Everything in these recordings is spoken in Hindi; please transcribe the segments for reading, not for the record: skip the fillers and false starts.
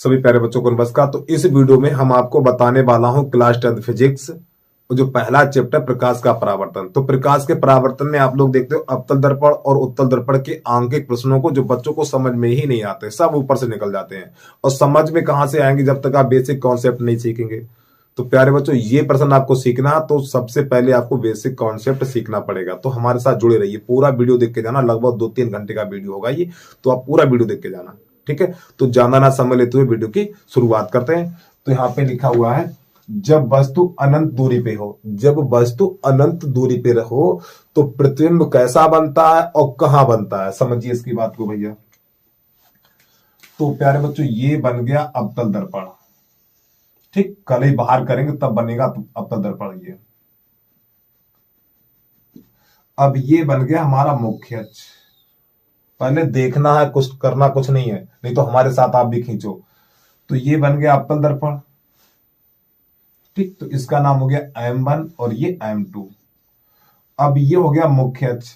सभी प्यारे बच्चों को नमस्कार। तो इस वीडियो में हम आपको बताने वाला हूं क्लास 10 फिजिक्स जो पहला चैप्टर प्रकाश का परावर्तन। तो प्रकाश के परावर्तन में आप लोग देखते हो अवतल दर्पण और उत्तल दर्पण के आंकिक प्रश्नों को जो बच्चों को समझ में ही नहीं आते, सब ऊपर से निकल जाते हैं और समझ में कहां से आएंगे जब तक आप बेसिक कॉन्सेप्ट नहीं सीखेंगे। तो प्यारे बच्चों, ये प्रश्न आपको सीखना तो सबसे पहले आपको बेसिक कॉन्सेप्ट सीखना पड़ेगा। तो हमारे साथ जुड़े रहिए, पूरा वीडियो देख के जाना, लगभग 2-3 घंटे का वीडियो होगा ये, तो आप पूरा वीडियो देख के जाना, ठीक है। तो ज्यादा ना समय लेते हुए वीडियो की शुरुआत करते हैं। तो यहाँ पे लिखा हुआ है, जब वस्तु अनंत दूरी पे हो, जब वस्तु अनंत दूरी पे रहो तो प्रतिबिंब कैसा बनता है और कहां बनता है, समझिए इसकी बात को भैया। तो प्यारे बच्चों, ये बन गया अवतल दर्पण, ठीक। कल ही बाहर करेंगे तब बनेगा अवतल दर्पण। ये अब ये बन गया हमारा मुख्य अक्ष। पहले देखना है, कुछ करना कुछ नहीं है, नहीं तो हमारे साथ आप भी खींचो। तो ये बन गया अवतल दर्पण, ठीक। तो इसका नाम हो गया M1 और ये M2। अब ये हो गया मुख्य अक्ष।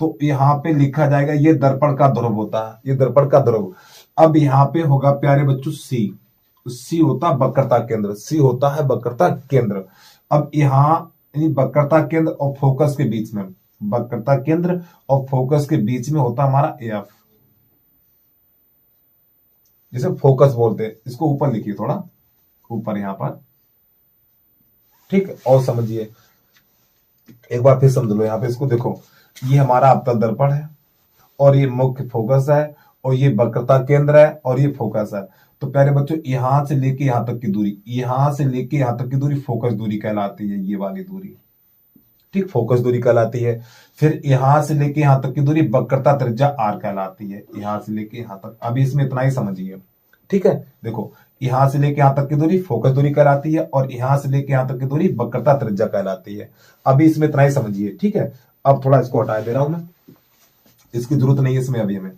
तो यहां पे लिखा जाएगा, ये दर्पण का ध्रुव होता है, ये दर्पण का ध्रुव। अब यहां पे होगा प्यारे बच्चों C होता है वक्रता केंद्र, C होता है वक्रता केंद्र। अब यहां वक्रता केंद्र और फोकस के बीच में, वक्रता केंद्र और फोकस के बीच में होता हमारा F, जिसे फोकस बोलते हैं। इसको ऊपर लिखिए, थोड़ा ऊपर यहां पर, ठीक। और समझिए, एक बार फिर समझ लो। यहां पे इसको देखो, ये हमारा अवतल दर्पण है और ये मुख्य फोकस है और ये वक्रता केंद्र है और ये फोकस है। तो प्यारे बच्चों, यहां से लेके यहां तक की दूरी, यहां से लेके यहां तक की दूरी फोकस दूरी कहलाती है, ये वाली दूरी, ठीक, फोकस दूरी कहलाती है। फिर यहां से लेके यहां तक की दूरी वक्रता त्रिज्या R कहलाती है, यहां से लेके यहां तक। अभी इसमें इतना ही समझिए, ठीक है। देखो, यहां से लेके यहां तक की दूरी फोकस दूरी कहलाती है और यहां से लेके यहां तक की दूरी वक्रता त्रिज्या कहलाती है। अभी इसमें इतना ही समझिए, ठीक है। अब थोड़ा इसको हटा दे रहा हूं मैं, इसकी जरूरत नहीं है इसमें अभी हमें।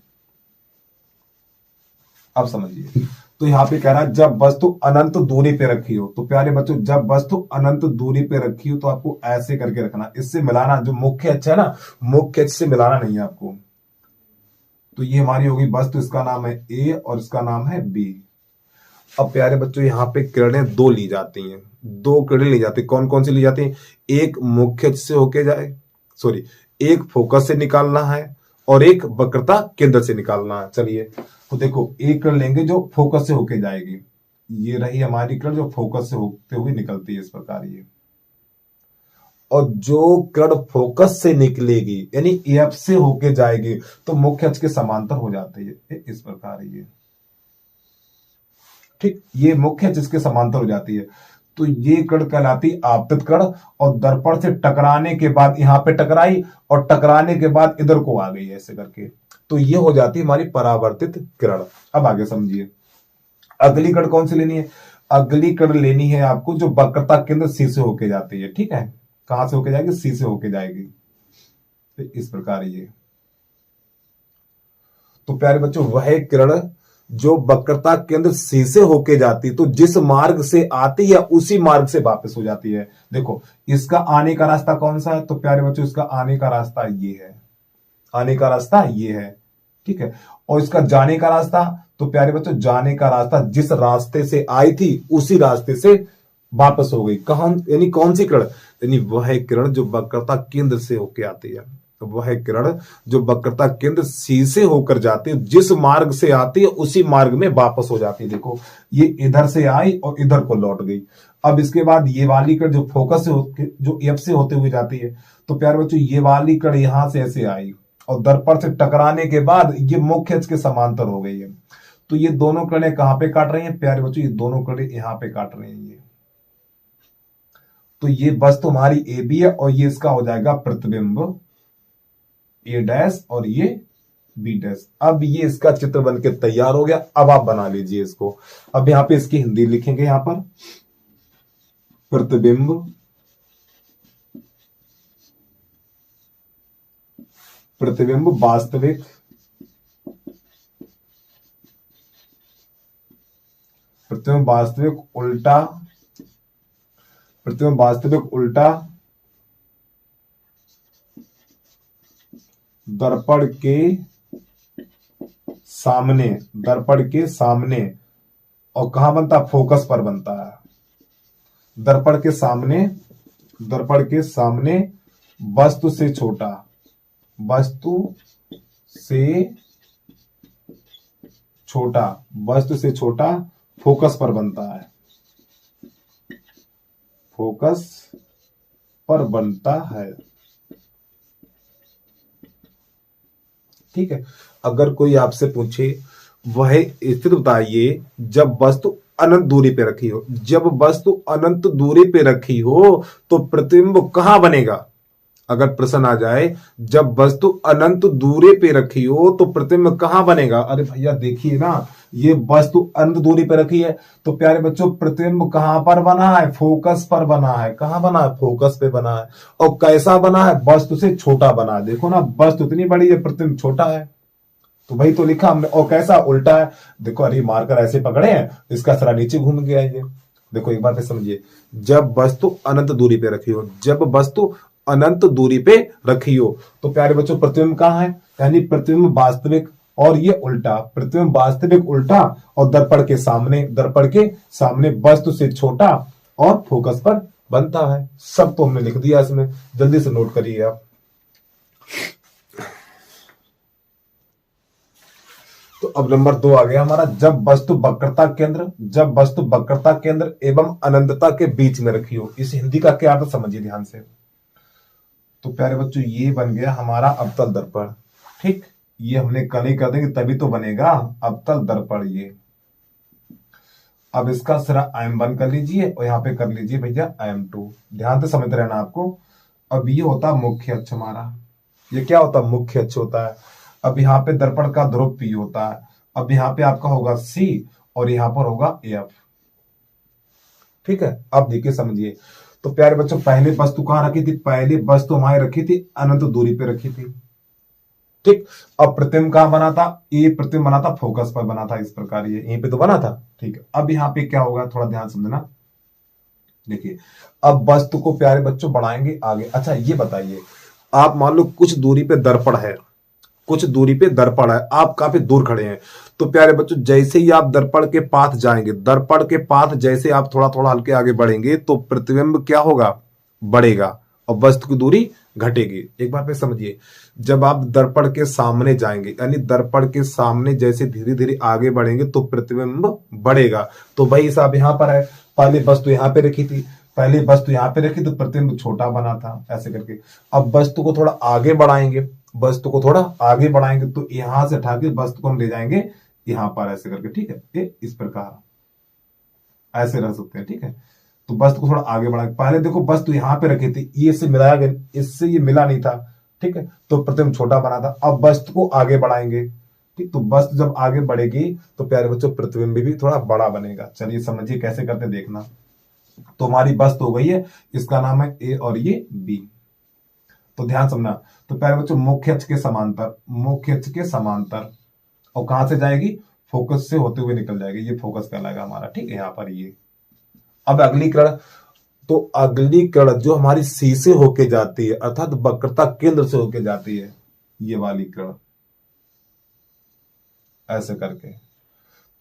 अब समझिए, तो यहां पे कह रहा है जब वस्तु अनंत दूरी पे रखी हो। तो प्यारे बच्चों, जब वस्तु अनंत दूरी पे रखी हो तो आपको ऐसे करके रखना, इससे मिलाना, जो मुख्य अक्ष है ना, मुख्य अक्ष से मिलाना नहीं है आपको। तो ये हमारी होगी वस्तु, इसका नाम है A और इसका नाम है B। अब प्यारे बच्चों, यहाँ पे किरणें दो ली जाती हैं, दो किरणें ली जाती हैं। कौन कौन सी ली जाती हैं? एक मुख्य अक्ष से होके जाए, सॉरी, एक फोकस से निकालना है और एक वक्रता केंद्र से निकालना है। चलिए, तो देखो, एक किरण लेंगे जो फोकस से होके जाएगी, ये रही हमारी किरण जो फोकस से होते हुए निकलती है, इस प्रकार ये। और जो किरण फोकस से निकलेगी यानी F से होके जाएगी तो मुख्य अक्ष के समांतर हो जाती है, इस प्रकार ये, ठीक। ये मुख्य अक्ष के समांतर हो जाती है। तो ये किरण कहलाती आपतित किरण और दर्पण से टकराने के बाद यहां पे टकराई और टकराने के बाद इधर को आ गई ऐसे करके, तो ये हो जाती है हमारी परावर्तित किरण। अब आगे समझिए, अगली किरण कौन सी लेनी है? अगली किरण लेनी है आपको जो वक्रता केंद्र C से होके जाती है, ठीक है। कहां से होके जाएगी? C से होके जाएगी, तो इस प्रकार ये। तो प्यारे बच्चों, वह किरण जो वक्रता केंद्र C से होके जाती, तो जिस मार्ग से आती है उसी मार्ग से वापस हो जाती है। देखो, इसका आने का रास्ता कौन सा है? तो प्यारे बच्चों, इसका आने का रास्ता ये है, आने का रास्ता ये है, ठीक है। और इसका जाने का रास्ता, तो प्यारे बच्चों, जाने का रास्ता जिस रास्ते से आई थी उसी रास्ते से वापस हो गई। कहां? यानी कौन सी किरण? यानी वह किरण जो वक्रता केंद्र से होके आती है, तो वह किरण जो वक्रता केंद्र C से होकर जाती है, जिस मार्ग से आती है उसी मार्ग में वापस हो जाती है। देखो, ये इधर से आई और इधर को लौट गई। अब इसके बाद ये वाली किरण जो फोकस से जो F से होते हुए जाती है, तो प्यारे बच्चों, ये वाली किरण यहां से ऐसे आई और दर्पण से टकराने के बाद ये मुख्य अक्ष के समांतर हो गई है। तो ये दोनों किरणें कहां पे काट रही हैं प्यारे बच्चों? ये दोनों किरणें यहां पे काट रही हैं ये। तो ये वस्तु हमारी AB है और ये इसका हो जाएगा प्रतिबिंब A डैश और ये B डैश। अब ये इसका चित्र बन के तैयार हो गया। अब आप बना लीजिए इसको। अब यहां पे इसकी हिंदी लिखेंगे, यहां पर प्रतिबिंब वास्तविक प्रतिबिंब वास्तविक उल्टा दर्पण के सामने और कहां बनता है? फोकस पर बनता है। दर्पण के सामने, दर्पण के सामने वस्तु से छोटा, वस्तु से छोटा, वस्तु से छोटा फोकस पर बनता है, फोकस पर बनता है। ठीक है। अगर कोई आपसे पूछे वह स्थिति बताइए जब वस्तु अनंत दूरी पे रखी हो, जब वस्तु अनंत दूरी पे रखी हो तो प्रतिबिंब कहां बनेगा? अगर प्रश्न आ जाए जब वस्तु अनंत दूरी पे रखी हो तो प्रतिबिंब कहां बनेगा? अरे भैया देखिए ना, ये वस्तु अनंत दूरी पे रखी है तो प्यारे बच्चों प्रतिबिंब कहां पर बना है? फोकस पर बना है। कहां बना है? फोकस पे बना है। और कैसा बना है? वस्तु से छोटा बना है। देखो ना, वस्तु इतनी बड़ी है, प्रतिबिंब छोटा है। तो भाई तो लिखा हमने। और कैसा? उल्टा है। देखो, अरे मार्कर ऐसे पकड़े हैं, इसका सरा नीचे घूम गया ये। देखो एक बार फिर समझिए, जब वस्तु अनंत दूरी पे रखी हो, जब वस्तु अनंत दूरी पे रखी हो तो प्यारे बच्चों प्रतिबिंब कहां है? यानी प्रतिबिंब वास्तविक, और ये उल्टा। प्रतिबिंब वास्तविक उल्टा, और दर्पण के सामने, दर्पण के सामने वस्तु से छोटा और फोकस पर बनता है। सब तो हमने लिख दिया इसमें, जल्दी से नोट करिए आप। तो अब नंबर 2 आ गया हमारा, जब वस्तु वक्रता केंद्र, जब वस्तु वक्रता केंद्र एवं अनंतता के बीच में रखी हो। इस हिंदी का क्या अर्थ समझिए ध्यान से। तो प्यारे बच्चों ये बन गया हमारा अवतल दर्पण। ठीक, ये हमने कल ही कर देंगे तभी तो बनेगा अवतल दर्पण ये। अब इसका सिरा M1 कर लीजिए और यहां पे कर लीजिए भैया M2। ध्यान से समझते रहना आपको। अब ये होता मुख्य अक्ष हमारा, ये क्या होता? मुख्य अक्ष होता है। अब यहाँ पे दर्पण का ध्रुव P होता है। अब यहाँ पे आपका होगा C और यहाँ पर होगा F। ठीक है, अब देखिए समझिए। तो प्यारे बच्चों पहले वस्तु कहां रखी थी? पहले वस्तु हमारी रखी थी अनंत दूरी पे रखी थी। ठीक, अब प्रतिबिंब कहां बना था? ये प्रतिबिंब बना था फोकस पर बना था, इस प्रकार ये यहीं पे तो बना था। ठीक है, अब यहाँ पे क्या होगा थोड़ा ध्यान समझना। देखिए, अब वस्तु को प्यारे बच्चों बढ़ाएंगे आगे। अच्छा ये बताइए, आप मान लो कुछ दूरी पे दर्पण है, कुछ दूरी पे दर्पण है, आप काफी दूर खड़े हैं। तो प्यारे बच्चों जैसे ही आप दर्पण के पास जाएंगे, दर्पण के पास जैसे आप थोड़ा थोड़ा हल्के आगे बढ़ेंगे तो प्रतिबिंब क्या होगा? बढ़ेगा और वस्तु की दूरी घटेगी। एक बार फिर समझिए, जब आप दर्पण के सामने जाएंगे, यानी दर्पण के सामने जैसे धीरे धीरे आगे बढ़ेंगे तो प्रतिबिंब बढ़ेगा। तो वही हिसाब यहां पर है। पहले वस्तु यहां पे रखी थी, पहले वस्तु यहां पे रखी तो प्रतिबिंब छोटा बना था ऐसे करके। अब वस्तु को थोड़ा आगे बढ़ाएंगे, वस्तु को थोड़ा आगे बढ़ाएंगे तो यहां से उठा के वस्तु को हम ले जाएंगे यहां पर ऐसे करके। ठीक है, ये इस प्रकार ऐसे रह सकते हैं। ठीक है, तो वस्तु को थोड़ा आगे बढ़ाएंगे। पहले देखो वस्तु यहां पे रखी थी, ये इससे मिलाया गया, इससे ये मिला नहीं था। ठीक है, तो प्रतिबिंब छोटा बना था। अब वस्तु को आगे बढ़ाएंगे। ठीक, तो वस्तु जब आगे बढ़ेगी तो प्यारे बच्चों प्रतिबिंब भी थोड़ा बड़ा बनेगा। चलिए समझिए कैसे करते देखना। तो हमारी वस्तु हो गई है, इसका नाम है ए और ये बी। तो ध्यान समझना। तो प्यारे बच्चों मुख्य अक्ष के समांतर, मुख्य अक्ष के समांतर, और कहां से जाएगी? फोकस से होते हुए निकल जाएगी। ये फोकस कहलाएगा हमारा। ठीक है, यहां पर ये। अब अगली किरण, तो अगली किरण जो हमारी सी से होके जाती है, अर्थात वक्रता केंद्र से होके जाती है, ये वाली किरण ऐसे करके।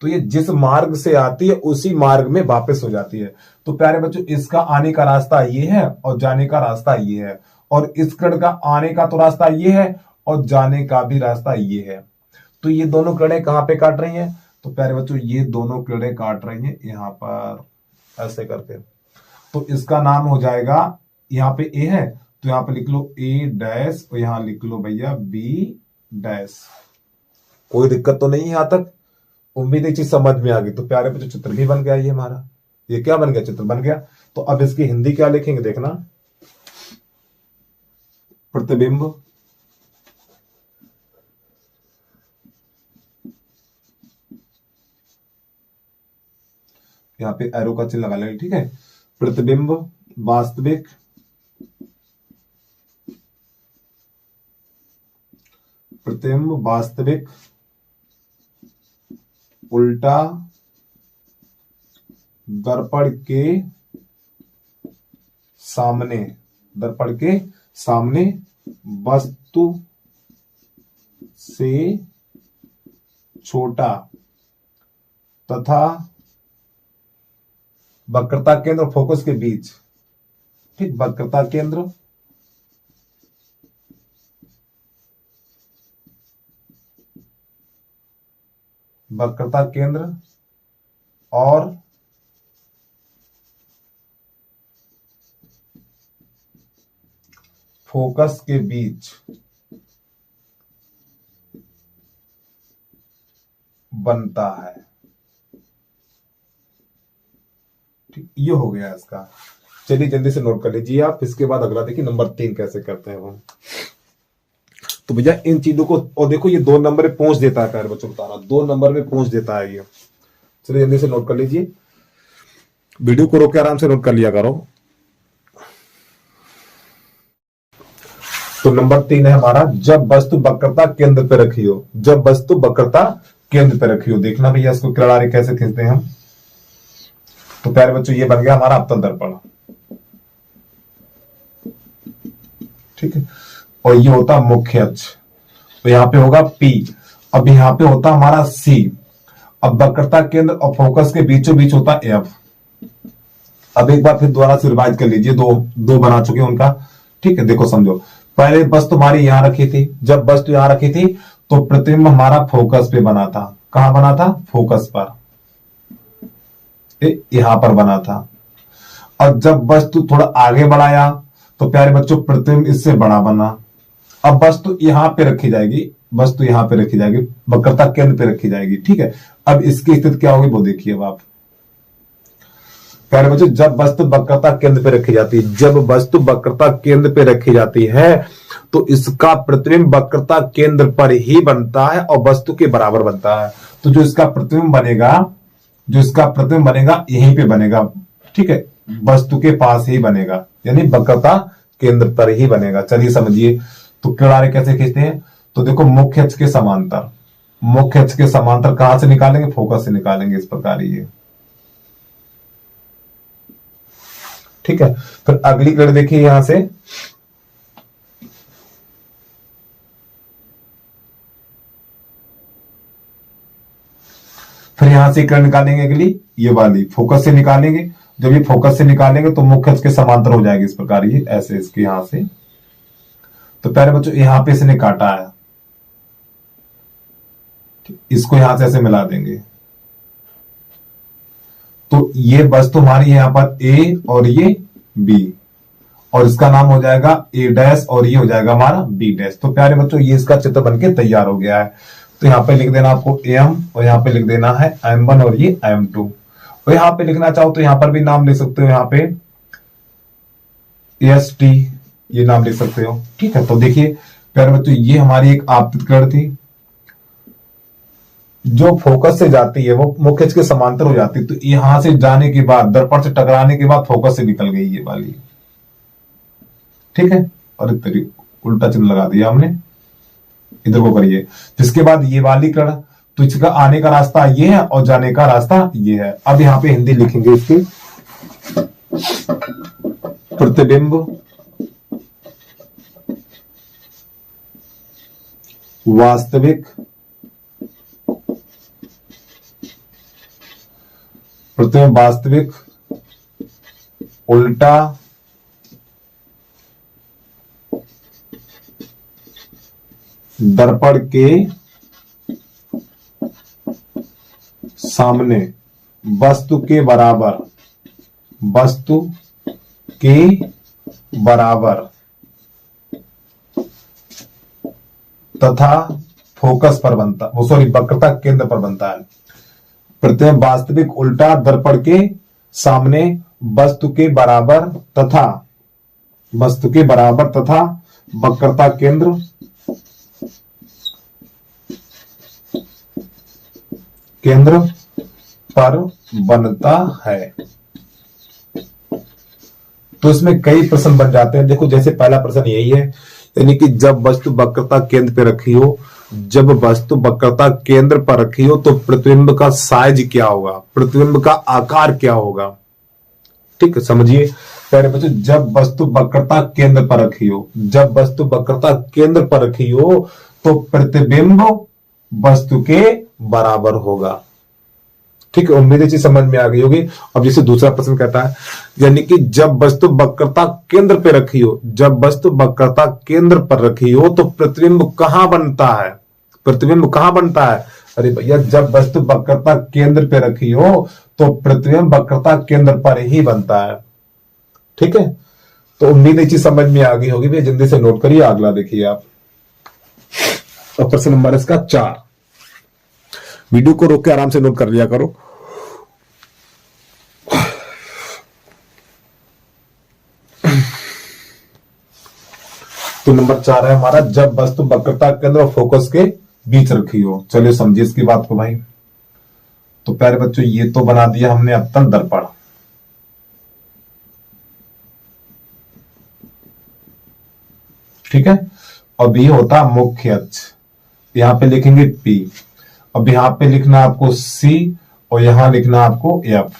तो ये जिस मार्ग से आती है उसी मार्ग में वापस हो जाती है। तो प्यारे बच्चों इसका आने का रास्ता ये है और जाने का रास्ता ये है, और इस किरण का आने का तो रास्ता ये है और जाने का भी रास्ता ये है। तो ये दोनों किरणें कहां पे काट रही हैं? तो प्यारे बच्चों ये दोनों किरणें काट रही हैं यहां पर ऐसे करके। तो इसका नाम हो जाएगा, यहां पे ए है तो यहां पे लिख लो ए डैश और यहां लिख लो भैया बी डैश। कोई दिक्कत तो नहीं है यहां तक? उम्मीद है चीज समझ में आ गई। तो प्यारे बच्चों चित्र भी बन गया ये हमारा। ये क्या बन गया? चित्र बन गया। तो अब इसकी हिंदी क्या लिखेंगे देखना। प्रतिबिंब यहां पे एरो का चिन्ह लगा लेंगे। ठीक है, प्रतिबिंब वास्तविक, प्रतिबिंब वास्तविक उल्टा दर्पण के सामने, दर्पण के सामने वस्तु से छोटा तथा वक्रता केंद्र और फोकस के बीच, ठीक, वक्रता केंद्र और फोकस के बीच बनता है। ठीक, ये हो गया इसका। चलिए जल्दी से नोट कर लीजिए आप। इसके बाद अगला देखिए नंबर 3 कैसे करते हैं हम। तो भैया इन चीजों को, और देखो ये 2 नंबर में पहुंच देता है, प्यारे बच्चों बताना 2 नंबर में पहुंच देता है ये। चलिए जल्दी से नोट कर लीजिए, वीडियो को रोक के आराम से नोट कर लिया करो। तो नंबर 3 है हमारा, जब वस्तु वक्रता केंद्र पे रखी हो। जब वस्तु वक्रता केंद्र पे रखी हो, देखना भैया इसको किनारे कैसे खींचते हैं हम। तो प्यारे बच्चों ये बन गया हमारा अवतल दर्पण, ठीक है, और ये होता मुख्य अक्ष, तो यहां पे होगा P। अब यहां पे होता हमारा C। अब वक्रता केंद्र और फोकस के बीचों बीच होता F। अब एक बार फिर दोबारा से रिवाइज कर लीजिए, दो बना चुके हैं उनका, ठीक है। देखो समझो, पहले वस्तु हमारी यहां रखी थी, जब वस्तु यहां रखी थी तो प्रतिबिंब हमारा फोकस पे बना था। कहां बना था? फोकस पर, यहां पर बना था। और जब वस्तु थोड़ा आगे बढ़ाया तो प्यारे बच्चों प्रतिबिंब इससे बड़ा बना। अब वस्तु यहां पे रखी जाएगी, वस्तु यहां पे रखी जाएगी, वक्रता केंद्र पे रखी जाएगी, ठीक है। अब इसकी स्थिति क्या होगी वो देखिए अब आप प्यारे बच्चों। जब वस्तु वक्रता केंद्र पे रखी जाती है, जब वस्तु वक्रता केंद्र पे रखी जाती है तो इसका प्रतिबिंब वक्रता केंद्र पर ही बनता है और वस्तु के बराबर बनता है। तो जो इसका प्रतिबिंब बनेगा यहीं पे बनेगा, ठीक है, वस्तु के पास ही बनेगा, यानी वक्रता केंद्र पर ही बनेगा। चलिए समझिए, तो किनारे कैसे खींचते हैं। तो देखो मुख्य अक्ष के समांतर, मुख्य अक्ष के समांतर कहां से निकालेंगे? फोकस से निकालेंगे, इस प्रकार ये, ठीक है। फिर अगली किरण देखिए यहां से, फिर यहां से किरण निकालेंगे अगली, ये वाली फोकस से निकालेंगे। जब ये फोकस से निकालेंगे तो मुख्य अक्ष के समांतर हो जाएगी इस प्रकार ये, ऐसे इसके यहां से। तो प्यारे बच्चों यहां पे इसने काटा है, इसको यहां से ऐसे मिला देंगे। तो ये वस्तु हमारी यहां पर A और ये B, और इसका नाम हो जाएगा A' और ये हो जाएगा हमारा B'। तो प्यारे बच्चों ये इसका चित्र बनके तैयार हो गया है। तो यहाँ पे लिख देना आपको AM, और यहाँ पे लिख देना है M1 और ये M2। और यहाँ पे लिखना चाहो तो यहाँ पर भी नाम लिख सकते हो, यहाँ पे AST ये नाम लिख सकते हो, ठीक है। तो देखिए प्यारे बच्चों ये हमारी एक आपतित किरण थी, जो फोकस से जाती है वो मुख्य अक्ष के समांतर हो जाती है। तो यहां से जाने के बाद, दर्पण से टकराने के बाद फोकस से निकल गई ये वाली, ठीक है। और एक तरीके उल्टा चिन्ह लगा दिया हमने, इधर को करिए। जिसके बाद ये वाली किरण, तो इसका आने का रास्ता ये है और जाने का रास्ता ये है। अब यहां पे हिंदी लिखेंगे इसकी, प्रतिबिंब वास्तविक प्रतिबिंब वास्तविक उल्टा दर्पण के सामने वस्तु के बराबर, वस्तु के बराबर तथा फोकस पर बनता, वो सॉरी वक्रता केंद्र पर बनता है। प्रतिबिंब वास्तविक उल्टा दर्पण के सामने वस्तु के बराबर तथा, वस्तु के बराबर तथा वक्रता केंद्र पर बनता है। तो इसमें कई प्रश्न बन जाते हैं। देखो जैसे पहला प्रश्न यही है, यानी कि जब वस्तु वक्रता केंद्र पे रखी हो, जब वस्तु वक्रता केंद्र पर रखी हो तो प्रतिबिंब का साइज क्या होगा, प्रतिबिंब का आकार क्या होगा, ठीक है। समझिए पहले बच्चों, जब वस्तु वक्रता केंद्र पर रखी हो, जब वस्तु वक्रता केंद्र पर रखी हो तो प्रतिबिंब वस्तु के बराबर होगा, ठीक है, उम्मीद है चीज समझ में आ गई होगी। अब जैसे दूसरा प्रश्न कहता है, यानी कि जब वस्तु वक्रता केंद्र पे रखी हो, जब वस्तु वक्रता केंद्र पर रखी हो तो प्रतिबिंब कहां बनता है? प्रतिबिंब कहां बनता है? अरे भैया, जब वस्तु वक्रता केंद्र पे रखी हो तो प्रतिबिंब वक्रता केंद्र पर ही बनता है। ठीक है, तो उम्मीद है चीज समझ में आ गई होगी भैया, जल्दी से नोट करिए। अगला देखिए आप, प्रश्न नंबर इसका 4। वीडियो को रोक के आराम से नोट कर लिया करो। तो नंबर 4 है हमारा, जब वस्तु वक्रता केंद्र और फोकस के बीच रखी हो। चलिए समझिए इसकी बात को भाई। तो प्यारे बच्चों, ये तो बना दिया हमने अब तक दर्पण। ठीक है, अब ये होता मुख्य अक्ष, यहां पे लिखेंगे P। अब यहां पे लिखना आपको C और यहां लिखना आपको F।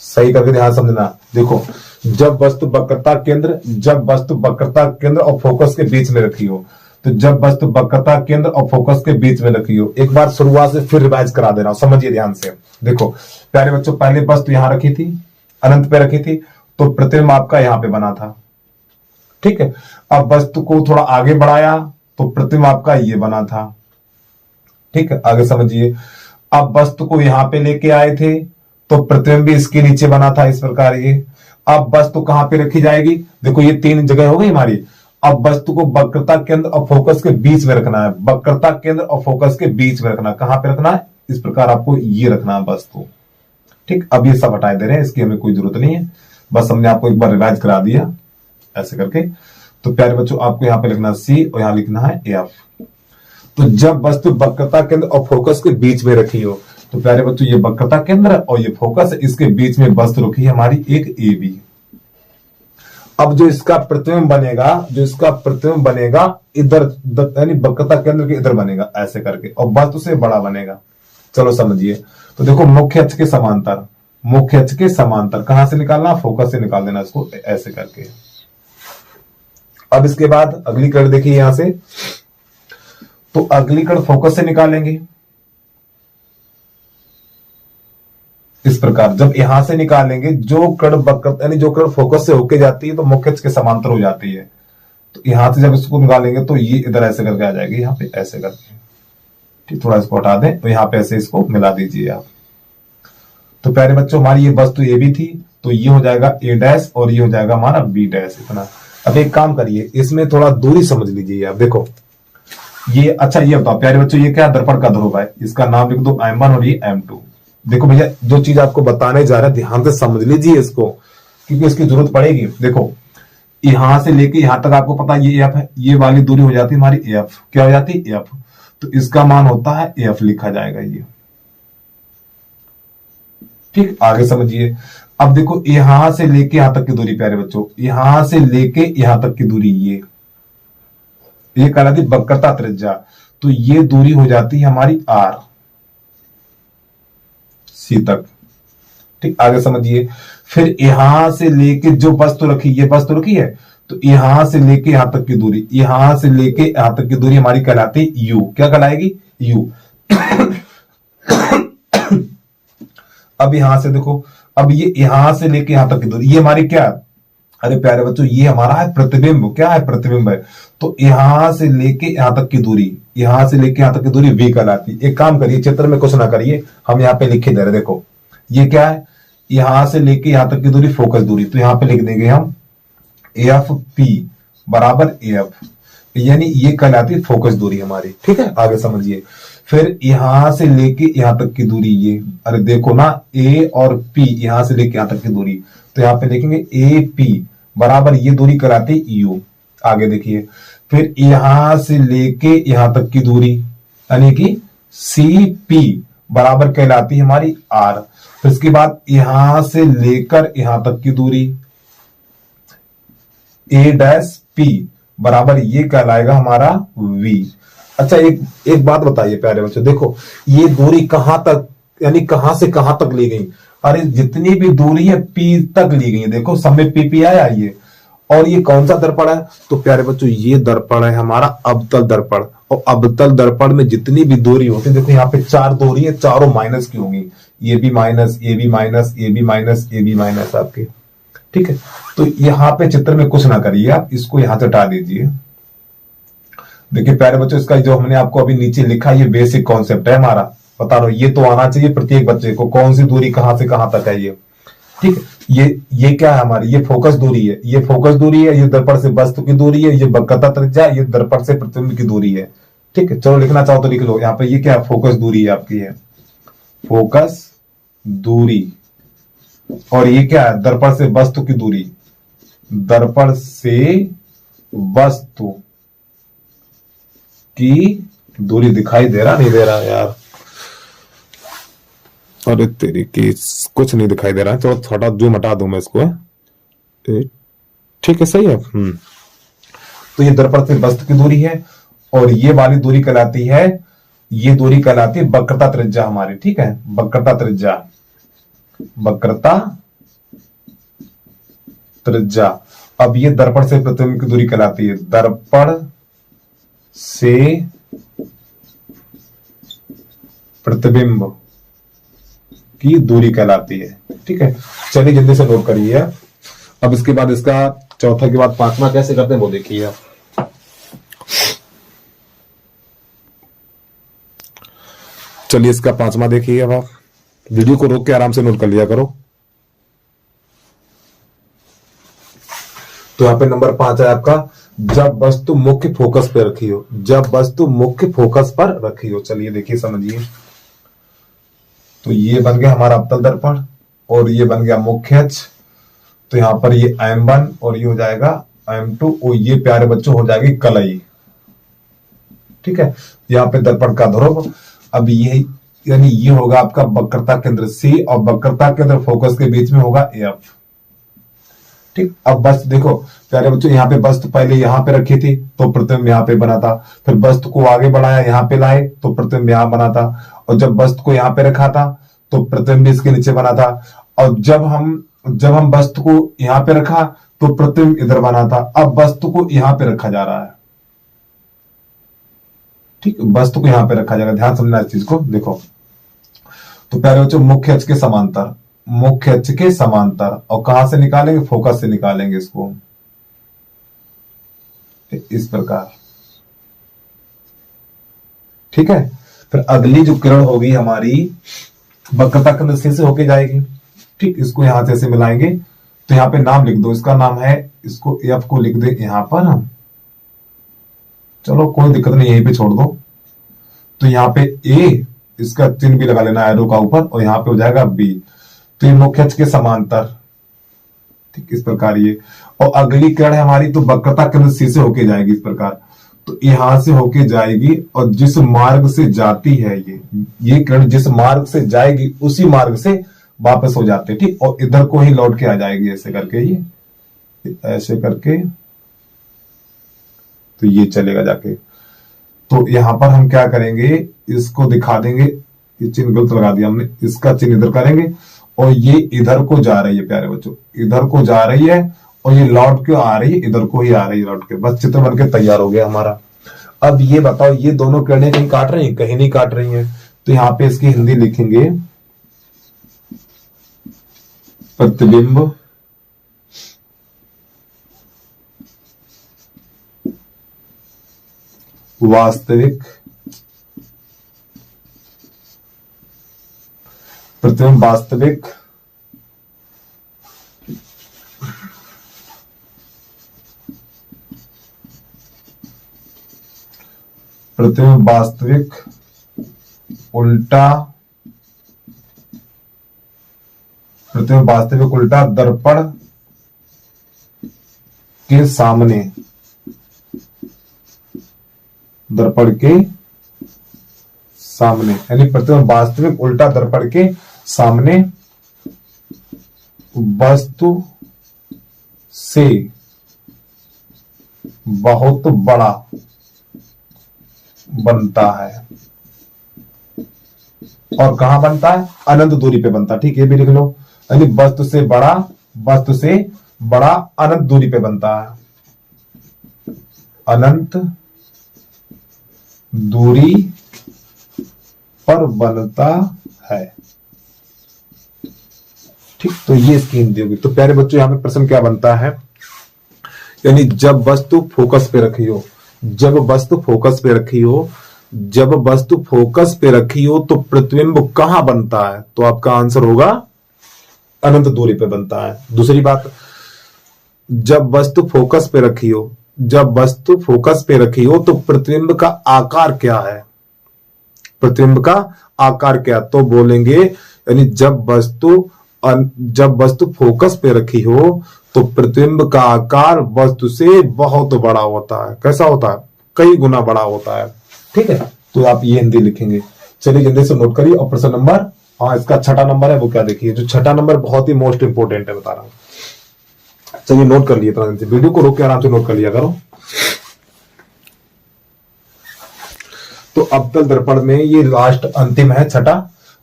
सही करके ध्यान समझना। देखो, जब वस्तु वक्रता केंद्र, जब वस्तु वक्रता केंद्र और फोकस के बीच में रखी हो, तो जब वस्तु वक्रता केंद्र और फोकस के बीच में रखी हो, एक बार शुरुआत से फिर रिवाइज करा दे रहा हूं, समझिए ध्यान से। देखो प्यारे बच्चों, पहले वस्तु यहां रखी थी, अनंत पे रखी थी, तो प्रतिबिंब आपका यहां पे बना था। ठीक है, अब वस्तु को थोड़ा आगे बढ़ाया तो प्रतिबिंब आपका ये बना था। ठीक है, आगे समझिए। अब वस्तु को यहां पे लेके आए थे तो प्रतिबिंब भी इसके नीचे बना था, इस प्रकार ये। अब वस्तु कहां पे रखी जाएगी? देखो ये 3 जगह हो गई हमारी। अब वस्तु को वक्रता केंद्र और फोकस के बीच में रखना है, वक्रता केंद्र और फोकस के बीच में रखना। कहां पे रखना है? इस प्रकार आपको ये रखना है वस्तु। ठीक, अब ये सब हटा दे रहे हैं, इसकी हमें कोई जरूरत नहीं है, बस हमने आपको एक बार रिवाइज करा दिया ऐसे करके। तो प्यारे बच्चों, आपको यहां पे लिखना C और यहां लिखना है F। तो जब वस्तु वक्रता केंद्र और फोकस के बीच में रखी हो, तो प्यारे बच्चों ये वक्रता केंद्र और ये फोकस, इसके बीच में वस्तु रखी है हमारी एक AB। अब जो इसका प्रतिबिंब बनेगा, जो इसका प्रतिबिंब बनेगा इधर, यानी वक्रता केंद्र के इधर बनेगा ऐसे करके, और वस्तु से बड़ा बनेगा। चलो समझिए। तो देखो, मुख्य अक्ष के समांतर, मुख्य अक्ष के समांतर कहां से निकालना? फोकस से निकाल देना इसको ऐसे करके। अब इसके बाद अगली कड़ देखिए यहां से, तो अगली कड़ फोकस से निकालेंगे इस प्रकार। जब यहां से निकालेंगे, जो कड़ वक्रता यानी जो कड़ फोकस से होके जाती है तो मुख्य अक्ष के समांतर हो जाती है। तो यहां से जब इसको निकालेंगे तो ये इधर ऐसे करके आ जाएगी, यहां पे ऐसे करके। ठीक, थोड़ा इसको हटा दें, तो यहां पे ऐसे इसको मिला दीजिए आप। तो प्यारे बच्चों, हमारी ये वस्तु ए भी थी, तो ये हो जाएगा A' और ये हो जाएगा हमारा B', इतना। अब एक काम करिए, इसमें थोड़ा दूरी समझ लीजिए आप। देखो ये, अच्छा ये बताओ प्यारे बच्चों, ये क्या दर्पण का ध्रुव है? इसका नाम लिख दो M1 और ये M2। देखो भैया, जो चीज आपको बताने जा रहा है ध्यान से समझ लीजिए इसको, क्योंकि इसकी जरूरत पड़ेगी। देखो यहां से लेके यहां तक आपको पता है ये F है, ये वाली दूरी हो जाती है हमारी F। क्या हो जाती है? F। तो इसका मान होता है F, लिखा जाएगा ये। ठीक, आगे समझिए। अब देखो यहां से लेके यहां तक की दूरी प्यारे बच्चों, यहां से लेके यहां तक की दूरी ये कहलाती वक्रता त्रिज्या। तो ये दूरी हो जाती है हमारी R, C तक। ठीक, आगे समझिए। फिर यहां से लेके जो वस्तु रखी, ये वस्तु रखी है, तो यहां से लेके यहां तक की दूरी, यहां से लेके यहां तक की दूरी हमारी कहलाती है U। क्या कहलाएगी? U। अब यहां से देखो, अब ये यहां से लेके यहां तक की दूरी, ये हमारी क्या? अरे प्यारे बच्चों, ये हमारा है प्रतिबिंब। क्या है? प्रतिबिंब है। तो यहां से लेके यहां तक की दूरी, यहां से लेके यहां तक की दूरी V कहलाती। एक काम करिए, चित्र में कुछ ना करिए, हम यहां पे लिखे दे रहे। देखो ये क्या है? यहां से लेके यहां तक की दूरी फोकस दूरी, तो यहां पे लिख देंगे हम AFP बराबर AF, यानी ये कहलाती है फोकस दूरी हमारी। ठीक है, आगे समझिए। फिर यहां से लेके यहां तक की दूरी ये, अरे देखो ना, A और P, यहां से लेके यहां तक की दूरी, तो यहां पे लिखेंगे AP बराबर ये दूरी कराती U। आगे देखिए, फिर यहां से लेके यहां तक की दूरी यानी कि CP बराबर कहलाती है हमारी R। फिर इसके बाद यहां से लेकर यहां तक की दूरी A' P बराबर ये कहलाएगा हमारा V। अच्छा एक बात बताइए प्यारे बच्चों, देखो ये दूरी कहां तक, यानी कहां से कहां तक ली गई? अरे जितनी भी दूरी है P तक ली गई है। देखो सब में PP आया ये। और ये कौन सा दर्पण है? तो प्यारे बच्चों, ये दर्पण है हमारा अवतल दर्पण। और अवतल दर्पण में जितनी भी दूरी होती है, देखो यहाँ पे 4 दूरी है, चारों माइनस की होंगी, ये भी माइनस, ये भी माइनस, ये भी माइनस, ये भी माइनस आपके, ठीक है। तो यहाँ पे चित्र में कुछ ना करिए, आप इसको यहां से हटा दीजिए। देखिए प्यारे बच्चों, इसका जो हमने आपको अभी नीचे लिखा, ये बेसिक कॉन्सेप्ट है हमारा, बता रहा हूं, ये तो आना चाहिए प्रत्येक बच्चे को, कौन सी दूरी कहां से कहां तक है ये, ठीक है। ये क्या है हमारी, ये फोकस दूरी है, ये फोकस दूरी है, ये दर्पण से वस्तु की दूरी है, ये वक्रता त्रिज्या, ये दर्पण से प्रतिबिंब की दूरी है, ठीक है। चलो लिखना चाहो तो लिख लो, यहाँ पे ये क्या है, फोकस दूरी है आपकी, है फोकस दूरी, और ये क्या है, दर्पण से वस्तु की दूरी, दर्पण से वस्तु की दूरी। दिखाई दे रहा, नहीं दे रहा यार, अरे तेरी की कुछ नहीं दिखाई दे रहा है, चलो थोड़ा जूम हटा दूं मैं इसको, ठीक है, सही है। तो ये दर्पण से वस्तु की दूरी है, और ये वाली दूरी कहलाती है, ये दूरी कहलाती है वक्रता त्रिज्या हमारी, ठीक है, वक्रता त्रिज्या, वक्रता त्रिज्या। अब ये दर्पण से प्रतिबिंब की दूरी कहलाती है, दर्पण से प्रतिबिंब की दूरी कहलाती है, ठीक है। चलिए जल्दी से नोट करिए। अब इसके बाद इसका चौथा के बाद पांचवा कैसे करते हैं वो देखिए आप। चलिए इसका पांचवा देखिए, अब आप वीडियो को रोक के आराम से नोट कर लिया करो। तो यहां पे नंबर 5 है आपका, जब वस्तु मुख्य फोकस पे रखी हो, जब वस्तु मुख्य फोकस पर रखी हो। चलिए देखिए समझिए, तो ये बन गया हमारा अवतल दर्पण, और ये बन गया मुख्य अक्ष। तो यहां पर ये M1 और ये हो जाएगा M2, और ये प्यारे बच्चों हो जाएगी कलई, ठीक है। यहाँ पे दर्पण का ध्रुव, अब ये यानी ये होगा आपका वक्रता केंद्र C, और वक्रता केंद्र फोकस के बीच में होगा F, ठीक। अब बस देखो प्यारे बच्चों, यहाँ पे वस्तु पहले यहाँ पे रखी थी तो प्रतिबिंब यहाँ पे बना था, फिर वस्तु को आगे बढ़ाया, यहाँ पे लाए तो प्रतिबिंब यहाँ बना था, और जब वस्तु को यहाँ पे रखा था तो प्रतिबिंब इसके नीचे बना था, और जब हम वस्तु को यहाँ पे रखा तो प्रतिबिंब इधर बना था। अब वस्तु को यहाँ पे रखा जा रहा है, ठीक, वस्तु को यहाँ पे रखा जाएगा, ध्यान समझना इस चीज को। देखो तो प्यारे बच्चों, मुख्य अक्ष के समांतर, मुख्य अक्ष के समांतर, और कहां से निकालेंगे, फोकस से निकालेंगे इसको, इस प्रकार, ठीक है। फिर अगली जो किरण होगी हमारी वक्रता केंद्र C से होके जाएगी, ठीक। इसको यहां से ऐसे मिलाएंगे, तो यहाँ पे नाम लिख दो, इसका नाम है, इसको F को लिख दे यहां पर हम, चलो कोई दिक्कत नहीं, यहीं पे छोड़ दो। तो यहाँ पे A, इसका चिन्ह भी लगा लेना एरो का ऊपर, और यहाँ पे हो जाएगा B। तो ये मुख्य अक्ष के समांतर, ठीक, इस प्रकार ये। और अगली किरण है हमारी, तो वक्रता केंद्र C से होके जाएगी इस प्रकार, तो यहां से होके जाएगी, और जिस मार्ग से जाती है ये किरण जिस मार्ग से जाएगी उसी मार्ग से वापस हो जाते, ठीक, और इधर को ही लौट के आ जाएगी, ऐसे करके, ये ऐसे करके, तो ये चलेगा जाके। तो यहां पर हम क्या करेंगे, इसको दिखा देंगे, ये चिन्ह गलत लगा दिया हमने, इसका चिन्ह इधर करेंगे, और ये इधर को जा रही है प्यारे बच्चों, इधर को जा रही है, और ये लौट के आ रही है, इधर को ही आ रही है लौट के, बस चित्र बनके तैयार हो गया हमारा। अब ये बताओ, ये दोनों किरणें कहीं काट रही हैं, कहीं नहीं काट रही हैं, तो यहाँ पे इसकी हिंदी लिखेंगे, प्रतिबिंब वास्तविक, प्रतिबिंब वास्तविक प्रतिबिंब वास्तविक उल्टा, प्रतिबिंब वास्तविक उल्टा दर्पण के सामने, दर्पण के सामने, यानी प्रतिबिंब वास्तविक उल्टा दर्पण के सामने वस्तु से बहुत बड़ा बनता है। और कहां बनता है, अनंत दूरी पे बनता है, ठीक, ये भी लिख लो, यानी वस्तु से बड़ा, वस्तु से बड़ा अनंत दूरी पे बनता है, अनंत दूरी पर बनता है। ठीक, तो ये इसकी हिंदी होगी। तो प्यारे बच्चों यहां पे प्रश्न क्या बनता है, यानी जब वस्तु फोकस पे रखी हो, जब वस्तु फोकस पे रखी हो, जब वस्तु फोकस पे रखी हो तो प्रतिबिंब कहां बनता है, तो आपका आंसर होगा अनंत दूरी पे बनता है। दूसरी बात, जब वस्तु फोकस पे रखी हो, जब वस्तु फोकस पे रखी हो तो प्रतिबिंब का आकार क्या है, प्रतिबिंब का आकार क्या, तो बोलेंगे यानी जब वस्तु फोकस पे रखी हो तो प्रतिबिंब का आकार वस्तु से बहुत बड़ा होता है। कैसा होता है, कई गुना बड़ा होता है। ठीक है, तो आप ये हिंदी लिखेंगे। चलिए जल्दी से नोट करिए। और प्रश्न नंबर, हाँ इसका छठा नंबर है, वो क्या देखिए, जो छठा नंबर बहुत ही मोस्ट इंपोर्टेंट है, बता रहा हूं। चलिए नोट कर लिए, वीडियो को रोक के आराम से नोट कर लिया करो। तो अवतल दर्पण में ये लास्ट अंतिम है, छठा।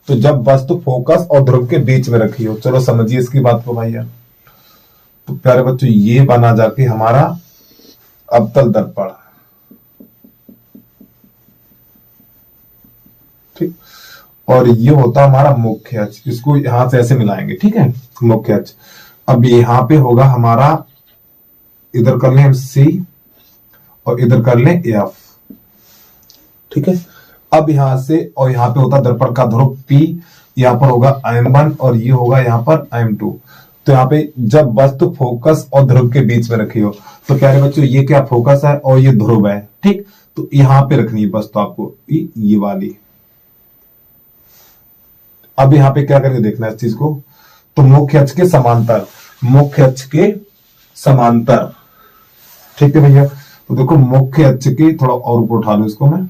तो जब वस्तु फोकस और ध्रुव के बीच में रखी हो, चलो समझिए इसकी बात को भैया। तो प्यारे बच्चों ये बना जाके हमारा अवतल दर्पण। ठीक, और ये होता हमारा मुख्य अक्ष, इसको यहां से ऐसे मिलाएंगे। ठीक है, मुख्य अक्ष। अब यहां पे होगा हमारा, इधर कर लें सी और इधर कर लें एफ। ठीक है, अब यहां से, और यहां पे होता दर्पण का ध्रुव P, यहां पर होगा M1 और ये होगा यहां पर M2। तो यहाँ पे जब वस्तु फोकस और ध्रुव के बीच में रखी हो, तो प्यारे बच्चों ये क्या फोकस है और ये ध्रुव है। ठीक, तो यहां पे रखनी है वस्तु आपको, ये वाली। अब यहां पे क्या करके देखना है इस चीज को, तो मुख्य अक्ष के समांतर, मुख्य अक्ष के समांतर। ठीक है भैया, तो देखो मुख्य अक्ष के, थोड़ा और ऊपर उठा लो इसको मैं,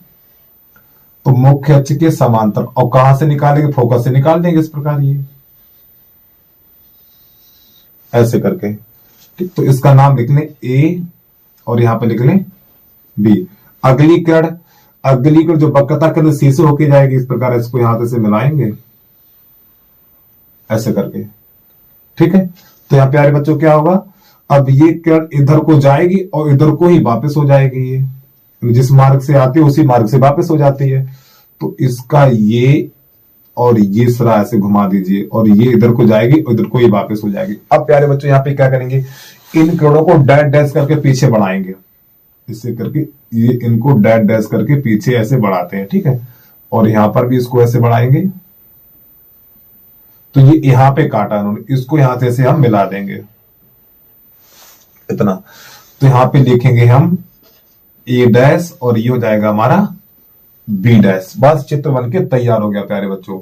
तो मुख्य अक्ष के समांतर। और कहां से निकालेंगे, फोकस से निकाल देंगे इस प्रकार, ये ऐसे करके। ठीक, तो इसका नाम लिख लें ए और यहां पे लिख लें बी। अगली किरण जो वक्रता केंद्र सी से होके जाएगी, इस प्रकार इसको यहां से मिलाएंगे ऐसे करके। ठीक है, तो यहां प्यारे बच्चों क्या होगा, अब ये किरण इधर को जाएगी और इधर को ही वापस हो जाएगी, ये जिस मार्ग से आती है उसी मार्ग से वापस हो जाती है। तो इसका ये और ये सिरा ऐसे घुमा दीजिए और ये इधर को जाएगी और इधर को ही वापस हो जाएगी। अब प्यारे बच्चों यहाँ पे क्या करेंगे, इन किरणों को डैश डैश करके पीछे बढ़ाएंगे, इससे करके ये इनको डैश डैश करके पीछे ऐसे बढ़ाते हैं। ठीक है, और यहां पर भी इसको ऐसे बढ़ाएंगे। तो ये यहां पे काटा उन्होंने, इसको यहां से ऐसे हम मिला देंगे इतना। तो यहां पे लिखेंगे हम ए डैश और ये हो जाएगा हमारा बी डैश। बस चित्र बन के तैयार हो गया प्यारे बच्चों।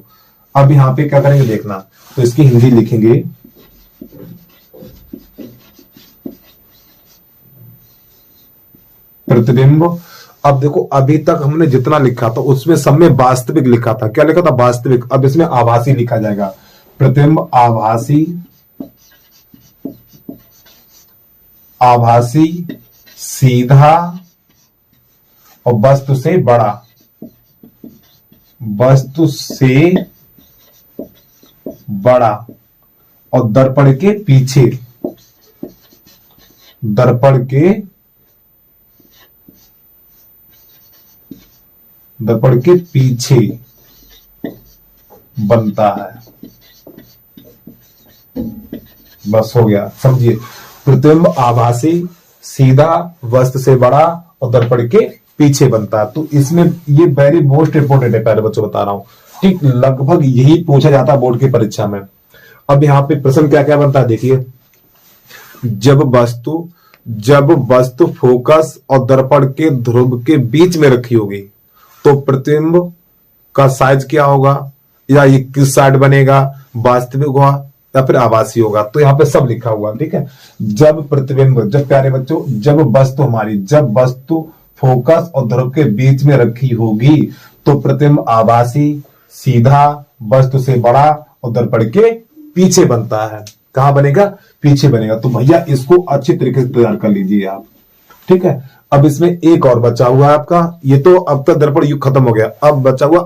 अब यहां पे क्या करेंगे देखना, तो इसकी हिंदी लिखेंगे प्रतिबिंब। अब देखो अभी तक हमने जितना लिखा था उसमें सब में वास्तविक लिखा था, क्या लिखा था, वास्तविक। अब इसमें आभासी लिखा जाएगा, प्रतिबिंब आभासी, आभासी, सीधा और वस्तु से बड़ा, वस्तु से बड़ा और दर्पण के पीछे, दर्पण के पीछे बनता है। बस हो गया, समझिए। प्रतिबिंब आभासी, सीधा, वस्तु से बड़ा और दर्पण के पीछे बनता है। तो इसमें ये वेरी मोस्ट इंपोर्टेंट है प्यारे बच्चों, बता रहा हूं। ठीक, लगभग यही पूछा जाता है बोर्ड की परीक्षा में। अब यहां पे प्रश्न क्या क्या बनता है देखिए, जब वस्तु फोकस और दर्पण के ध्रुव के बीच में रखी होगी तो प्रतिबिंब का साइज क्या होगा, या ये किस साइड बनेगा, वास्तविक होगा या फिर आभासी होगा। तो यहाँ पे सब लिखा हुआ, ठीक है। जब प्रतिबिंब, जब प्यारे बच्चों, जब वस्तु फोकस और ध्रुव के बीच में रखी होगी तो प्रतिबिंब आभासी, सीधा, वस्तु से बड़ा और दर्पण के पीछे बनता है। कहां बनेगा, पीछे बनेगा। तो भैया इसको अच्छी तरीके से तैयार कर लीजिए आप, ठीक है। अब इसमें एक और बचा हुआ है आपका, ये तो अवतल दर्पण युग खत्म हो गया। अब बचा हुआ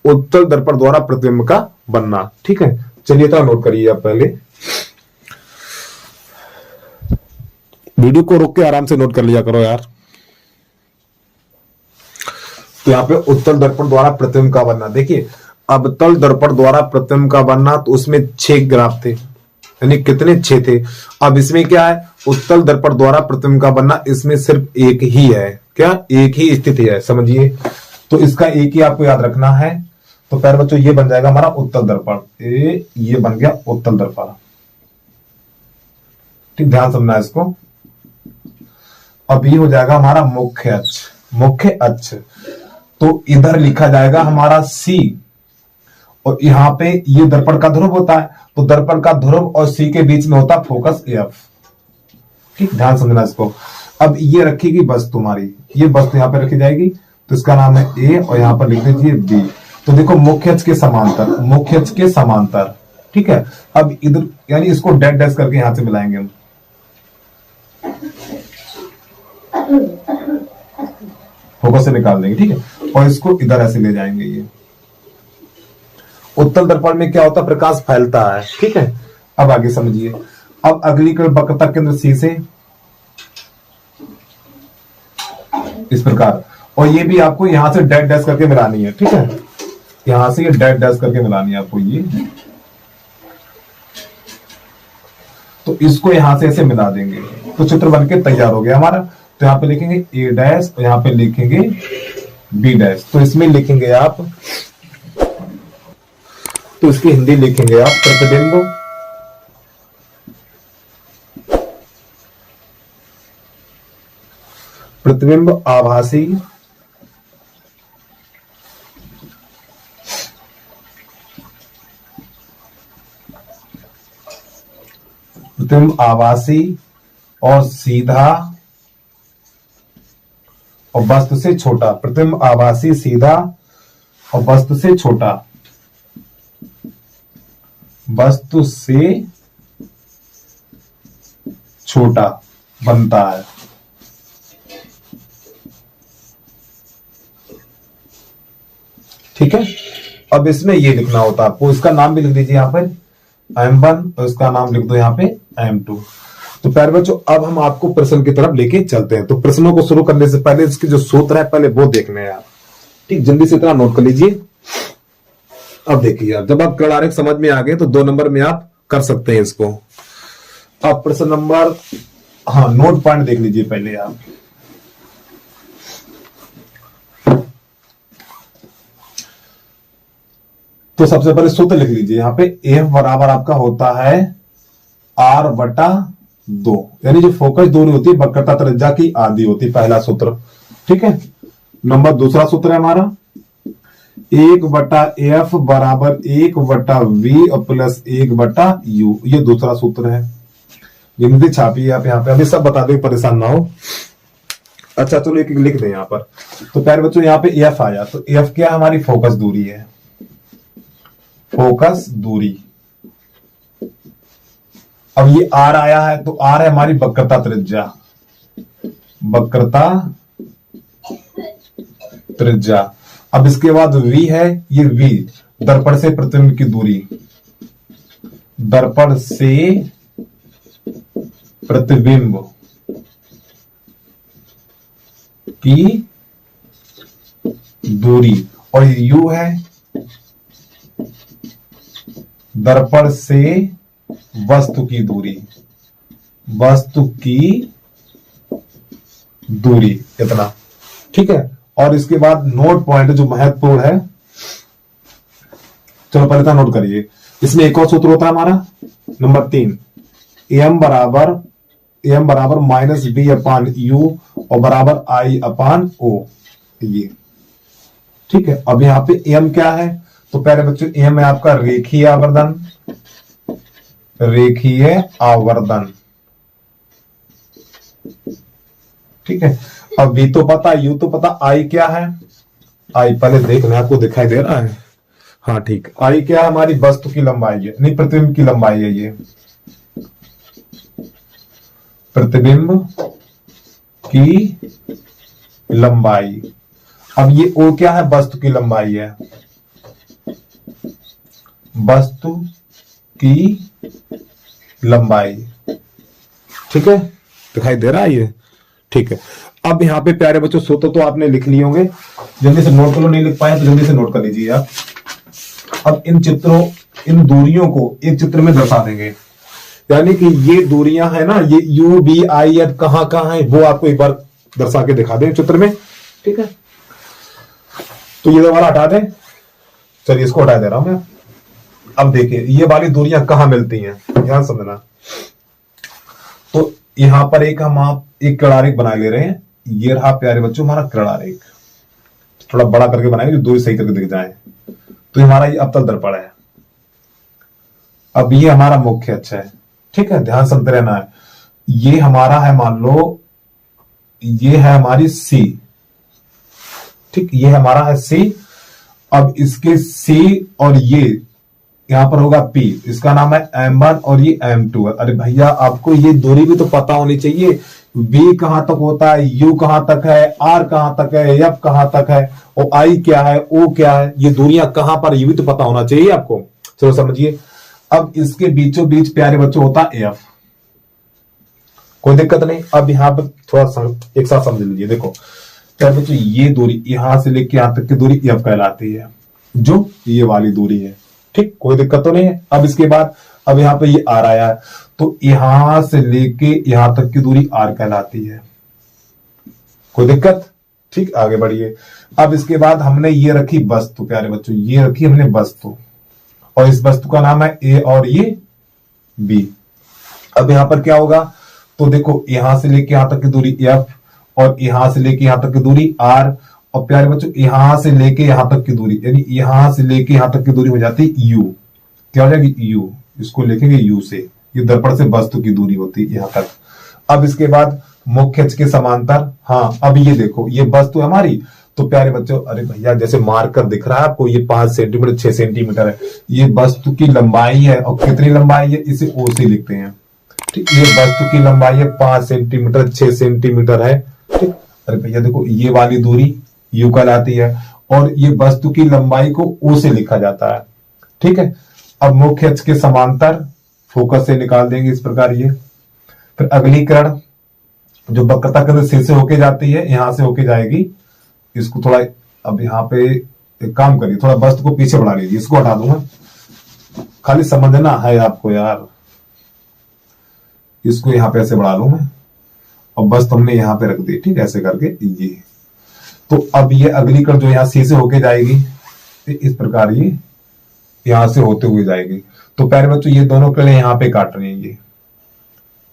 उत्तल दर्पण द्वारा प्रतिबिंब का बनना, ठीक है। चलिए तो नोट करिए आप, पहले वीडियो को रोक के आराम से नोट कर लिया करो यार। तो यहाँ पे उत्तल दर्पण द्वारा प्रतिबिंब का बनना, देखिए अवतल दर्पण द्वारा प्रतिबिंब का बनना, तो उसमें 6 ग्राफ थे, यानी कितने 6 थे। अब इसमें क्या है, उत्तल दर्पण द्वारा प्रतिबिंब का बनना, इसमें सिर्फ एक ही है, क्या एक ही स्थिति है, समझिए। तो इसका एक ही आपको याद रखना है। तो प्यारे बच्चों ये बन जाएगा हमारा उत्तल दर्पण, ये बन गया उत्तल दर्पण। ठीक, ध्यान समझना इसको। अब ये हो जाएगा हमारा मुख्य अक्ष, मुख्य अक्ष। तो इधर लिखा जाएगा हमारा सी, और यहां पे ये दर्पण का ध्रुव होता है, तो दर्पण का ध्रुव और सी के बीच में होता फोकस एफ। ठीक, ध्यान समझना इसको। अब ये रखेगी वस्तु हमारी, ये वस्तु यहां पे रखी जाएगी, तो इसका नाम है ए, और यहां पर लिख दीजिए बी। तो देखो मुख्य अक्ष के समांतर, मुख्य अक्ष के समांतर। ठीक है, अब इधर यानी इसको डैश डैश करके यहां से मिलाएंगे हम, फोकस से निकाल देंगे। ठीक है, और इसको इधर ऐसे ले जाएंगे। ये उत्तल दर्पण में क्या होता है, प्रकाश फैलता है। ठीक है, अब आगे समझिए। अब अगली वक्रता केंद्र सी से इस प्रकार, और ये भी आपको यहां से डैश डैश करके मिलानी है। ठीक है, यहां से ये डैश डैश करके मिलानी है आपको ये, तो इसको यहां से ऐसे मिला देंगे, तो चित्र बनके तैयार हो गया हमारा। तो यहां पे लिखेंगे ए डैश, और यहां पे लिखेंगे बी डैश। तो इसमें लिखेंगे आप, तो इसकी हिंदी लिखेंगे आप प्रतिबिंब, प्रतिबिंब आभासी प्रतिबिंब आभासी और सीधा और वस्तु से छोटा, प्रतिबिंब आभासी सीधा और वस्तु से छोटा, वस्तु से छोटा बनता है। ठीक है, अब इसमें ये लिखना होता है आपको, इसका नाम भी लिख दीजिए यहाँ पर M1, और इसका नाम लिख दो यहाँ पे M2। तो प्यारे बच्चों अब हम आपको प्रश्न की तरफ लेके चलते हैं। तो प्रश्नों को शुरू करने से पहले इसके जो सूत्र है पहले वो देखने हैं आप। ठीक, जल्दी से इतना नोट कर लीजिए। अब देखिए आप, जब आप क्रारिक समझ में आ गए तो 2 नंबर में आप कर सकते हैं इसको। अब प्रश्न नंबर, हाँ नोट पॉइंट देख लीजिए पहले आप। तो सबसे पहले सूत्र लिख लीजिए यहाँ पे, एफ बराबर आपका होता है R/2, यानी जो फोकस दूरी होती है वक्रता त्रिज्या की आधी होती है, पहला सूत्र। ठीक है, नंबर दूसरा सूत्र है हमारा 1/f बराबर 1/v और प्लस 1/u, ये दूसरा सूत्र है। हिंदी छापिए आप यहाँ पे, अभी सब बता दो, परेशान ना हो। अच्छा चलो एक लिख दें यहाँ पर। तो प्यारे बच्चों यहाँ पे एफ आया, तो एफ क्या हमारी फोकस दूरी है, फोकस दूरी। अब ये आर आया है, तो आर है हमारी वक्रता त्रिज्या, वक्रता त्रिज्या। अब इसके बाद वी है, ये वी दर्पण से प्रतिबिंब की दूरी, दर्पण से प्रतिबिंब की दूरी, और यू है दर्पण से वस्तु की दूरी, वस्तु की दूरी इतना। ठीक है, और इसके बाद नोट पॉइंट जो महत्वपूर्ण है, चलो पहले तो नोट करिए। इसमें एक और सूत्र होता है हमारा नंबर 3, एम बराबर -b/u और बराबर I/o, ये। ठीक है, अब यहां पे एम क्या है, तो पहले बच्चों एम है आपका रेखीय आवर्धन, रेखीय आवर्धन। ठीक है, अब v तो पता, u तो पता, I क्या है, I पहले देख लें, आपको दिखाई दे रहा है, हाँ ठीक। I क्या है, हमारी वस्तु की लंबाई है, नहीं प्रतिबिंब की लंबाई है, ये प्रतिबिंब की लंबाई। अब ये O क्या है, वस्तु की लंबाई है, वस्तु की लंबाई। ठीक है, दिखाई दे रहा है ये। ठीक है, अब यहाँ पे प्यारे बच्चों सूत्र तो आपने लिख लिए होंगे, जल्दी से नोट कर लो, नहीं लिख पाए तो जल्दी से नोट कर लीजिए आप। अब इन चित्रों, इन दूरियों को एक चित्र में दर्शा देंगे, यानी कि ये दूरियां है ना, ये यू बी आई एफ कहां कहां है वो आपको एक बार दर्शा के दिखा दें चित्र में, ठीक है। तो ये वाला हटा दें, चलिए इसको हटा दे रहा हूं मैं। अब देखिए ये वाली दूरियां कहां मिलती हैं, ध्यान समझना। तो यहां पर एक हम आप एक क्रारेख बना ले रहे हैं, ये रहा प्यारे बच्चों हमारा क्रारेख, थोड़ा बड़ा करके बनाएंगे जो दूरी सही करके दिख जाए। तो हमारा ये अवतल दर्पण है, अब ये हमारा मुख्य अक्ष है, ठीक है, ध्यान सुनते रहना है। ये हमारा है, मान लो ये है हमारी सी, ठीक, ये हमारा है सी। अब इसके सी और ये यहां पर होगा पी, इसका नाम है M1 और ये M2 है। अरे भैया आपको ये दूरी भी तो पता होनी चाहिए, बी कहां तक होता है, यू कहां तक है, आर कहां तक है, एफ कहां तक है, और आई क्या है, ओ क्या है, ये दूरियां कहां पर, ये भी तो पता होना चाहिए आपको। चलो समझिए। अब इसके बीचों बीच प्यारे बच्चों होता है एफ, कोई दिक्कत नहीं। अब यहां पर थोड़ा एक साथ समझ लीजिए, देखो प्यारे बच्चों ये दूरी यहां से लेके यहां तक की दूरी एफ कहलाती है, जो ये वाली दूरी है, ठीक, कोई दिक्कत तो नहीं है। अब इसके बाद अब यहां पे ये आर आया है, तो यहां से लेके यहां तक की दूरी आर कहलाती है, कोई दिक्कत, ठीक, आगे बढ़िए। अब इसके बाद हमने ये रखी वस्तु, प्यारे बच्चों ये रखी हमने वस्तु, और इस वस्तु का नाम है ए और ये बी। अब यहां पर क्या होगा, तो देखो यहां से लेके यहां तक की दूरी एफ, और यहां से लेके यहां तक की दूरी आर, और प्यारे बच्चों यहां से लेके यहां तक की दूरी, यानी यहां से लेके यहां तक की दूरी हो जाती है यू, क्या हो जाएगी यू, इसको लिखेंगे यू से, ये दर्पण से वस्तु की दूरी होती है यहां तक। अब इसके बाद मुख्य अक्ष के समांतर, हाँ अब ये देखो ये वस्तु है हमारी, तो प्यारे बच्चों अरे भैया जैसे मार्कर दिख रहा है आपको, ये 5 सेंटीमीटर 6 सेंटीमीटर है, ये वस्तु की लंबाई है, और कितनी लंबाई है इसे ओ से लिखते हैं, ठीक, ये वस्तु की लंबाई है 5 सेंटीमीटर 6 सेंटीमीटर है, ठीक। अरे भैया देखो ये वाली दूरी यू कहलाती है, और ये वस्तु की लंबाई को ओ से लिखा जाता है, ठीक है। अब मुख्य अक्ष के समांतर फोकस से निकाल देंगे इस प्रकार ये। फिर अगली किरण जो वक्रता केंद्र सी से होके जाती है, यहां से होके जाएगी, इसको थोड़ा अब यहां पे एक काम करिए, थोड़ा वस्तु को पीछे बढ़ा लीजिए, इसको हटा दूंगा, खाली समझना है आपको यार, इसको यहां पे ऐसे बढ़ा लू मैं, और वस्तु हमने यहां पे रख दी, ठीक, ऐसे करके ये। तो अब ये अगली कड़ जो यहां सी से होके जाएगी, इस प्रकार ये यहां से होते हुए जाएगी। तो प्यारे बच्चों ये दोनों कड़े यहां पे काट रही हैं ये,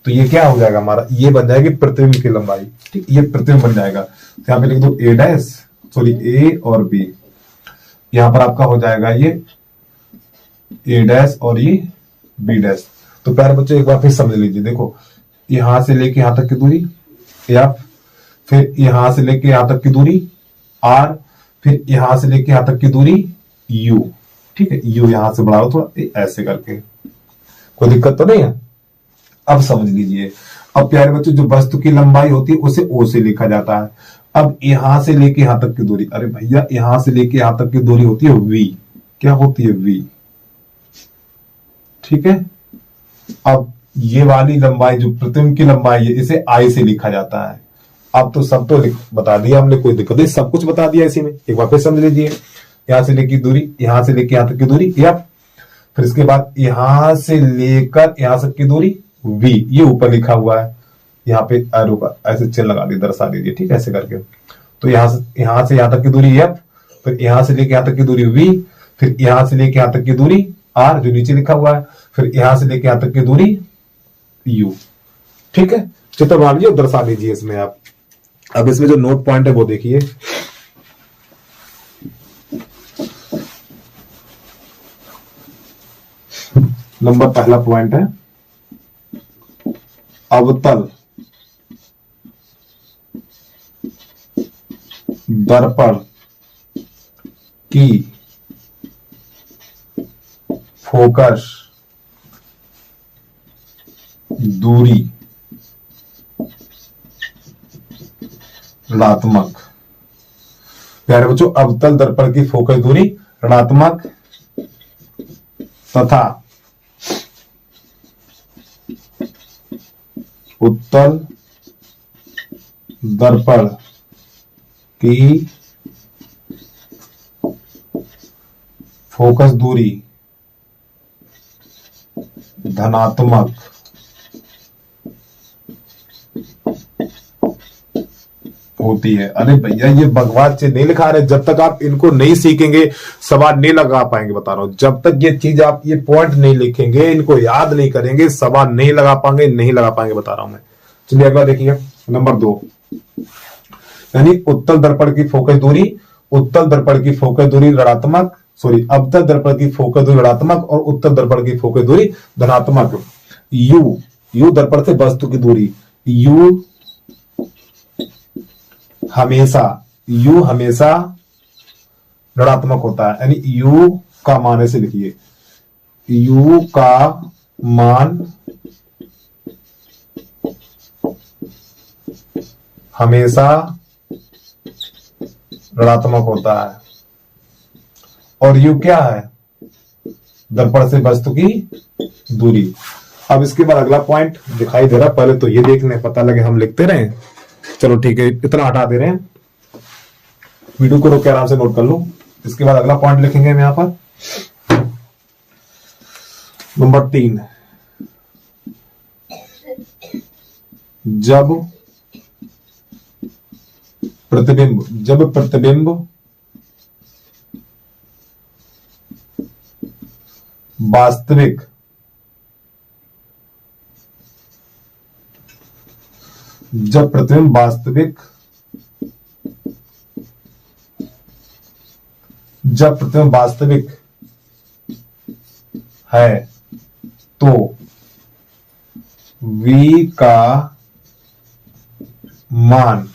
तो ये क्या हो जाएगा हमारा, ये बन जाएगी प्रतिबिंब की लंबाई, ठीक, ये प्रतिबिंब बन जाएगा। तो यहां पे लिख दो ए डैश, सॉरी ए और बी, यहां पर आपका हो जाएगा ये ए डैश और ये बी डैश। तो प्यारे बच्चों एक बार फिर समझ लीजिए, देखो यहां से लेके यहां तक की दूरी एफ, फिर यहां से लेके यहां तक की दूरी आर, फिर यहां से लेके यहां तक की दूरी यू, ठीक है, यू यहां से बढ़ाओ थोड़ा ऐसे करके, कोई दिक्कत तो नहीं है। अब समझ लीजिए, अब प्यारे बच्चों जो वस्तु की लंबाई होती है उसे ओ से लिखा जाता है। अब यहां से लेके यहां तक की दूरी, अरे भैया यहां से लेके यहां तक की दूरी होती है वी, क्या होती है वी, ठीक है। अब ये वाली लंबाई जो प्रतिबिंब की लंबाई है इसे आई से लिखा जाता है। अब तो सब तो बता दिया हमने, कोई दिक्कत नहीं, सब कुछ बता दिया इसी में, एक बार फिर समझ लीजिए। यहां से लेके दूरी, यहां से लेके यहां तक की दूरी एफ, फिर इसके बाद यहां से लेकर यहां तक की दूरी वी, ये ऊपर लिखा हुआ है, यहाँ पे एरो का ऐसे चिन्ह लगा दीजिए, दर्शा दीजिए, ठीक है, ऐसे करके। तो यहां से यहां तक की दूरी एफ, फिर यहां से लेके यहां तक की दूरी वी, फिर यहां से लेके यहां तक की दूरी आर जो नीचे लिखा हुआ है, फिर यहां से लेके यहां तक की दूरी यू, ठीक है। चित्र बना लीजिए और दर्शा लीजिए इसमें आप। अब इसमें जो नोट पॉइंट है वो देखिए, नंबर पहला पॉइंट है अवतल दर्पण की फोकस दूरी ऋणात्मक। प्यारे बच्चों अवतल दर्पण की फोकस दूरी ऋणात्मक तथा उत्तल दर्पण की फोकस दूरी धनात्मक होती है। अरे भैया ये बकवास से नहीं लिखा रहे, जब तक आप इनको नहीं सीखेंगे सवाल नहीं लगा पाएंगे, बता रहा हूं। जब तक ये चीज आप ये पॉइंट नहीं लिखेंगे, इनको याद नहीं करेंगे, सवाल नहीं लगा पाएंगे, नहीं लगा पाएंगे, बता रहा हूं मैं। चलिए अगला देखिए, नंबर 2, यानी उत्तल दर्पण की फोकस दूरी, उत्तल दर्पण की फोकस दूरी ऋणात्मक, सॉरी अवतल दर्पण की फोकस दूरी ऋणात्मक और उत्तल दर्पण की फोकस दूरी धनात्मक। यू दर्पण से वस्तु की दूरी, यू हमेशा ऋणात्मक होता है, यानी यू का मान ऐसे लिखिए, यू का मान हमेशा ऋणात्मक होता है। और यू क्या है? दर्पण से वस्तु की दूरी। अब इसके बाद अगला पॉइंट दिखाई दे रहा, पहले तो ये देख लें, पता लगे हम लिखते रहे। चलो ठीक है, इतना हटा दे रहे हैं, वीडियो को रोक के आराम से नोट कर लो। इसके बाद अगला पॉइंट लिखेंगे हम यहां पर, नंबर 3, जब प्रतिबिंब वास्तविक है तो V का मान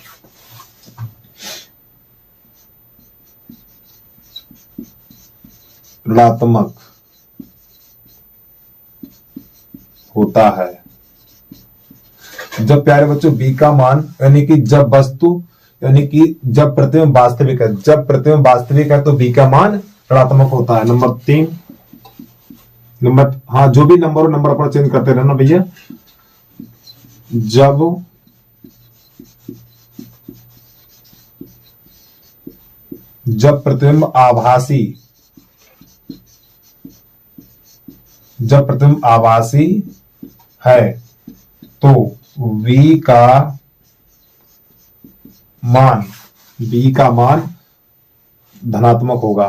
ऋणात्मक होता है। जब प्यारे बच्चों B का मान, यानी कि जब प्रतिबिंब वास्तविक है, तो B का मान ऋणात्मक होता है। नंबर 3, हाँ जो भी नंबर अपना चेंज करते रहना भैया। जब प्रतिबिंब आभासी है तो V का मान धनात्मक होगा।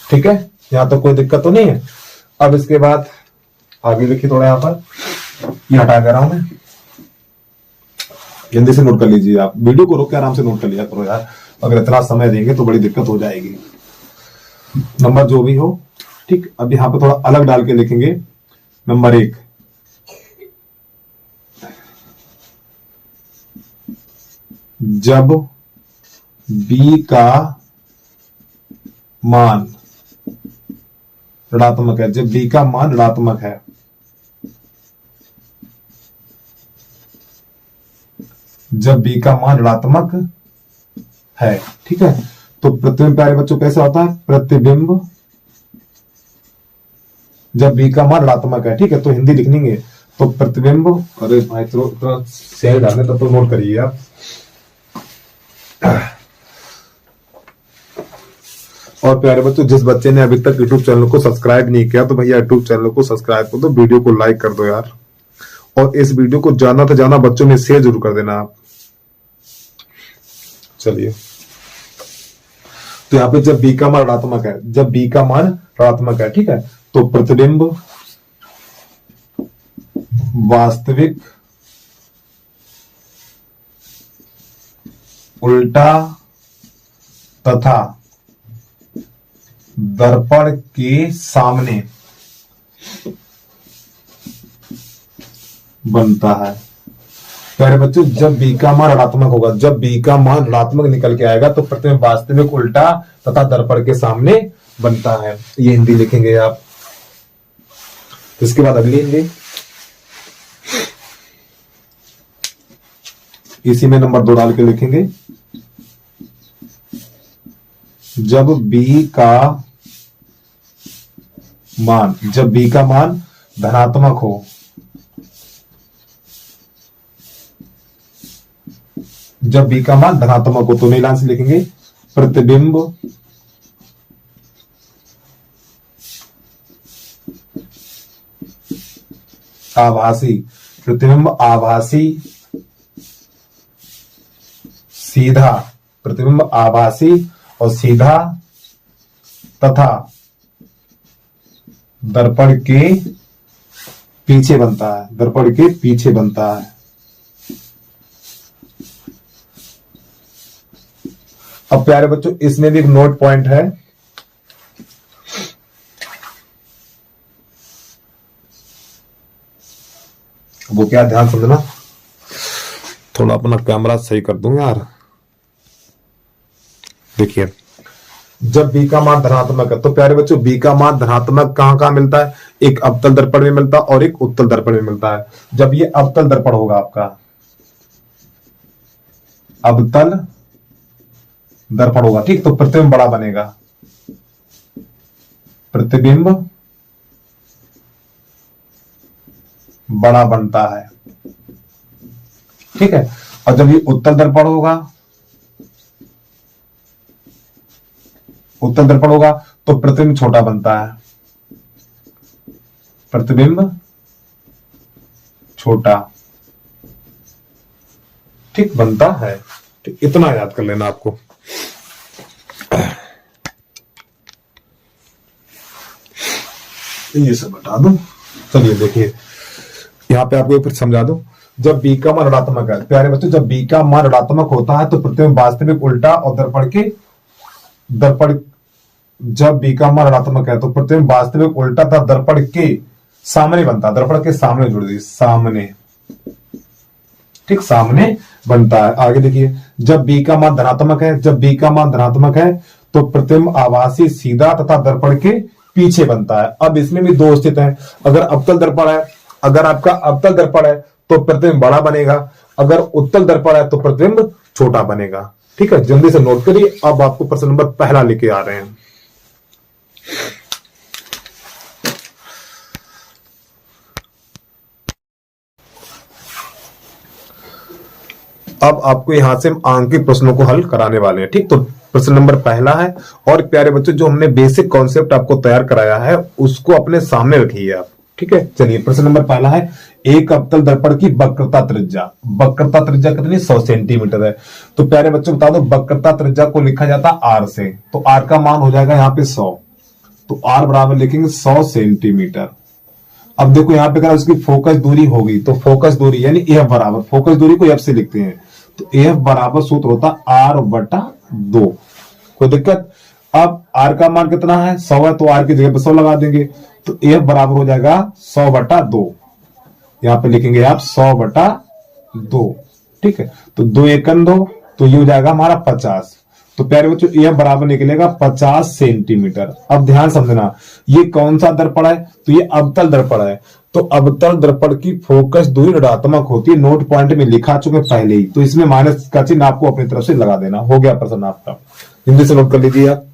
ठीक है, यहां तो कोई दिक्कत तो नहीं है। अब इसके बाद आगे लिखिए थोड़ा, यहां पर ये हटा कर रहा हूं मैं, जल्दी से नोट कर लीजिए आप, वीडियो को रोक के आराम से नोट कर लिया करो यार, अगर इतना समय देंगे तो बड़ी दिक्कत हो जाएगी। नंबर जो भी हो, ठीक। अब यहां पे थोड़ा अलग डाल के लिखेंगे। नंबर 1, जब B का मान ऋणात्मक है, जब B का मान ऋणात्मक है, ठीक है, तो प्रतिबिंब प्यारे बच्चों कैसे होता है? प्रतिबिंब जब B का मान ऋणात्मक है, ठीक है, तो हिंदी लिखेंगे तो प्रतिबिंब, अरे भाई तो सही डालने तब तो नोट करिए आप। और प्यारे बच्चों, जिस बच्चे ने अभी तक YouTube चैनल को सब्सक्राइब नहीं किया तो भैया YouTube चैनल को सब्सक्राइब कर दो, वीडियो को लाइक कर दो यार, और इस वीडियो को ज्यादा से ज्यादा बच्चों में शेयर जरूर कर देना आप। चलिए, तो यहाँ पे जब B का मान ऋणात्मक है, ठीक है, तो प्रतिबिंब वास्तविक उल्टा तथा दर्पण के सामने बनता है। प्यारे बच्चों, जब B का मान ऋणात्मक होगा, जब B का मान ऋणात्मक निकल के आएगा तो प्रतिबिंब वास्तविक उल्टा तथा दर्पण के सामने बनता है। ये हिंदी लिखेंगे आप। इसके बाद अगली हिंदी, इसी में नंबर 2 डाल के लिखेंगे। जब B का मान, जब b का मान धनात्मक हो, जब b का मान धनात्मक हो तो नीलांश लिखेंगे प्रतिबिंब आभासी, प्रतिबिंब आभासी सीधा, प्रतिबिंब आभासी और सीधा तथा दर्पण के पीछे बनता है, दर्पण के पीछे बनता है। अब प्यारे बच्चों इसमें भी एक नोट पॉइंट है, वो क्या ध्यान समझना, थोड़ा अपना कैमरा सही कर दूं यार। देखिए जब b का मान धनात्मक है तो प्यारे बच्चों b का मान धनात्मक कहां कहां मिलता है, एक अवतल दर्पण में मिलता है और एक उत्तल दर्पण में मिलता है। जब ये अवतल दर्पण होगा आपका, अवतल दर्पण होगा, ठीक, तो प्रतिबिंब बड़ा बनेगा, प्रतिबिंब बड़ा बनता है, ठीक है। और जब ये उत्तल दर्पण होगा, उत्तल दर्पण होगा तो प्रतिबिंब छोटा बनता है, प्रतिबिंब छोटा, ठीक बनता है। ठीक, इतना याद कर लेना आपको। ये सब बता दो। चलिए देखिए यहां पे आपको फिर समझा दो। जब b का मान ऋणात्मक है प्यारे बच्चों, जब b का मान ऋणात्मक होता है तो प्रतिबिंब वास्तविक उल्टा और दर्पण, जब b का मान ऋणात्मक है तो प्रतिबिंब वास्तविक उल्टा था दर्पण के सामने बनता, दर्पण के सामने जुड़ दी, सामने, ठीक, सामने बनता है। आगे देखिए जब b का मान धनात्मक है, जब b का मान धनात्मक है तो प्रतिबिंब आभासी सीधा तथा दर्पण के पीछे बनता है। अब इसमें भी दो स्थित हैं, अगर अवतल दर्पण है, अगर आपका अवतल दर्पण है तो प्रतिबिंब बड़ा बनेगा, अगर उत्तल दर्पण है तो प्रतिबिंब छोटा बनेगा, ठीक है। जल्दी से नोट करिए। अब आपको प्रश्न नंबर पहला लेके आ रहे हैं। अब आपको यहां से हम आंकिक प्रश्नों को हल कराने वाले हैं, ठीक। तो प्रश्न नंबर पहला है और प्यारे बच्चों जो हमने बेसिक कॉन्सेप्ट आपको तैयार कराया है उसको अपने सामने रखिए आप, ठीक है। चलिए प्रश्न नंबर पहला है, एक अवतल दर्पण की वक्रता त्रिज्या, वक्रता त्रिज्या कितनी, 100 सेंटीमीटर है। तो प्यारे बच्चों बता दो वक्रता त्रिज्या को लिखा जाता है आर से, तो आर का मान हो जाएगा यहाँ पे 100, तो आर बराबर लिखेंगे 100 सेंटीमीटर। अब देखो यहाँ पे अगर उसकी फोकस दूरी होगी तो फोकस दूरी यानी एफ बराबर, फोकस दूरी को एफ से लिखते हैं, तो एफ बराबर सूत्र होता आर बटा 2। कोई दिक्कत। अब आर का मान कितना है, 100 है, तो आर की जगह पे 100 लगा देंगे, तो एफ बराबर हो जाएगा 100 बटा 2। यहां पे लिखेंगे आप 100 बटा 2, ठीक है। तो 2 एकम 2, तो ये हो जाएगा हमारा 50। तो प्यारे बच्चों एफ बराबर निकलेगा 50 सेंटीमीटर। अब ध्यान समझना, ये कौन सा दर्पण है, तो ये अवतल दर्पण है। तो अवतल दर्पण की फोकस दूरी ऋणात्मक होती है, नोट पॉइंट में लिखा चुके पहले ही, तो इसमें माइनस का चिन्ह आपको अपनी तरफ से लगा देना। हो गया प्रश्न आपका, हिंदी से नोट कर लीजिए आप।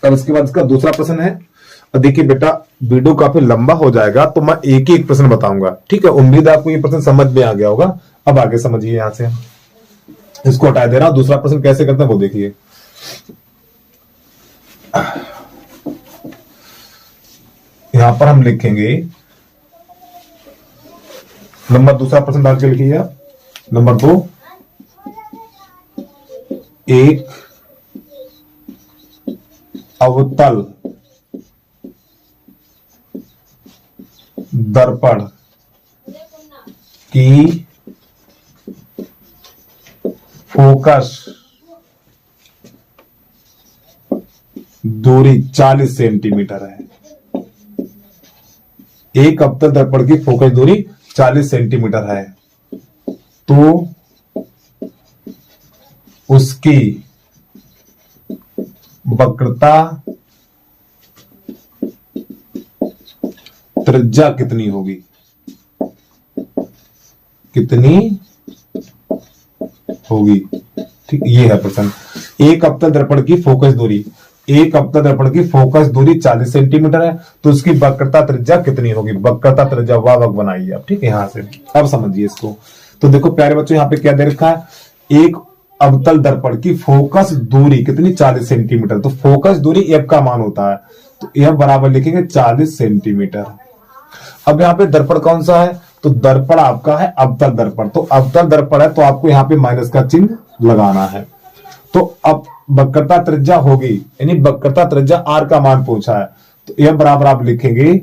अब इसके बाद इसका दूसरा प्रश्न है। देखिए बेटा वीडियो काफी लंबा हो जाएगा तो मैं एक ही एक प्रश्न बताऊंगा, ठीक है। उम्मीद है आपको ये प्रश्न समझ में आ गया होगा। अब आगे समझिए, यहां से इसको हटा दे रहा हूं। दूसरा प्रश्न कैसे करते हैं वो देखिए। यहां पर हम लिखेंगे नंबर, दूसरा प्रश्न डाल के लिखिए आप, नंबर 2, एक अवतल दर्पण की फोकस दूरी 40 सेंटीमीटर है। एक अवतल दर्पण की फोकस दूरी 40 सेंटीमीटर है, तो उसकी वक्रता त्रिज्या कितनी होगी, कितनी होगी, ठीक। ये है प्रश्न। एक अवतल दर्पण की फोकस दूरी, एक अवतल दर्पण की फोकस दूरी 40 सेंटीमीटर है, तो उसकी वक्रता त्रिज्या कितनी होगी? वक्रता त्रिज्या वह बनाइए आप, ठीक है। यहां से अब समझिए इसको। तो देखो प्यारे बच्चों, यहाँ पे क्या दे रखा है, एक अवतल दर्पण की फोकस दूरी कितनी? 40 सेंटीमीटर। तो फोकस दूरी एफ का मान होता है, तो एफ बराबर लिखेंगे 40 सेंटीमीटर। अब यहाँ पे दर्पण कौन सा है? तो दर्पण आपका है अवतल दर्पण। तो अवतल दर्पण है तो आपको यहाँ पे माइनस का चिन्ह लगाना है। तो अब वक्रता त्रिज्या होगी, यानी वक्रता त्रिज्या आर का मान पूछा है, तो एफ बराबर आप लिखेंगे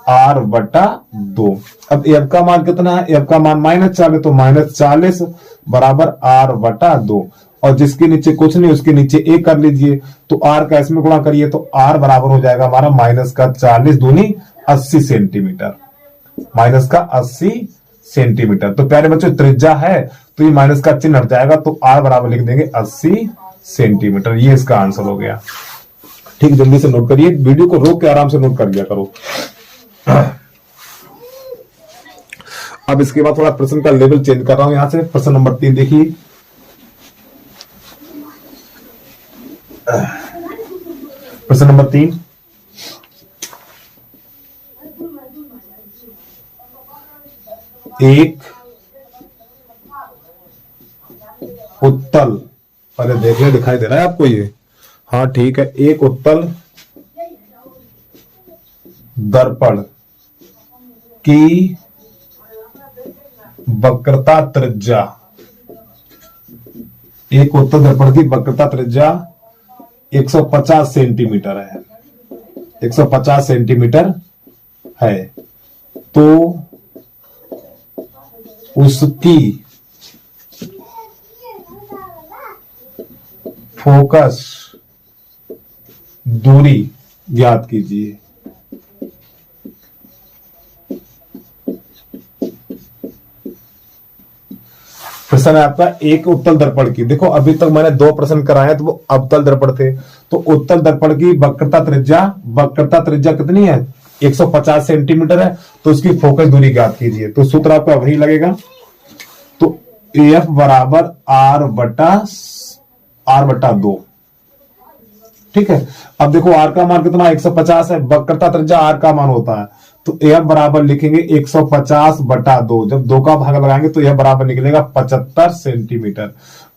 r/2। अब एफ का मान कितना है? एफ का मान -40, तो -40 बराबर r/2। और जिसके नीचे कुछ नहीं उसके नीचे एक कर लीजिए, तो r का इसमें गुणा करिए, तो r बराबर हो जाएगा हमारा -40 दूनी 80 सेंटीमीटर, -80 सेंटीमीटर। तो प्यारे बच्चों त्रिज्या है तो ये माइनस का चिन्ह हट जाएगा, तो r बराबर लिख देंगे 80 सेंटीमीटर। ये इसका आंसर हो गया, ठीक। जल्दी से नोट करिए, वीडियो को रोक के आराम से नोट कर लिया करो। अब इसके बाद थोड़ा प्रश्न का लेवल चेंज कर रहा हूं। यहां से प्रश्न नंबर 3 देखिए। प्रश्न नंबर 3, एक उत्तल, पहले देखने दिखाई दे रहा है आपको ये? हाँ ठीक है। एक उत्तल दर्पण की वक्रता त्रिज्या, एक उत्तल दर्पण की वक्रता त्रिज्या 150 सेंटीमीटर है, 150 सेंटीमीटर है। तो उसकी फोकस दूरी ज्ञात कीजिए। प्रश्न है आपका एक उत्तल दर्पण की। देखो अभी तक मैंने 2 प्रश्न कराए तो वो अवतल दर्पण थे। तो उत्तल दर्पण की वक्रता त्रिज्या कितनी है? 150 सेंटीमीटर है, तो उसकी फोकस दूरी ज्ञात कीजिए। तो सूत्र आपका वही लगेगा, तो एफ बराबर r/2, ठीक है। अब देखो r का मान कितना? 150 है, वक्रता त्रिज्या r का मान होता है, तो एफ बराबर लिखेंगे 150/2। जब 2 का भाग लगाएंगे तो यह बराबर निकलेगा 75 सेंटीमीटर।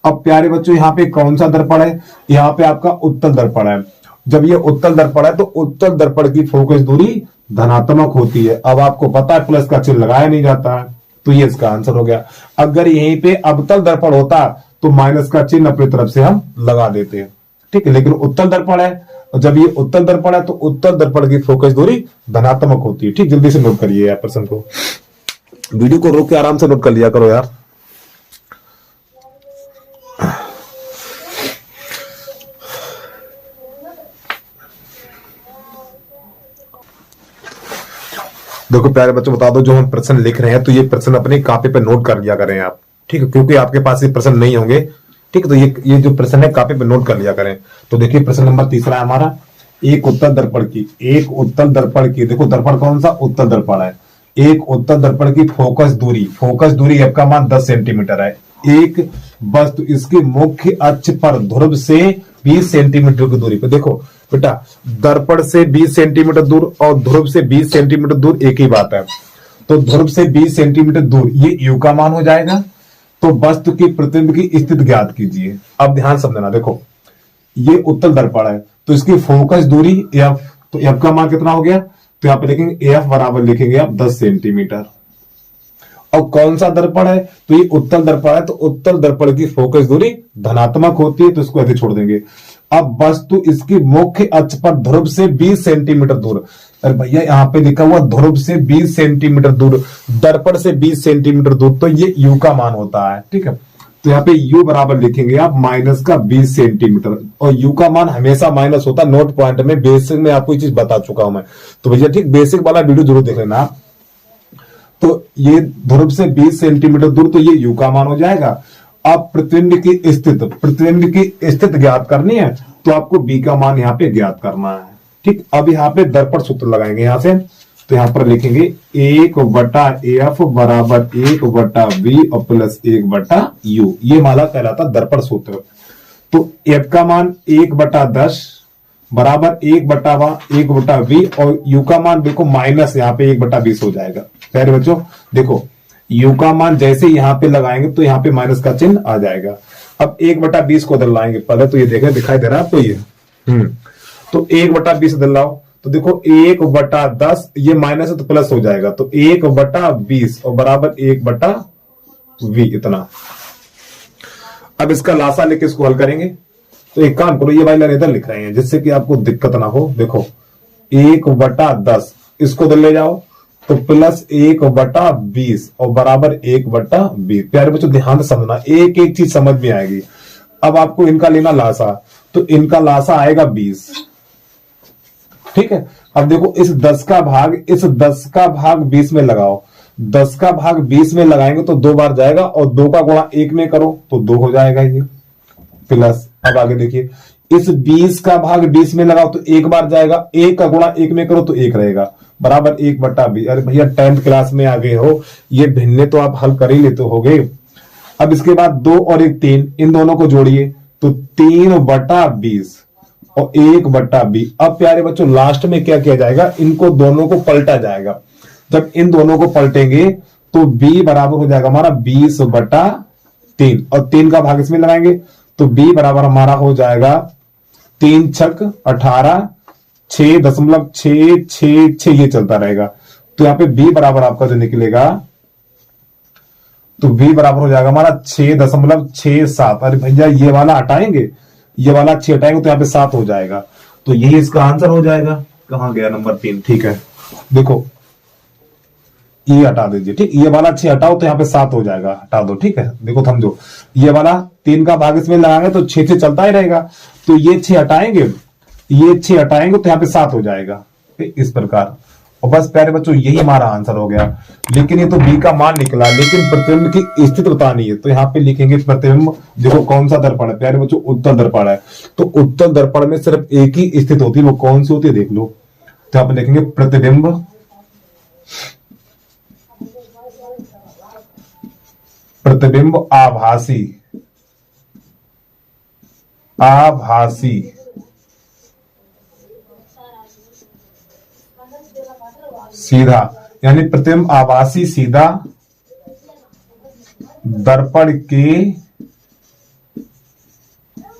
अब प्यारे बच्चों यहाँ पे कौन सा दर्पण है? यहाँ पे आपका उत्तल दर्पण है। जब ये उत्तल दर्पण है तो उत्तल दर्पण की फोकस दूरी धनात्मक होती है। अब आपको पता है प्लस का चिन्ह लगाया नहीं जाता है, तो ये इसका आंसर हो गया। अगर यहीं पे अवतल दर्पण होता तो माइनस का चिन्ह अपनी तरफ से हम लगा देते हैं, ठीक है। लेकिन उत्तल दर्पण है, और जब ये उत्तल दर्पण है तो उत्तल दर्पण की फोकस दूरी धनात्मक होती है, ठीक। जल्दी से नोट करिए यार प्रश्न को, वीडियो को रोक के आराम से नोट कर लिया करो यार। देखो प्यारे बच्चों बता दो, जो हम प्रश्न लिख रहे हैं तो ये प्रश्न अपनी कॉपी पे नोट कर लिया करें आप, ठीक है, क्योंकि आपके पास ये प्रश्न नहीं होंगे, ठीक है। तो ये जो प्रश्न है कॉपी पे नोट कर लिया करें। तो देखिए प्रश्न नंबर 3 है हमारा, एक उत्तल दर्पण की, देखो दर्पण कौन सा? उत्तल दर्पण है। एक उत्तल दर्पण की फोकस दूरी एफ का मान 10 सेंटीमीटर है। एक वस्तु इसकी मुख्य अक्ष पर ध्रुव से 20 सेंटीमीटर की दूरी पे, देखो बेटा दर्पण से 20 सेंटीमीटर दूर और ध्रुव से 20 सेंटीमीटर दूर एक ही बात है। तो ध्रुव से 20 सेंटीमीटर दूर ये यू का मान हो जाएगा। तो वस्तु की प्रतिबिंब की स्थिति ज्ञात कीजिए। अब ध्यान समझना, देखो ये उत्तल दर्पण है तो इसकी फोकस दूरी एफ, तो एफ का मान कितना हो गया? तो यहां पे लिखेंगे एफ बराबर लिखेंगे आप 10 सेंटीमीटर। और कौन सा दर्पण है? तो ये उत्तल दर्पण है, तो उत्तल दर्पण की फोकस दूरी धनात्मक होती है, तो इसको ऐसे छोड़ देंगे। अब वस्तु इसकी मुख्य अक्ष पर ध्रुव से 20 सेंटीमीटर दूर, अरे भैया यहाँ पे लिखा हुआ ध्रुव से 20 सेंटीमीटर दूर, दर्पण से 20 सेंटीमीटर दूर, तो ये यू का मान होता है, ठीक है। तो यहाँ पे u बराबर लिखेंगे आप माइनस का 20 सेंटीमीटर, और u का मान हमेशा माइनस होता है। नोट पॉइंट में बेसिक में आपको ये चीज बता चुका हूं मैं, तो भैया ठीक बेसिक वाला वीडियो जरूर देख लेना आप। तो ये ध्रुव से 20 सेंटीमीटर दूर, तो ये u का मान हो जाएगा। अब प्रतिबिंब की स्थिति ज्ञात करनी है, तो आपको b का मान यहाँ पे ज्ञात करना है, ठीक। अब यहाँ पे दर्पण सूत्र लगाएंगे यहाँ से, तो यहां पर लिखेंगे 1/f बराबर 1/v और प्लस 1/u, ये माला कहलाता दर्पण सूत्र। तो f का मान 1/10 बराबर 1/1/b और यू का मान देखो माइनस यहाँ पे 1/20 हो जाएगा। प्यारे बच्चों देखो यू का मान जैसे यहाँ पे लगाएंगे तो यहाँ पे माइनस का चिन्ह आ जाएगा। अब 1/20 को दलाएंगे, पहले तो ये देखें दिखाई दे रहा है आपको ये तो 1/20 दलाओ तो देखो 1/10 ये माइनस है तो प्लस हो जाएगा तो 1/20 और बराबर 1/v इतना। अब इसका लासा लेके इसको हल करेंगे तो एक काम करो, ये वाली लाइन इधर लिख रहे हैं जिससे कि आपको दिक्कत ना हो। देखो 1/10 इसको इधर ले जाओ तो प्लस 1/20 और बराबर 1/20। प्यारे बच्चों ध्यान से समझना, एक एक चीज समझ में आएगी। अब आपको इनका लेना लासा, तो इनका लासा आएगा 20, ठीक है। अब देखो इस 10 का भाग 20 में लगाओ, 10 का भाग 20 में लगाएंगे तो 2 बार जाएगा और 2 का गुणा 1 में करो तो 2 हो जाएगा ये प्लस। अब आगे देखिए इस 20 का भाग 20 में लगाओ तो 1 बार जाएगा, 1 का गुणा 1 में करो तो 1 रहेगा बराबर 1/20। अरे भैया 10th क्लास में आ गए हो, ये भिन्ने तो आप हल कर ही लेते होगे। अब इसके बाद 2 और 1 3, इन दोनों को जोड़िए तो 3/20 और 1/20। अब प्यारे बच्चों लास्ट में क्या किया जाएगा, इनको दोनों को पलटा जाएगा। जब इन दोनों को पलटेंगे तो b बराबर हो जाएगा हमारा 20/3 और 3 का भाग इसमें लगाएंगे तो b बराबर हमारा हो जाएगा 3 छक 18 6.666 ये चलता रहेगा। तो यहाँ पे b बराबर आपका जो निकलेगा तो b बराबर हो जाएगा हमारा 6.67। अरे भैया ये वाला हटाएंगे, ये वाला 6 हटाएंगे तो यहाँ पे 7 हो जाएगा। तो यही इसका आंसर हो जाएगा। कहां गया नंबर 3, ठीक है। देखो ये हटा दीजिए, ठीक, ये वाला 6 हटाओ तो यहाँ पे 7 हो जाएगा, हटा दो, ठीक है। देखो समझो ये वाला 3 का भाग इसमें लगाएंगे तो 6 से चलता ही रहेगा, तो ये 6 हटाएंगे, ये 6 हटाएंगे तो यहाँ पे 7 हो जाएगा, इस प्रकार। और बस प्यारे बच्चों यही हमारा आंसर हो गया। लेकिन ये तो बी का मान निकला, लेकिन प्रतिबिंब की स्थिति बतानी है तो यहाँ पे लिखेंगे प्रतिबिंब। देखो कौन सा दर्पण है प्यारे बच्चों, उत्तल दर्पण है। तो उत्तल दर्पण में सिर्फ एक ही स्थिति होती है, वो कौन सी होती है देख लो। तो यहाँ पे लिखेंगे प्रतिबिंब आभासी सीधा, यानी प्रतिबिंब आभासी सीधा दर्पण के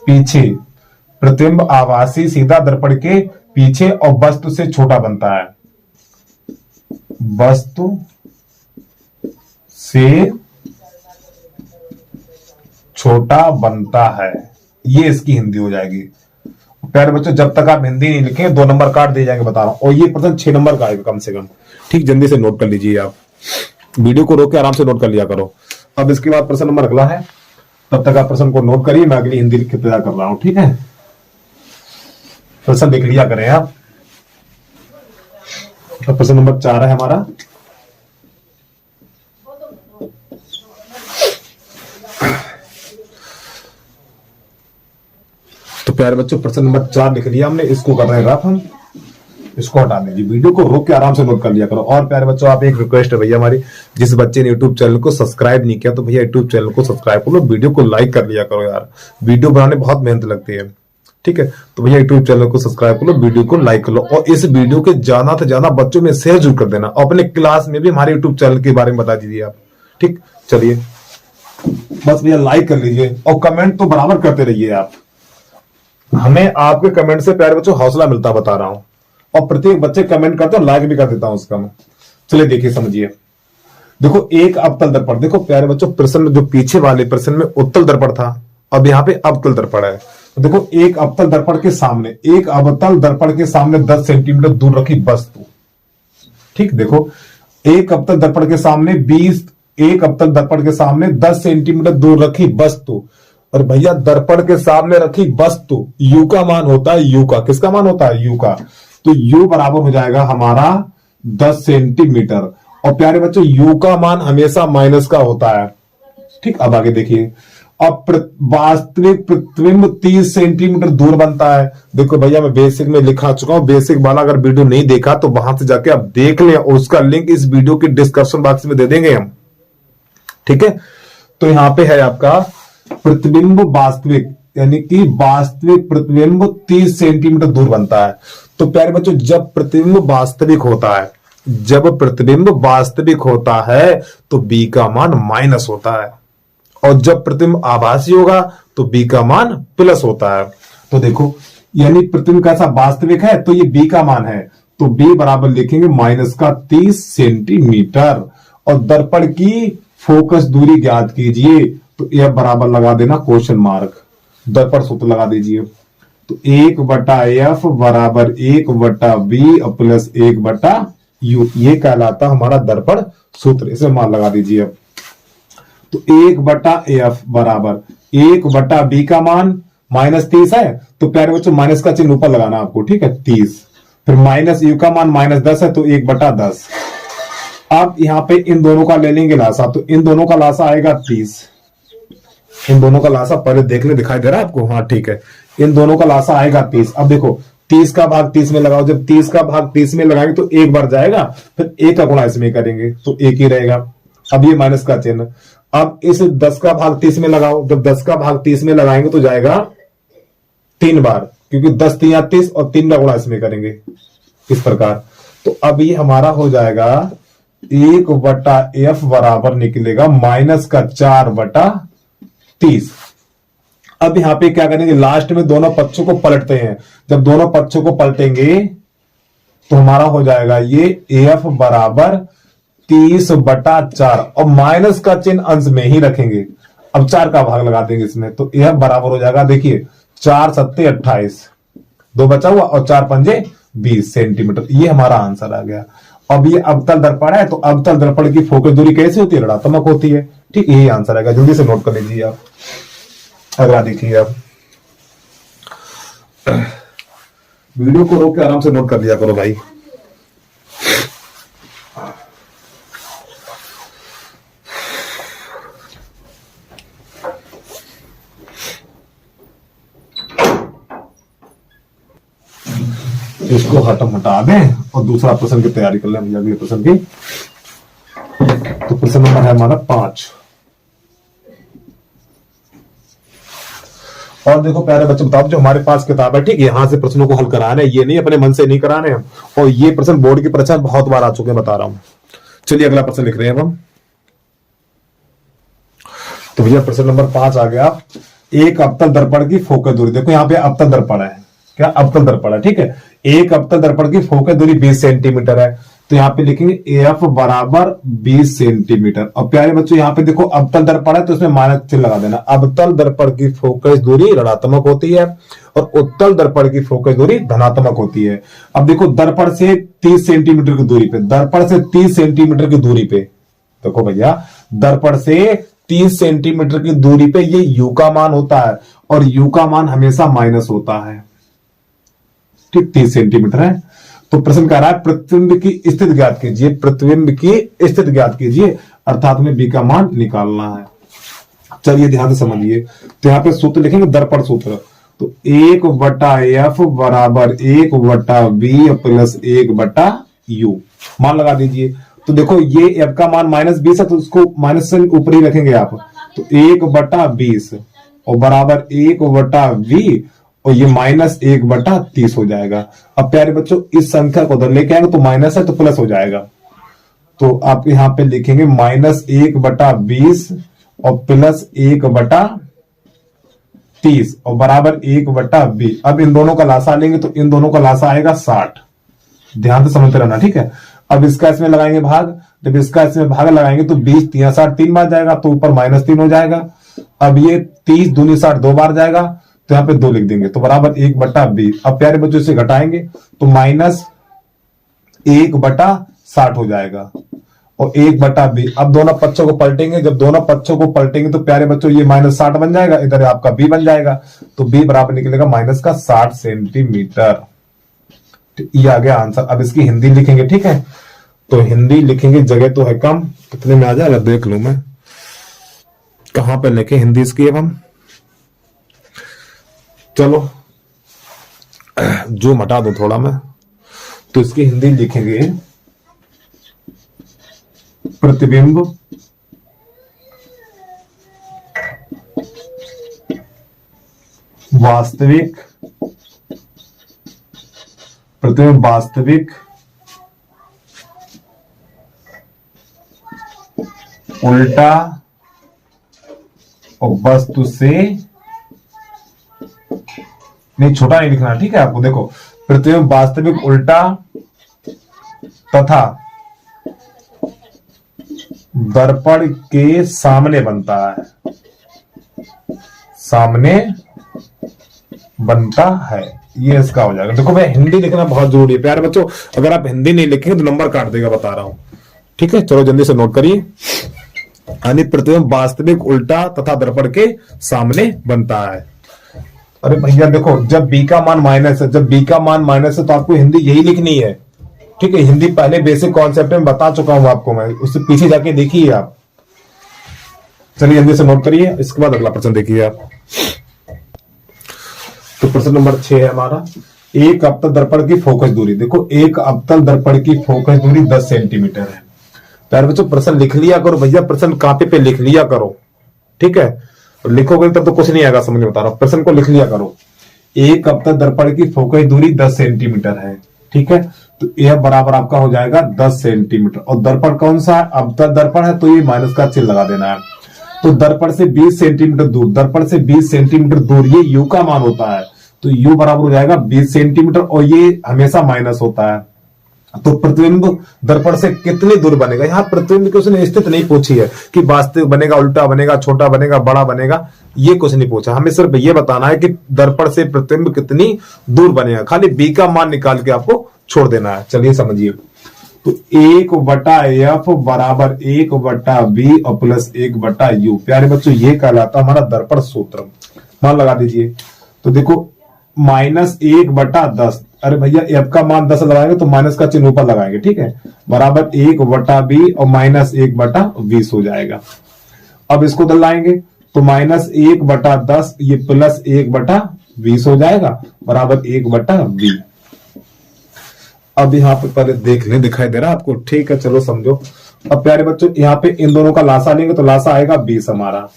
पीछे, प्रतिबिंब आभासी सीधा दर्पण के पीछे और वस्तु से छोटा बनता है, वस्तु से छोटा बनता है। ये इसकी हिंदी हो जाएगी। प्यारे बच्चों जब तक आप हिंदी नहीं लिखेंगे 2 नंबर काट दिए जाएंगे, बता रहा हूं। और ये प्रश्न 6 नंबर का आएगा कम से कम, ठीक। जल्दी से नोट कर लीजिए, आप वीडियो को रोक के आराम से नोट कर लिया करो। अब इसके बाद प्रश्न नंबर अगला है, तब तक आप प्रश्न को नोट करिए, मैं अगली हिंदी लिख के तैयार कर रहा हूं, ठीक है। प्रश्न देख लिया करें आप। प्रश्न नंबर 4 है हमारा। तो प्यारे बच्चों प्रश्न नंबर 4 लिख लिया हमने, इसको कर रहे हैं रफ हम, इसको हटा दीजिए, वीडियो को रोक के आराम से नोट कर लिया करो। और प्यारे बच्चों आप एक रिक्वेस्ट है भैया हमारी, जिस बच्चे ने यूट्यूब चैनल को सब्सक्राइब नहीं किया तो भैया यूट्यूब चैनल को सब्सक्राइब कर लो, वीडियो को लाइक कर लिया करो यार, वीडियो बनाने बहुत मेहनत लगती है, ठीक है। तो भैया यूट्यूब चैनल को सब्सक्राइब कर लो, वीडियो को लाइक कर लो और इस वीडियो के ज्यादा से ज्यादा बच्चों में शेयर जरूर कर देना। अपने क्लास में भी हमारे यूट्यूब चैनल के बारे में बता दीजिए आप, ठीक। चलिए बस भैया लाइक कर लीजिए और कमेंट तो बराबर करते रहिए आप, हमें आपके कमेंट से प्यारे बच्चों हौसला मिलता बता रहा हूं। और प्रत्येक बच्चे कमेंट करते हैं, लाइक भी कर देता हूं उसका मैं। चलिए देखिए समझिए, देखो एक अवतल दर्पण, देखो प्यारे बच्चों प्रश्न जो पीछे वाले प्रश्न में उत्तल दर्पण था, अब यहाँ पे अवतल दर्पण है। तो देखो एक अवतल दर्पण के सामने, एक अवतल दर्पण के सामने 10 सेंटीमीटर दूर रखी वस्तु, ठीक। देखो एक अवतल दर्पण के सामने एक अवतल दर्पण के सामने 10 सेंटीमीटर दूर रखी वस्तु। और भैया दर्पण के सामने रखी वस्तु, यू का मान होता है, यू का, किसका मान होता है, यू का। तो यू बराबर हो जाएगा हमारा 10 सेंटीमीटर। और प्यारे बच्चों यू का मान हमेशा माइनस का होता है, ठीक। अब आगे देखिए, अब वास्तविक प्रतिबिंब 30 सेंटीमीटर दूर बनता है। देखो भैया मैं बेसिक में लिखा चुका हूं, बेसिक वाला अगर वीडियो नहीं देखा तो वहां से जाके आप देख लें, और उसका लिंक इस वीडियो के डिस्क्रिप्शन बॉक्स में दे देंगे हम, ठीक है। तो यहां पे है आपका प्रतिबिंब वास्तविक, यानी कि वास्तविक प्रतिबिंब 30 सेंटीमीटर दूर बनता है। तो प्यारे बच्चों, जब प्रतिबिंब वास्तविक होता है, जब प्रतिबिंब वास्तविक होता है तो बी का मान माइनस होता है, और जब प्रतिबिंब आभासी होगा तो बी का मान प्लस होता है। तो देखो, यानी प्रतिबिंब कैसा वास्तविक है तो ये बी का मान है, तो बी बराबर लिखेंगे माइनस का 30 सेंटीमीटर। और दर्पण की फोकस दूरी ज्ञात कीजिए, तो यह बराबर लगा देना क्वेश्चन मार्क, दर्पण सूत्र लगा दीजिए। तो 1/f बराबर 1/b प्लस 1/u, ये कहलाता हमारा दर्पण सूत्र, इसे मान लगा दीजिए। तो 1/f बराबर 1/b का मान -30 है, तो प्यारे बच्चों माइनस का चिन्ह ऊपर लगाना आपको, ठीक है, 30। फिर माइनस यू का मान -10 है, तो 1/10। अब यहां पे इन दोनों का ले लेंगे लासा, तो इन दोनों का लासा आएगा 30। इन दोनों का लासा पहले देख ले, दिखाई दे रहा है आपको? हाँ ठीक है, इन दोनों का लासा आएगा 30। अब देखो 30 का भाग 30 में लगाओ, जब 30 का भाग 30 में लगाएंगे तो एक बार जाएगा, फिर एक का गुणा इसमें करेंगे तो एक ही रहेगा। अब ये माइनस का चिन्ह, अब इस 10 का भाग 30 में लगाओ, जब 10 का भाग 30 में लगाएंगे तो जाएगा 3 बार, क्योंकि 10 3 30 और 3 का गुणा इसमें करेंगे, इस प्रकार। तो अब ये हमारा हो जाएगा 1/f बराबर निकलेगा माइनस का 4/30। अब यहां पे क्या करेंगे, लास्ट में दोनों पक्षों को पलटते हैं। जब दोनों पक्षों को पलटेंगे तो हमारा हो जाएगा ये AF बराबर 30/4, और माइनस का चिन्ह अंश में ही रखेंगे। अब 4 का भाग लगा देंगे इसमें, तो AF बराबर हो जाएगा, देखिए 4 7 28, 2 बचा हुआ, और 4 पंजे 20 सेंटीमीटर। ये हमारा आंसर आ गया। अब ये अवतल दर्पण है, तो अवतल दर्पण की फोकस दूरी कैसे होती है? ऋणात्मक होती है, ठीक, यही आंसर आएगा। जल्दी से नोट कर लीजिए आप, अगला देखिए आप, वीडियो को रोक के आराम से नोट कर लिया करो भाई। इसको हटा दें और दूसरा प्रश्न की तैयारी कर लें अगले प्रश्न की। तो प्रश्न नंबर है हमारा 5। और देखो प्यारे बच्चे, बताओ, जो हमारे पास किताब है, ठीक है, यहां से प्रश्नों को हल कराने, ये नहीं अपने मन से नहीं कराने हैं। और ये प्रश्न बोर्ड की परीक्षा में बहुत बार आ चुके हैं, बता रहा हूं। चलिए अगला प्रश्न लिख रहे हैं हम। तो भैया प्रश्न नंबर 5 आ गया। एक अवतल दर्पण की फोकस दूरी, देखो यहाँ पे अवतल दर्पण है, क्या अवतल दर्पण है, ठीक है। एक अवतल दर्पण की फोकस दूरी 20 सेंटीमीटर है, तो यहाँ पे लिखेंगे AF बराबर 20 सेंटीमीटर। और प्यारे बच्चों यहाँ पे देखो अवतल दर्पण है, तो इसमें माइनस चिन्ह लगा देना। अवतल दर्पण की फोकस दूरी ऋणात्मक होती है और उत्तल दर्पण की फोकस दूरी धनात्मक होती है। अब देखो दर्पण से 30 सेंटीमीटर की दूरी पे, दर्पण से 30 सेंटीमीटर की दूरी पे, देखो भैया दर्पण से 30 सेंटीमीटर की दूरी पे ये U का मान होता है, और U का मान हमेशा माइनस होता है, ठीक, 30 सेंटीमीटर है। तो प्रश्न कह रहा है प्रतिबिंब की स्थिति ज्ञात कीजिए, प्रतिबिंब की स्थिति ज्ञात कीजिए, अर्थात में बी का मान निकालना है। चलिए ध्यान से समझिए। तो यहाँ पे सूत्र लिखेंगे, दर्पण सूत्र। तो 1/f बराबर 1/b प्लस 1/u, मान लगा दीजिए। तो देखो ये f का मान -20 है, तो उसको माइनस से ऊपर ही रखेंगे आप। तो 1/20 और बराबर 1/v, और ये -1/30 हो जाएगा। अब प्यारे बच्चों इस संख्या को उधर लेके आएंगे तो माइनस है तो प्लस हो जाएगा। तो आप यहां पे लिखेंगे -1/20 और प्लस 1/30 और बराबर 1/b। अब इन दोनों का लासा लेंगे तो इन दोनों का लासा आएगा 60। ध्यान से समझते रहना, ठीक है। अब इसका इसमें लगाएंगे भाग, जब इसका इसमें भाग लगाएंगे तो 20 3 60 3 बार जाएगा, तो ऊपर -3 हो जाएगा। अब ये 30 दूनी 60 2 बार जाएगा, तो यहाँ पे 2 लिख देंगे, तो बराबर 1/20। अब प्यारे बच्चों इसे घटाएंगे तो -1/60 हो जाएगा और 1/b। अब दोनों पक्षों को पलटेंगे, जब दोनों पक्षों को पलटेंगे तो प्यारे बच्चों ये -60 बन जाएगा, इधर आपका b बन जाएगा, तो b बराबर निकलेगा -60 सेंटीमीटर। ये आ गया आंसर। अब इसकी हिंदी लिखेंगे, ठीक है। तो हिंदी लिखेंगे, जगह तो है कम, कितने में आ जाएगा देख लू मैं, कहां पे लिखे हिंदी इसकी। अब हम चलो जो हटा दो थोड़ा मैं, तो इसकी हिंदी लिखेंगे प्रतिबिंब वास्तविक प्रतिबिंब वास्तविक उल्टा और वस्तु से, नहीं छोटा नहीं लिखना, ठीक है आपको। देखो प्रतिबिंब वास्तविक उल्टा तथा दर्पण के सामने बनता है, सामने बनता है, ये इसका हो जाएगा। देखो भाई हिंदी लिखना बहुत जरूरी है प्यारे बच्चों, अगर आप हिंदी नहीं लिखेंगे तो नंबर काट देगा, बता रहा हूं, ठीक है। चलो जल्दी से नोट करिए। यानी प्रतिबिंब वास्तविक उल्टा तथा दर्पण के सामने बनता है। अरे भैया देखो जब b का मान माइनस है, जब b का मान माइनस है तो आपको हिंदी यही लिखनी है, ठीक है। हिंदी पहले बेसिक कॉन्सेप्ट में बता चुका हूं आपको मैं, उससे पीछे जाके देखिए आप। चलिए जल्दी से नोट करिए, इसके बाद अगला प्रश्न देखिए आप। तो प्रश्न नंबर 6 है हमारा, एक अवतल दर्पण की फोकस दूरी। देखो एक अवतल दर्पण की फोकस दूरी 10 सेंटीमीटर है। प्यारे बच्चों प्रश्न लिख लिया करो भैया, प्रश्न कॉपी पे लिख लिया करो, ठीक है। लिखोगे तब तो कुछ नहीं आएगा समझ में, बता रहा हूं, प्रश्न को लिख लिया करो। एक अवतल दर्पण की फोकस दूरी 10 सेंटीमीटर है, ठीक है। तो यह बराबर आपका हो जाएगा 10 सेंटीमीटर। और दर्पण कौन सा है, अवतल दर्पण है, तो ये माइनस का चिन्ह लगा देना है। तो दर्पण से 20 सेंटीमीटर दूर, दर्पण से 20 सेंटीमीटर दूर ये u का मान होता है, तो u बराबर हो जाएगा 20 सेंटीमीटर, और ये हमेशा माइनस होता है। तो प्रतिबिंब दर्पण से कितनी दूर बनेगा, यहाँ प्रतिबिंब की उसने स्थिति नहीं पूछी है कि वास्तविक बनेगा, उल्टा बनेगा, छोटा बनेगा, बड़ा बनेगा, ये कुछ नहीं पूछा। हमें सिर्फ ये बताना है कि दर्पण से प्रतिबिंब कितनी दूर बनेगा, खाली b का मान निकाल के आपको छोड़ देना है। चलिए समझिए। तो 1/f बराबर 1/b और प्लस 1/u। प्यारे बच्चों ये कहलाता हमारा दर्पण सूत्र, मान लगा दीजिए। तो देखो -1/10, अरे भैया f का मान 10 लगाएंगे तो माइनस का चिन्ह ऊपर लगाएंगे, ठीक है, बराबर 1/b और -1/20 हो जाएगा। अब इसको दलाएंगे तो -1/10 ये प्लस 1/20 हो जाएगा, बराबर 1/b। अब यहाँ पे पहले देख लें, दिखाई दे रहा है आपको, ठीक है। चलो समझो। अब प्यारे बच्चों यहाँ पे इन दोनों का लासा लेंगे तो लासा आएगा 20 हमारा,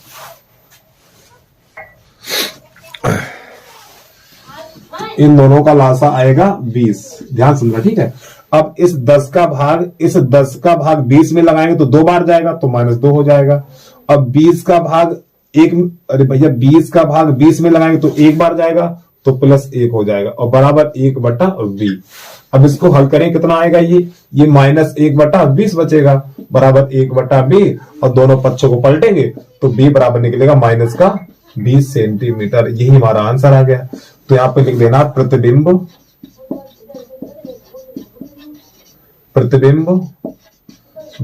इन दोनों का लासा आएगा 20, ध्यान समझना, ठीक है। अब इस 10 का भाग 20 में लगाएंगे तो 2 बार जाएगा, तो -2 हो जाएगा। अब 20 का भाग 1, अरे भैया 20 का भाग 20 में लगाएंगे तो 1 बार जाएगा, तो +1 हो जाएगा, और बराबर 1/b। अब इसको हल करें कितना आएगा, ये -1/20 बचेगा, बराबर 1/b, और दोनों पक्षों को पलटेंगे तो b बराबर निकलेगा -20 सेंटीमीटर। यही हमारा आंसर आ गया। तो यहां पे लिख देना प्रतिबिंब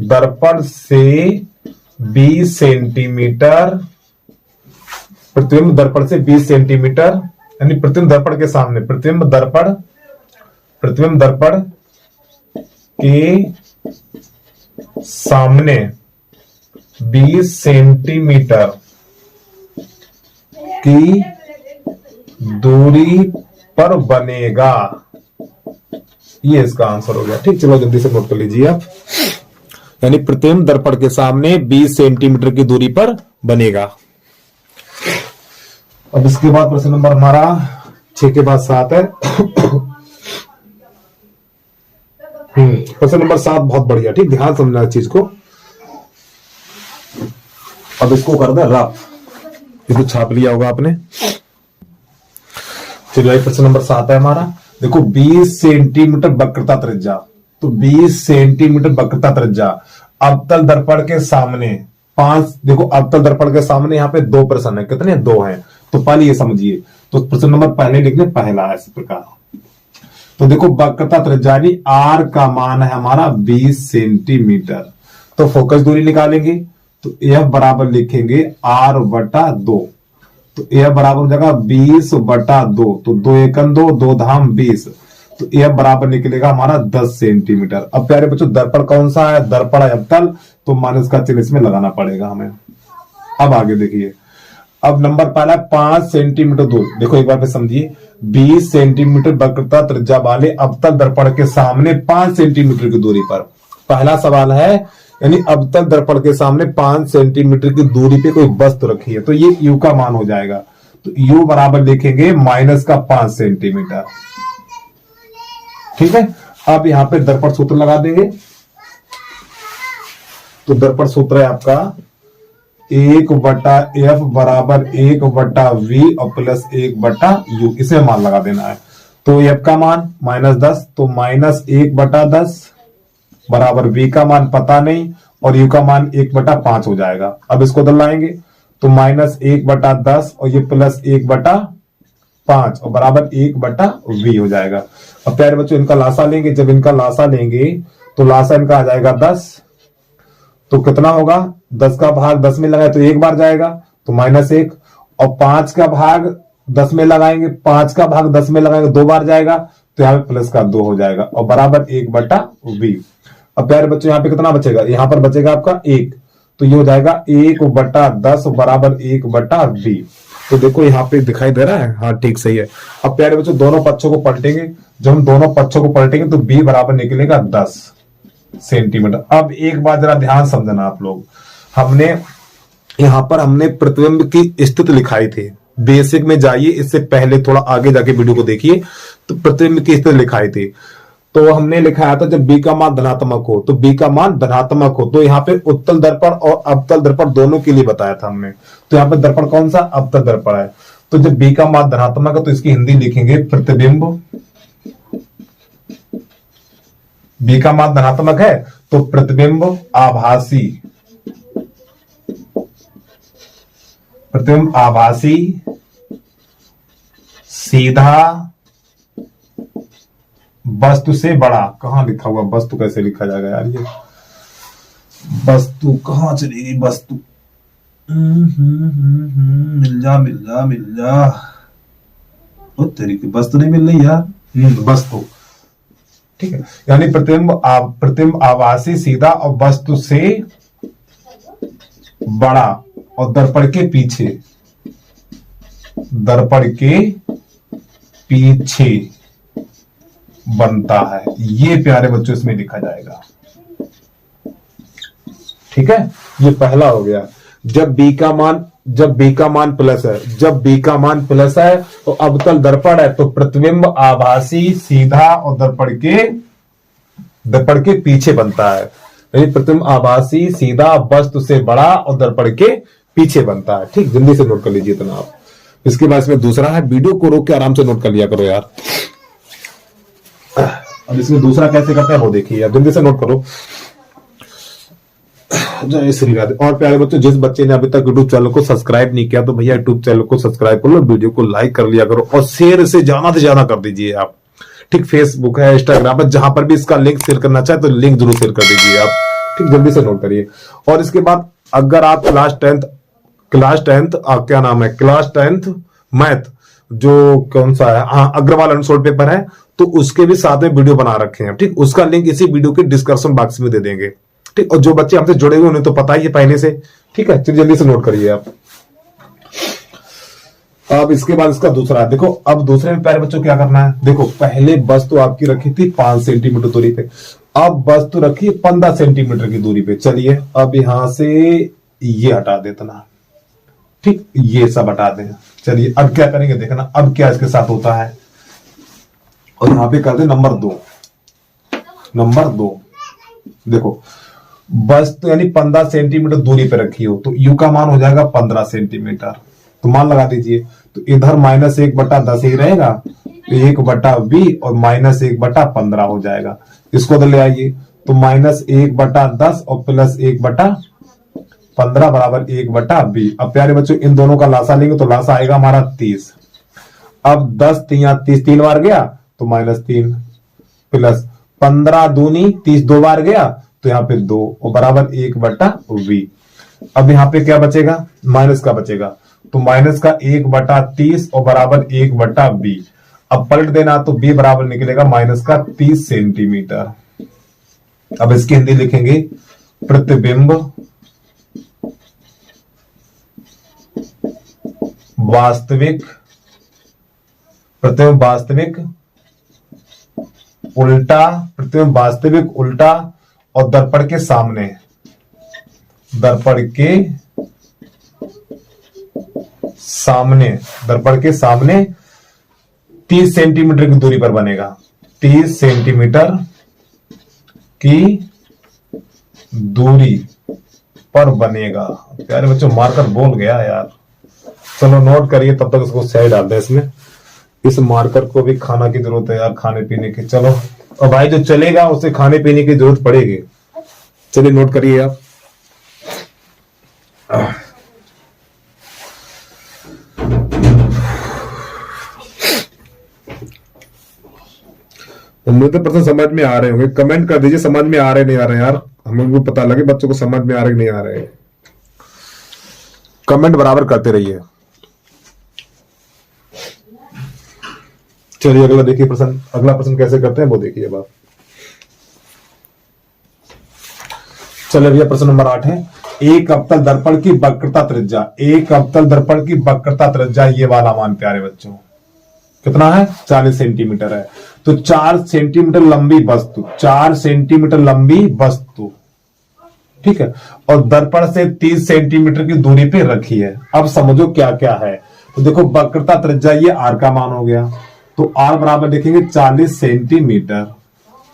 दर्पण से 20 सेंटीमीटर, प्रतिबिंब दर्पण से 20 सेंटीमीटर, यानी प्रतिबिंब दर्पण के सामने, प्रतिबिंब दर्पण के सामने 20 सेंटीमीटर की दूरी पर बनेगा, ये इसका आंसर हो गया, ठीक। चलो जल्दी से नोट कर लीजिए आप। यानी प्रतिबिंब दर्पण के सामने 20 सेंटीमीटर की दूरी पर बनेगा। अब इसके बाद प्रश्न नंबर हमारा 6 के बाद 7 है। प्रश्न नंबर 7 बहुत बढ़िया, ठीक, ध्यान समझना इस चीज को। अब इसको कर दे रफ, इसको छाप लिया होगा आपने। चलिए प्रश्न नंबर 7 है हमारा। देखो 20 सेंटीमीटर वक्रता त्रिज्या, तो 20 सेंटीमीटर वक्रता त्रिज्या अवतल दर्पण के सामने 5, देखो अवतल दर्पण के सामने यहाँ पे 2 प्रश्न है, कितने 2 हैं, तो पहले ये समझिए। तो प्रश्न नंबर पहले लिखने पहला है इस प्रकार। तो देखो वक्रता त्रिज्या r का मान है हमारा 20 सेंटीमीटर, तो फोकस दूरी निकालेंगे तो यह बराबर लिखेंगे r/2, तो यह बराबर हो जाएगा 20/2, तो 2 एकम 2, 2 धाम 20, तो यह बराबर निकलेगा हमारा 10 सेंटीमीटर। अब प्यारे बच्चों दर्पण कौन सा है, दर्पण है अवतल, तो माइनस का चिन्ह इसमें लगाना पड़ेगा हमें। अब आगे देखिए, अब नंबर पहला 5 सेंटीमीटर दूर, देखो एक बार फिर समझिए, 20 सेंटीमीटर वक्रता त्रिज्या वाले अवतल दर्पण के सामने 5 सेंटीमीटर की दूरी पर, पहला सवाल है, यानी अवतल दर्पण के सामने 5 सेंटीमीटर की दूरी पे कोई वस्तु रखी है, तो ये u का मान हो जाएगा। तो u बराबर लिखेंगे -5 सेंटीमीटर। ठीक है, अब यहां पे दर्पण सूत्र लगा देंगे। तो दर्पण सूत्र है आपका 1/f बराबर 1/v और प्लस 1/u, इसे मान लगा देना है। तो f का मान -10, तो -1/10 बराबर v का मान पता नहीं और u का मान 1/5 हो जाएगा। अब इसको दलाएंगे तो -1/10 और ये प्लस 1/5 और बराबर 1/v हो जाएगा। अब प्यारे बच्चों इनका लासा लेंगे, जब इनका लासा लेंगे तो लासा इनका आ जाएगा 10। तो कितना होगा, 10 का भाग 10 में लगाए तो एक बार जाएगा तो -1, और 5 का भाग 10 में लगाएंगे, 5 का भाग 10 में लगाएंगे 2 बार जाएगा, तो यहाँ पे प्लस का 2 हो जाएगा और बराबर 1/v। अब प्यारे बच्चों यहाँ पे कितना बचेगा, यहाँ पर बचेगा आपका 1, तो ये हो जाएगा 1/10 बराबर 1/v। तो देखो यहाँ पे दिखाई दे रहा है, हाँ ठीक सही है। अब प्यारे बच्चों दोनों पक्षों को पलटेंगे, जब हम दोनों पक्षों को पलटेंगे तो b बराबर निकलेगा 10 सेंटीमीटर। अब एक बात जरा ध्यान समझना आप लोग, हमने यहां पर हमने प्रतिबिंब की स्थिति लिखाई थी। बेसिक में जाइए, इससे पहले थोड़ा आगे जाके वीडियो को देखिए, तो प्रतिबिंब की स्थिति लिखाई थी। तो हमने लिखाया था जब b का मान धनात्मक हो, तो b का मान धनात्मक हो, तो यहाँ पे उत्तल दर्पण और अवतल दर्पण दोनों के लिए बताया था हमने। तो यहाँ पे दर्पण कौन सा, अवतल दर्पण है। तो जब b का मान धनात्मक है तो इसकी हिंदी लिखेंगे प्रतिबिंब। b का मान धनात्मक है तो प्रतिबिंब आभासी, प्रतिबिंब आभासी सीधा वस्तु से बड़ा। कहां लिखा हुआ वस्तु, कैसे लिखा जाएगा यार, ये वस्तु कहां चलेगी, वस्तु मिल जा मिल जा मिल जा, ओ तेरी की वस्तु नहीं मिल रही यार, वस्तु। ठीक है, यानी प्रतिबिंब आभासी सीधा और वस्तु से बड़ा और दर्पण के पीछे, दर्पण के पीछे बनता है। ये प्यारे बच्चों इसमें लिखा जाएगा। ठीक है, ये पहला हो गया। जब b का मान प्लस है, जब b का मान प्लस है तो अवतल दर्पण है, तो प्रतिबिंब आभासी सीधा और दर्पण के पीछे बनता है। यानी प्रतिबिंब आभासी सीधा वस्तु से बड़ा और दर्पण के पीछे बनता है। ठीक, जल्दी से नोट कर लीजिए इतना आप। इसके बाद इसमें दूसरा है, वीडियो को रोक के आराम से नोट कर लिया करो यार। अब इसमें दूसरा कैसे करते हैं वो देखिए यार, जल्दी से नोट करो। जय श्री राधे। और प्यारे बच्चों, जिस बच्चे ने अभी तक यूट्यूब चैनल को सब्सक्राइब नहीं किया तो भैया यूट्यूब चैनल को सब्सक्राइब कर लो, वीडियो को लाइक कर लिया करो और शेयर से ज्यादा कर दीजिए आप। ठीक, फेसबुक है, इंस्टाग्राम है, जहां पर भी इसका लिंक शेयर करना चाहे तो लिंक जरूर शेयर कर दीजिए आप। ठीक, जल्दी से नोट करिए। और इसके बाद अगर आप क्लास टेंथ मैथ जो कौन सा है, हाँ अग्रवाल अनसोल्ड पेपर है, तो उसके भी साथ में वीडियो बना रखे हैं। ठीक, उसका लिंक इसी वीडियो के डिस्क्रिप्शन बॉक्स में दे देंगे। ठीक, और जो बच्चे हमसे जुड़े हुए उन्हें तो पता ही है पहले से। ठीक है, चलिए जल्दी से नोट करिए आप। अब इसके बाद इसका दूसरा, देखो अब दूसरे में प्यारे बच्चों क्या करना है। देखो पहले वस्तु आपकी रखी थी 5 सेंटीमीटर दूरी पे, अब वस्तु रखी 15 सेंटीमीटर की दूरी पे। चलिए अब यहां से ये हटा देना। ठीक, ये सब हटा दें। चलिए अब क्या करेंगे देखना, अब क्या इसके साथ होता है। और यहां पे कर दे नंबर 2। देखो वस्तु यानी 15 सेंटीमीटर दूरी पे रखी हो तो u का मान हो जाएगा 15 सेंटीमीटर, तो मान लगा दीजिए। तो इधर -1/10 ही रहेगा, तो 1/v और -1/15 हो जाएगा। इसको तो ले आइए, तो -1/10 और प्लस 1/15 बराबर 1/v। अब प्यारे बच्चों इन दोनों का लासा लेंगे तो लासा आएगा हमारा 30। अब 10 3 30 3 बार गया तो -3 प्लस 15 दूनी 30 2 बार गया तो यहाँ पे 2 और बराबर 1/v। अब यहाँ पे क्या बचेगा, माइनस का बचेगा, तो माइनस का 1/30 और बराबर 1/v। अब पलट देना तो b बराबर निकलेगा माइनस का 30 सेंटीमीटर। अब इसकी हिंदी लिखेंगे प्रतिबिंब वास्तविक, प्रतिबिंब वास्तविक उल्टा, प्रतिबिंब वास्तविक उल्टा और दर्पण के सामने, दर्पण के सामने, दर्पण के सामने 30 सेंटीमीटर की दूरी पर बनेगा। 30 सेंटीमीटर की दूरी पर बनेगा। प्यारे बच्चों मार्कर बोल गया यार, चलो नोट करिए, तब तक इसको सही डाल दें इसमें। इस मार्कर को भी खाना की जरूरत है यार, खाने पीने की। चलो और भाई जो चलेगा उसे खाने पीने की जरूरत पड़ेगी। चलिए नोट करिए आप। उम्मीद है प्रश्न समझ में आ रहे होंगे। कमेंट कर दीजिए समझ में आ रहे नहीं आ रहे यार, हमें भी पता लगे बच्चों को समझ में आ रहे नहीं आ रहे। कमेंट बराबर करते रहिए। चलिए अगला देखिए प्रश्न, अगला प्रश्न कैसे करते हैं वो देखिए अब आप। चलिए भैया प्रश्न नंबर 8 है, एक अवतल दर्पण की वक्रता त्रिज्या। एक अवतल दर्पण की वक्रता त्रिज्या ये वाला मान प्यारे बच्चों कितना है? 40 सेंटीमीटर है। तो 4 सेंटीमीटर लंबी वस्तु, 4 सेंटीमीटर लंबी वस्तु, ठीक है, और दर्पण से 30 सेंटीमीटर की दूरी पे रखी है। अब समझो क्या क्या है। तो देखो वक्रता त्रिज्या ये आर का मान हो गया, तो आर बराबर देखेंगे 40 सेंटीमीटर।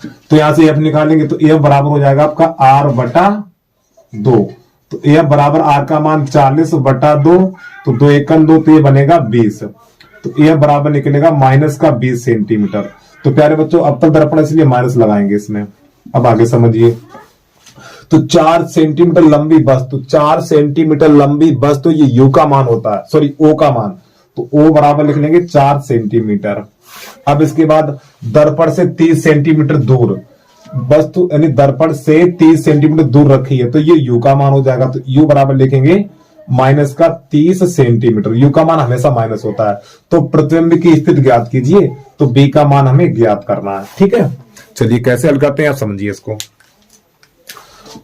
तो यहां से एफ निकालेंगे तो एफ बराबर हो जाएगा आपका आर बटा 2। तो एफ बराबर आर का मान 40 बटा 2, तो 2 एकम 2, तो ये बनेगा 20। तो एफ बराबर निकलेगा माइनस का 20 सेंटीमीटर। तो प्यारे बच्चों अवतल दर्पण इसलिए माइनस लगाएंगे इसमें। अब आगे समझिए, तो 4 सेंटीमीटर लंबी वस्तु, 4 सेंटीमीटर लंबी वस्तु ये यू का मान होता है, सॉरी ओ का मान। तो ओ बराबर लिख लेंगे 4 सेंटीमीटर। अब इसके बाद दर्पण से 30 सेंटीमीटर दूर वस्तु, यानी दर्पण से 30 सेंटीमीटर दूर रखी है, तो ये यू का मान हो जाएगा। तो यू बराबर लिखेंगे माइनस का 30 सेंटीमीटर। यू का मान हमेशा माइनस होता है। तो प्रतिबिंब की स्थिति ज्ञात कीजिए, तो बी का मान हमें ज्ञात करना है, ठीक है। चलिए कैसे हल करते हैं आप समझिए इसको।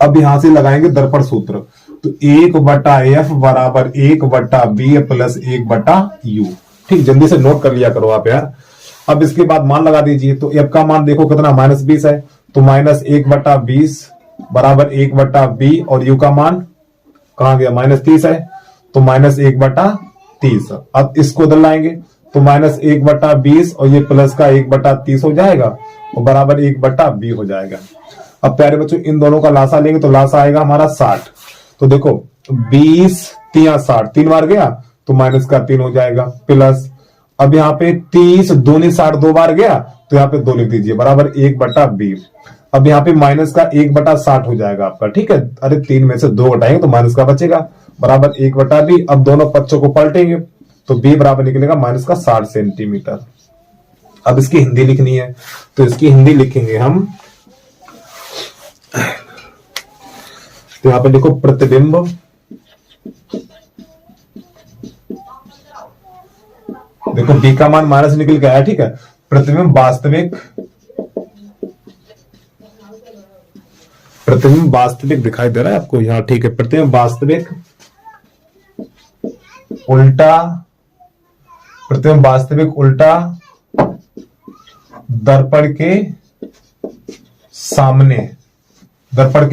अब यहां से लगाएंगे दर्पण सूत्र, तो 1/f बराबर 1/b प्लस 1/u। ठीक, जल्दी से नोट कर लिया करो आप यार। अब इसके बाद मान लगा दीजिए, तो f का मान देखो कितना -20 है, तो -1/20 बराबर 1/b, और u का मान कहां गया -30 है, तो -1/30। अब इसको उधर लाएंगे तो -1/20 और ये प्लस का 1/30 हो जाएगा और बराबर 1/b हो जाएगा। अब प्यारे बच्चों इन दोनों का लासा लेंगे तो लासा आएगा हमारा 60। तो देखो 20 3 60, 3 बार गया तो माइनस का 3 हो जाएगा, प्लस अब यहाँ पे 30 दूनी 60 2 बार गया तो यहाँ पे 2 लिख दीजिए बराबर 1/b। अब यहाँ पे माइनस का 1/60 हो जाएगा आपका, ठीक है। अरे 3 में से 2 हटाएंगे तो माइनस का बचेगा बराबर 1/b। अब दोनों पक्षों को पलटेंगे तो b बराबर निकलेगा माइनस का 60 सेंटीमीटर। अब इसकी हिंदी लिखनी है, तो इसकी हिंदी लिखेंगे हम, तो यहां पे देखो प्रतिबिंब देखो b का मान माइनस निकल के आया, ठीक है। प्रतिबिंब वास्तविक दिखाई दे रहा है आपको यहां, ठीक है। प्रतिबिंब वास्तविक उल्टा दर्पण के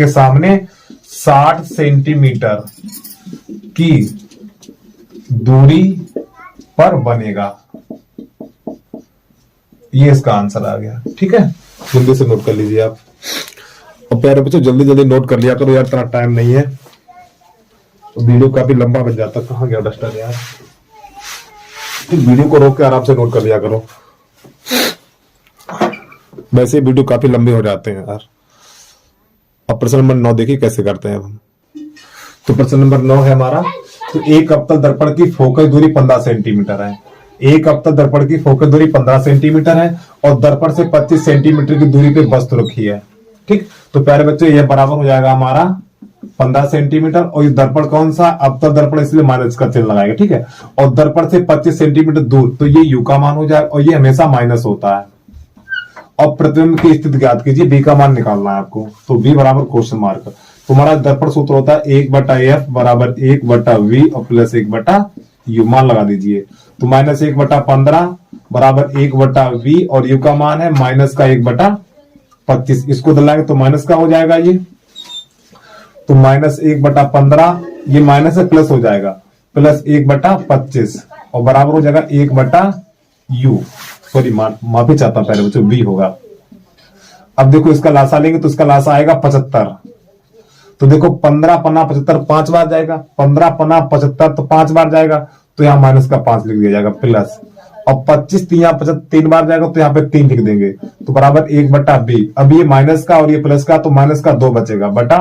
सामने 60 सेंटीमीटर की दूरी पर बनेगा। ये इसका आंसर आ गया, ठीक है। जल्दी से नोट कर लीजिए आप। और प्यारे बच्चों जल्दी जल्दी नोट कर लिया करो यार, इतना टाइम नहीं है तो वीडियो काफी लंबा बन जाता। कहां गया डस्टर यार, वीडियो को रोक के आराम से नोट कर लिया करो, वैसे वीडियो काफी लंबे हो जाते हैं यार। अब प्रश्न नंबर 9 देखिए कैसे करते हैं हम। तो प्रश्न नंबर 9 है हमारा, तो एक अवतल दर्पण की फोकस दूरी 15 सेंटीमीटर है। एक अवतल दर्पण की फोकस दूरी 15 सेंटीमीटर है और दर्पण से 25 सेंटीमीटर की दूरी पे वस्तु रखी है, ठीक। तो प्यारे बच्चों ये बराबर हो जाएगा हमारा 15 सेंटीमीटर, और ये दर्पण कौन सा अवतल दर्पण, इसलिए माइनस का चिन्ह लगाएगा, ठीक है। और दर्पण से 25 सेंटीमीटर दूर, तो ये यू का मान हो जाएगा, और ये हमेशा माइनस होता है। और प्रतिबिंब की स्थिति ज्ञात कीजिए, बी का मान निकालना है आपको, तो बी बराबर क्वेश्चन मार्क। तुम्हारा दर्पण सूत्र होता है 1/f बराबर 1/v और प्लस 1/u। मान लगा दीजिए, तो -1/15 बराबर 1/v और u का मान है माइनस का 1/25। इसको दलाएंगे तो माइनस का हो जाएगा, ये तो -1/15, ये माइनस से प्लस हो जाएगा, प्लस 1/25 और बराबर हो जाएगा 1/u। सॉरी माफी चाहता हूं पहले बच्चों, बी होगा। अब देखो इसका लासा लेंगे तो इसका लासा आएगा 75। तो देखो 15 पन्ना 75 5 बार जाएगा, 15 पन्ना 75 तो 5 बार जाएगा, तो यहाँ माइनस का 5 लिख दिया जाएगा प्लस, और 25 यहाँ 3 बार जाएगा तो यहाँ पे 3 लिख देंगे, तो बराबर 1/b। अब ये माइनस का और ये प्लस का, तो माइनस का 2 बचेगा बटा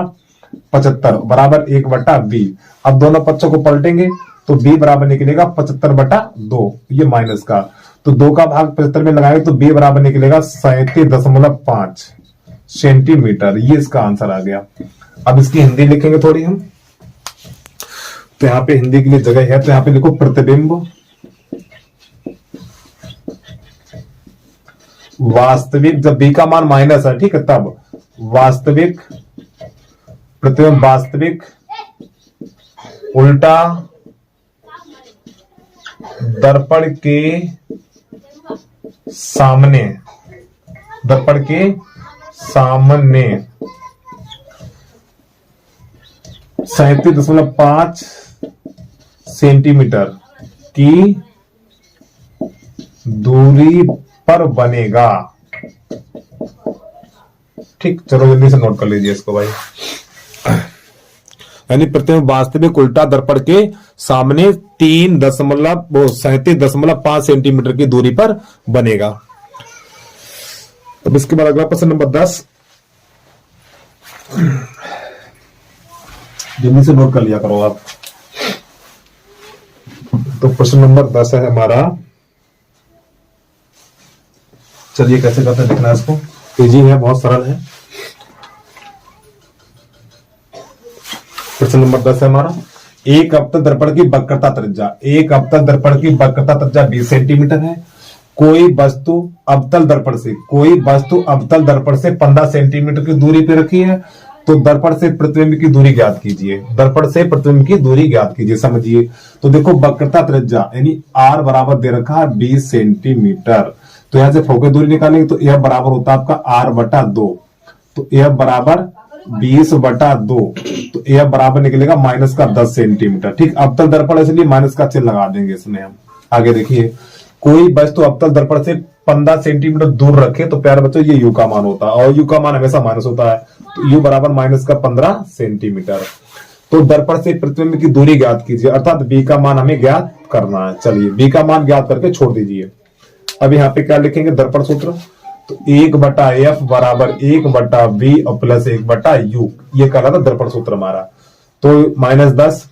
75 बराबर 1/b। अब दोनों पक्षों को पलटेंगे तो b बराबर निकलेगा 75/2, ये माइनस का, तो 2 का भाग 75 में लगाएंगे तो b बराबर निकलेगा 37.5 सेंटीमीटर। ये इसका आंसर आ गया। अब इसकी हिंदी लिखेंगे थोड़ी हम, तो यहाँ पे हिंदी के लिए जगह है, तो यहाँ पे लिखो प्रतिबिंब वास्तविक, जब b का मान माइनस है, ठीक है, तब वास्तविक प्रतिबिंब वास्तविक उल्टा दर्पण के सामने, दर्पण के सामने 37.5 सेंटीमीटर की दूरी पर बनेगा। ठीक, चलो जल्दी से नोट कर लीजिए इसको भाई। यानी प्रतिबिंब वास्तविक उल्टा दर्पण के सामने 37.5 सेंटीमीटर की दूरी पर बनेगा। अब इसके बाद अगला प्रश्न नंबर 10, जल्दी से नोट कर लिया करो आप। तो प्रश्न नंबर 10 है हमारा, चलिए कैसे करते हैं देखना इसको, इजी है, बहुत सरल है। प्रश्न नंबर 10 है हमारा, एक अवतल दर्पण की वक्रता त्रिज्या, एक अवतल दर्पण की वक्रता त्रिज्या 20 सेंटीमीटर है। कोई वस्तु अवतल दर्पण से, कोई वस्तु अवतल दर्पण से 15 सेंटीमीटर की दूरी पे रखी है, तो दर्पण से प्रतिबिंब की दूरी ज्ञात कीजिए। दर्पण से प्रतिबिंब की दूरी ज्ञात कीजिए, समझिए। तो देखो वक्रता त्रिज्या यानी r बराबर दे रखा है 20 सेंटीमीटर, तो यहां से फोकस दूरी निकालेंगे तो यह बराबर होता है आपका r/2, तो यह बराबर 20/2, तो यह बराबर निकलेगा माइनस का 10 सेंटीमीटर। ठीक, अवतल दर्पण इसलिए माइनस का चिन्ह लगा देंगे इसमें हम। आगे देखिए, कोई वस्तु अवतल दर्पण से 15 सेंटीमीटर दूर रखे तो प्यारे बच्चों ये u का मान होता है, और u का मान हमेशा माइनस होता है, तो u बराबर माइनस का 15 सेंटीमीटर। तो दर्पण से प्रतिबिंब की दूरी ज्ञात कीजिए, अर्थात b का मान हमें ज्ञात करना है। चलिए b का मान ज्ञात करके छोड़ दीजिए। अब यहाँ पे क्या लिखेंगे दर्पण सूत्र, तो 1/f बराबर 1/v और प्लस 1/u, ये कह रहा था दर्पण सूत्र हमारा। तो -10,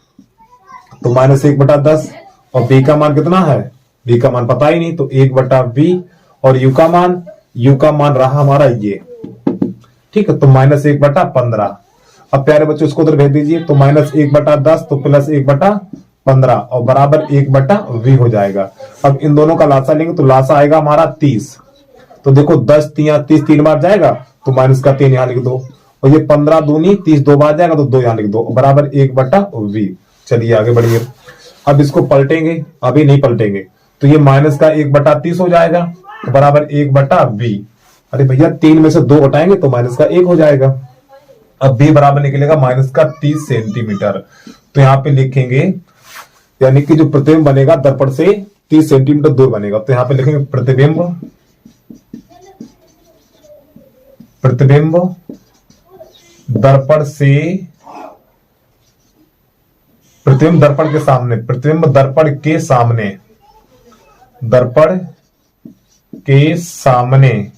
तो -1/10, और b का मान कितना है, b का मान पता ही नहीं, तो 1/v, और u का मान रहा हमारा ये, ठीक है, तो -1/15। अब प्यारे बच्चों इसको उधर भेज दीजिए, तो -1/10 तो प्लस 1/15 और बराबर 1/v हो जाएगा। अब इन दोनों का लासा लेंगे तो लासा आएगा हमारा 30। तो देखो 10 30 3 बार जाएगा तो माइनस का 3 यहां लिख दो, और ये 15 दूनी 30 2 बार जाएगा तो 2 यहां लिख दो, बराबर 1/v। चलिए आगे बढ़िए। अब इसको पलटेंगे, अभी नहीं पलटेंगे, तो ये माइनस का 1/30 हो जाएगा, तो बराबर 1/v। अरे भैया 3 में से 2 घटाएंगे तो माइनस का 1 हो जाएगा। अब b बराबर निकलेगा माइनस का 30 सेंटीमीटर। तो यहाँ पे लिखेंगे, यानी कि जो प्रतिबिंब बनेगा दर्पण से 30 सेंटीमीटर दूर बनेगा, तो यहाँ पे लिखेंगे प्रतिबिंब दर्पण से, प्रतिबिंब दर्पण के सामने, प्रतिबिंब दर्पण के सामने, दर्पण के सामने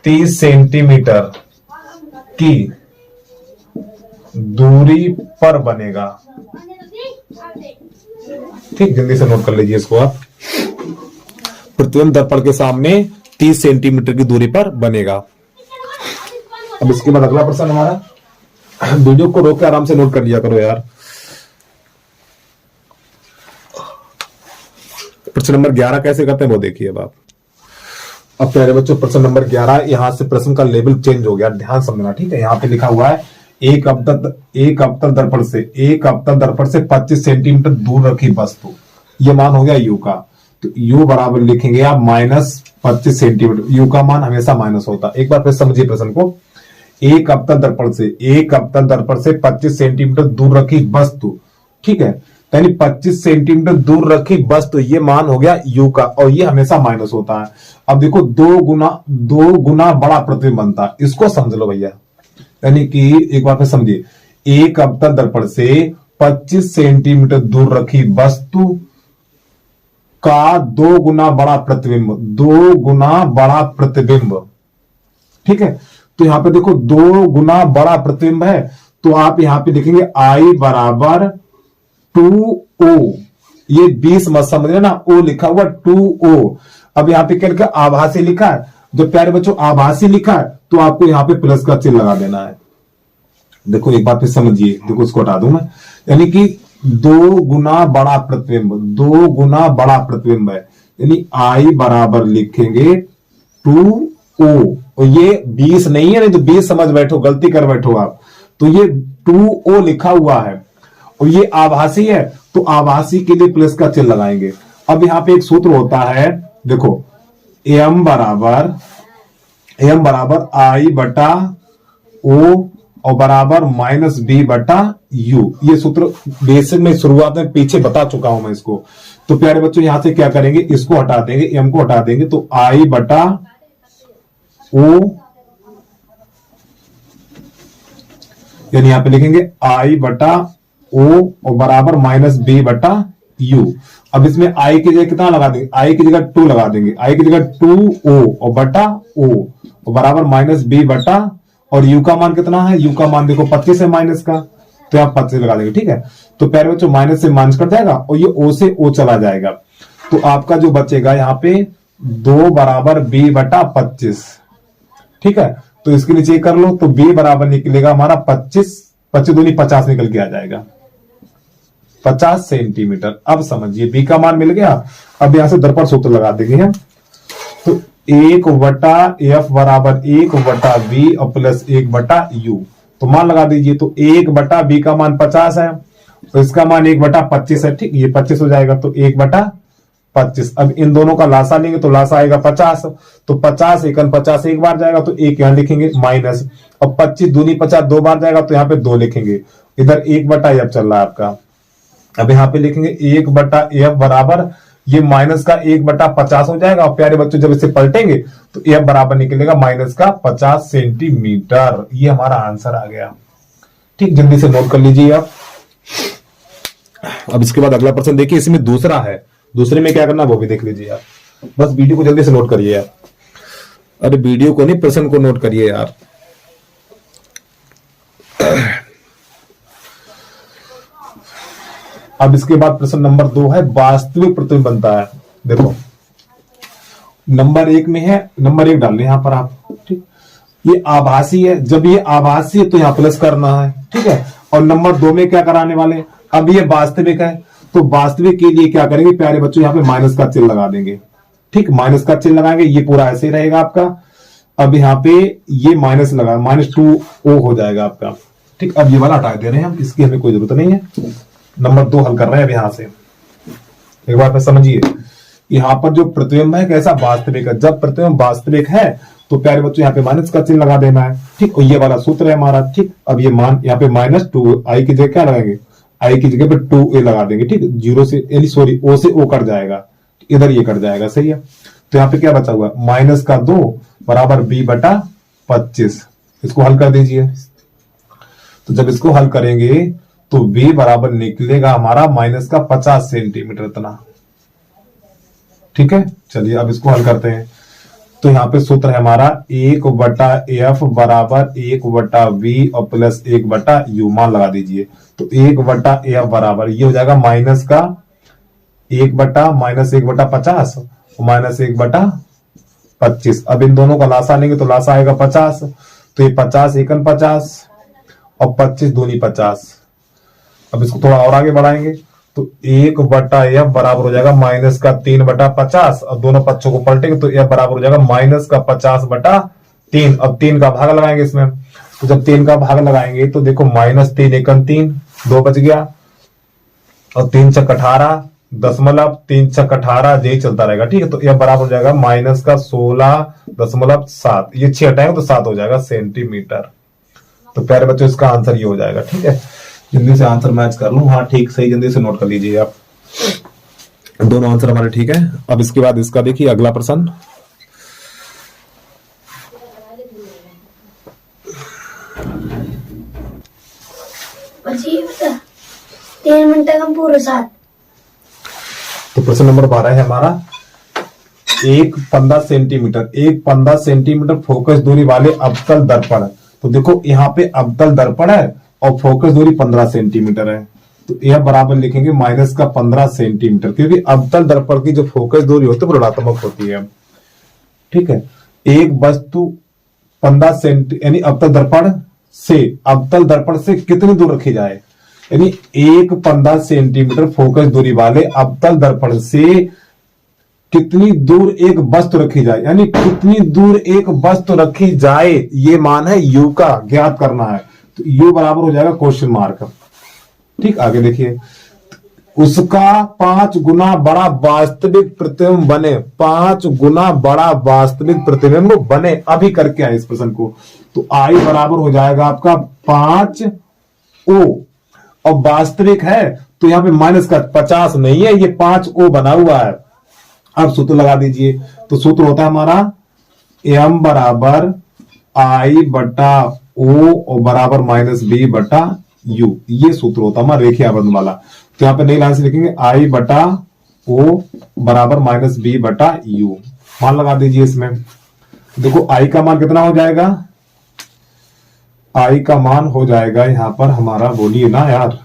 30 सेंटीमीटर की दूरी पर बनेगा। ठीक, जल्दी से नोट कर लीजिए इसको आप। प्रतिबिंब दर्पण के सामने 30 सेंटीमीटर की दूरी पर बनेगा। अब इसके बाद अगला प्रश्न हमारा, वीडियो को रोक के आराम से नोट कर लिया करो यार। प्रश्न नंबर 11 कैसे करते हैं वो देखिए अब आप। अब प्यारे बच्चों प्रश्न नंबर 11, यहां से प्रश्न का लेवल चेंज हो गया, ध्यान समझना, ठीक है। यहाँ पे लिखा हुआ है एक अवतल दर्पण से 25 सेंटीमीटर दूर रखी वस्तु, ये मान हो गया u का, तो u बराबर लिखेंगे आप -25 सेंटीमीटर। u का मान हमेशा माइनस होता है। एक बार फिर समझिए प्रश्न को, एक अवतल दर्पण से 25 सेंटीमीटर दूर रखी वस्तु, ठीक है, यानी 25 सेंटीमीटर दूर रखी बस, तो ये मान हो गया u का, और ये हमेशा माइनस होता है। अब देखो दो गुना बड़ा प्रतिबिंब बनता है, इसको समझ लो भैया। यानी कि एक बार फिर समझिए, एक अवतल दर्पण से 25 सेंटीमीटर दूर रखी वस्तु का 2 गुना बड़ा प्रतिबिंब, 2 गुना बड़ा प्रतिबिंब, ठीक है। तो यहां पे देखो 2 गुना बड़ा प्रतिबिंब है, तो आप यहां पे लिखेंगे I बराबर 2O। ये 20 मत समझ ना, O लिखा हुआ 2O। अब यहां पे क्या लिखा, आभासी लिखा है। जो प्यारे बच्चों आभासी लिखा है तो आपको यहां पे प्लस का चिन्ह लगा देना है। देखो एक बात फिर समझिए, देखो इसको हटा दूं मैं, यानी कि 2 गुना बड़ा प्रतिबिंब, 2 गुना बड़ा प्रतिबिंब है, यानी I बराबर लिखेंगे 2O। और ये 20 नहीं है, नहीं तो 20 समझ बैठो, गलती कर बैठो आप। तो ये 2O लिखा हुआ है और ये आभासी है, तो आभासी के लिए प्लस का चिन्ह लगाएंगे। अब यहां पे एक सूत्र होता है, देखो m बराबर I बटा O और बराबर माइनस B बटा U। ये सूत्र बेसिक में शुरुआत में पीछे बता चुका हूं मैं इसको। तो प्यारे बच्चों यहां से क्या करेंगे, इसको हटा देंगे, m को हटा देंगे, तो I बटा O, यानी यहां पे लिखेंगे I बटा O और बराबर माइनस B बटा U। अब इसमें I की जगह कितना लगा देंगे, I की जगह 2 लगा देंगे, I की जगह 2O और बटा O और बराबर माइनस B बटा, और U का मान कितना है, U का मान देखो 25 है माइनस का, तो आप 25 लगा देंगे, ठीक है। तो प्यारे बच्चों माइनस से माइनस कट जाएगा और ये O से O चला जाएगा, तो आपका जो बचेगा यहाँ पे 2 बराबर B बटा 25, ठीक है। तो इसके नीचे कर लो, तो B बराबर निकलेगा हमारा 25 दूनी 50 निकल के आ जाएगा, 50 सेंटीमीटर। अब समझिए B का मान मिल गया। अब यहां से दर्पण सूत्र लगा देंगे हम, तो 1 बटा F बराबर 1 बटा V और प्लस 1 बटा U। तो मान लगा दीजिए, तो 1 बटा B का मान 50 है, तो इसका मान 1 बटा 25 है, ठीक, ये 25 हो जाएगा, तो 1 बटा 25। अब इन दोनों का लासा लेंगे तो लासा आएगा 50, तो 50 एकन 50 एक बार जाएगा, तो 1 यहां लिखेंगे माइनस, अब 25 दूनी 50 2 बार जाएगा, तो यहाँ पे 2 लिखेंगे, इधर 1 बटा F चल रहा है आपका। अब यहाँ पे लिखेंगे 1 बटा F बराबर, ये माइनस का 1 बटा 50 हो जाएगा, और प्यारे बच्चों जब इसे पलटेंगे तो F बराबर निकलेगा माइनस का 50 सेंटीमीटर। ये हमारा आंसर आ गया, ठीक, जल्दी से नोट कर लीजिए आप। अब इसके बाद अगला प्रश्न देखिए, इसमें दूसरा है, दूसरे में क्या करना वो भी देख लीजिए आप, बस वीडियो को जल्दी से नोट करिए आप। अरे वीडियो को नहीं, प्रश्न को नोट करिए यार। अब इसके बाद प्रश्न नंबर 2 है, वास्तविक प्रतिबिंब बनता है। देखो नंबर 1 में है, नंबर 1 डाल लें यहां पर आप, ठीक, ये आभासी है, जब ये आभासी है तो यहां प्लस करना है, ठीक है। और नंबर 2 में क्या कराने वाले, अब ये वास्तविक है, तो वास्तविक के लिए क्या करेंगे प्यारे बच्चों, यहां पे माइनस का चिन्ह लगा देंगे, ठीक, माइनस का चिन्ह लगाएंगे, ये पूरा ऐसे ही रहेगा आपका। अब यहाँ पे ये माइनस लगा, -2O हो जाएगा आपका, ठीक। अब ये वाला हटा दे रहे हैं हम, इसकी हमें कोई जरूरत नहीं है। नंबर 2 हल कर रहे हैं अब यहां से, एक बार समझिए, यहां पर जो प्रतिबिंब है कैसा, वास्तविक है। जब प्रतिबिंब वास्तविक है तो प्यारे बच्चों यहाँ पे माइनस का चिन्ह लगा देना है, ठीक, और ये वाला सूत्र है हमारा, ठीक। अब ये मान यहाँ पे -2, I की जगह क्या लगाएंगे, I की जगह पे 2A लगा देंगे, ठीक, 0 से यानी सॉरी O से O कट जाएगा, इधर ये कट जाएगा, सही है। तो यहाँ पे क्या बचा हुआ, माइनस का 2 बराबर B बटा 25, इसको हल कर दीजिए। तो जब इसको हल करेंगे तो B बराबर निकलेगा हमारा माइनस का 50 सेंटीमीटर इतना, ठीक है। चलिए अब इसको हल करते हैं। तो यहाँ पे सूत्र है हमारा 1 बटा F बराबर 1 बटा V और प्लस 1 बटा U, मान लगा दीजिए। तो 1 बटा F बराबर ये हो जाएगा माइनस का 1 बटा माइनस 1 बटा 50 और माइनस 1 बटा 25। अब इन दोनों का लासा लेंगे तो लासा आएगा 50, तो ये 50 एकन 50 और 25 दूनी 50। अब इसको थोड़ा और आगे बढ़ाएंगे तो 1 बटा F बराबर हो जाएगा माइनस का 3 बटा 50 और दोनों पक्षों को पलटेंगे तो F बराबर हो जाएगा माइनस का 50 बटा 3। अब 3 का भाग लगाएंगे इसमें, तो जब 3 का भाग लगाएंगे तो देखो -3 एकम 3, 2 बच गया और 3 छक 18 दशमलव 3 छक 18 यही चलता रहेगा, ठीक है। तो F बराबर हो जाएगा माइनस का 16.7, ये 6 हटाएंगे तो 7 हो जाएगा सेंटीमीटर। तो प्यारे बच्चों इसका आंसर ये हो जाएगा, ठीक है। जल्दी से आंसर मैच कर लूं। हाँ ठीक, सही, जल्दी से नोट कर लीजिए आप। दोनों आंसर हमारे ठीक है। अब इसके बाद इसका देखिए अगला प्रश्न। बता 3 मिनट तक हम पूरे साथ। तो प्रश्न नंबर 12 है हमारा, एक 15 सेंटीमीटर फोकस दूरी वाले अवतल दर्पण। तो देखो यहाँ पे अवतल दर्पण है और फोकस दूरी 15 सेंटीमीटर है, तो यह बराबर लिखेंगे माइनस का 15 सेंटीमीटर, क्योंकि अवतल दर्पण की जो फोकस दूरी होती है वो ऋणात्मक होती है। ठीक है, एक वस्तु 15 सेंटी यानी अवतल दर्पण से कितनी दूर रखी जाए, यानी एक 15 सेंटीमीटर फोकस दूरी वाले अवतल दर्पण से कितनी दूर एक वस्तु रखी जाए, यानी कितनी दूर एक वस्तु रखी जाए, ये मान है यू का, ज्ञात करना है। तो यू बराबर हो जाएगा क्वेश्चन मार्क। ठीक, आगे देखिए, उसका 5 गुना बड़ा वास्तविक प्रतिबिंब बने, 5 गुना बड़ा वास्तविक प्रतिबिंब बने। अभी करके आए इस प्रश्न को। तो आई बराबर हो जाएगा आपका 5 ओ, और वास्तविक है तो यहां पे माइनस का 50 नहीं है, ये 5 ओ बना हुआ है। अब सूत्र लगा दीजिए। तो सूत्र होता है हमारा एम बराबर आई बटा ओ और बराबर माइनस बी बटा यू, ये सूत्र होता है हमारा रेखीय आवर्धन वाला। तो यहां पे नई लाइन से लिखेंगे आई बटा ओ बराबर माइनस बी बटा यू। मान लगा दीजिए इसमें। देखो आई का मान कितना हो जाएगा, आई का मान हो जाएगा यहां पर हमारा, बोलिए ना यार,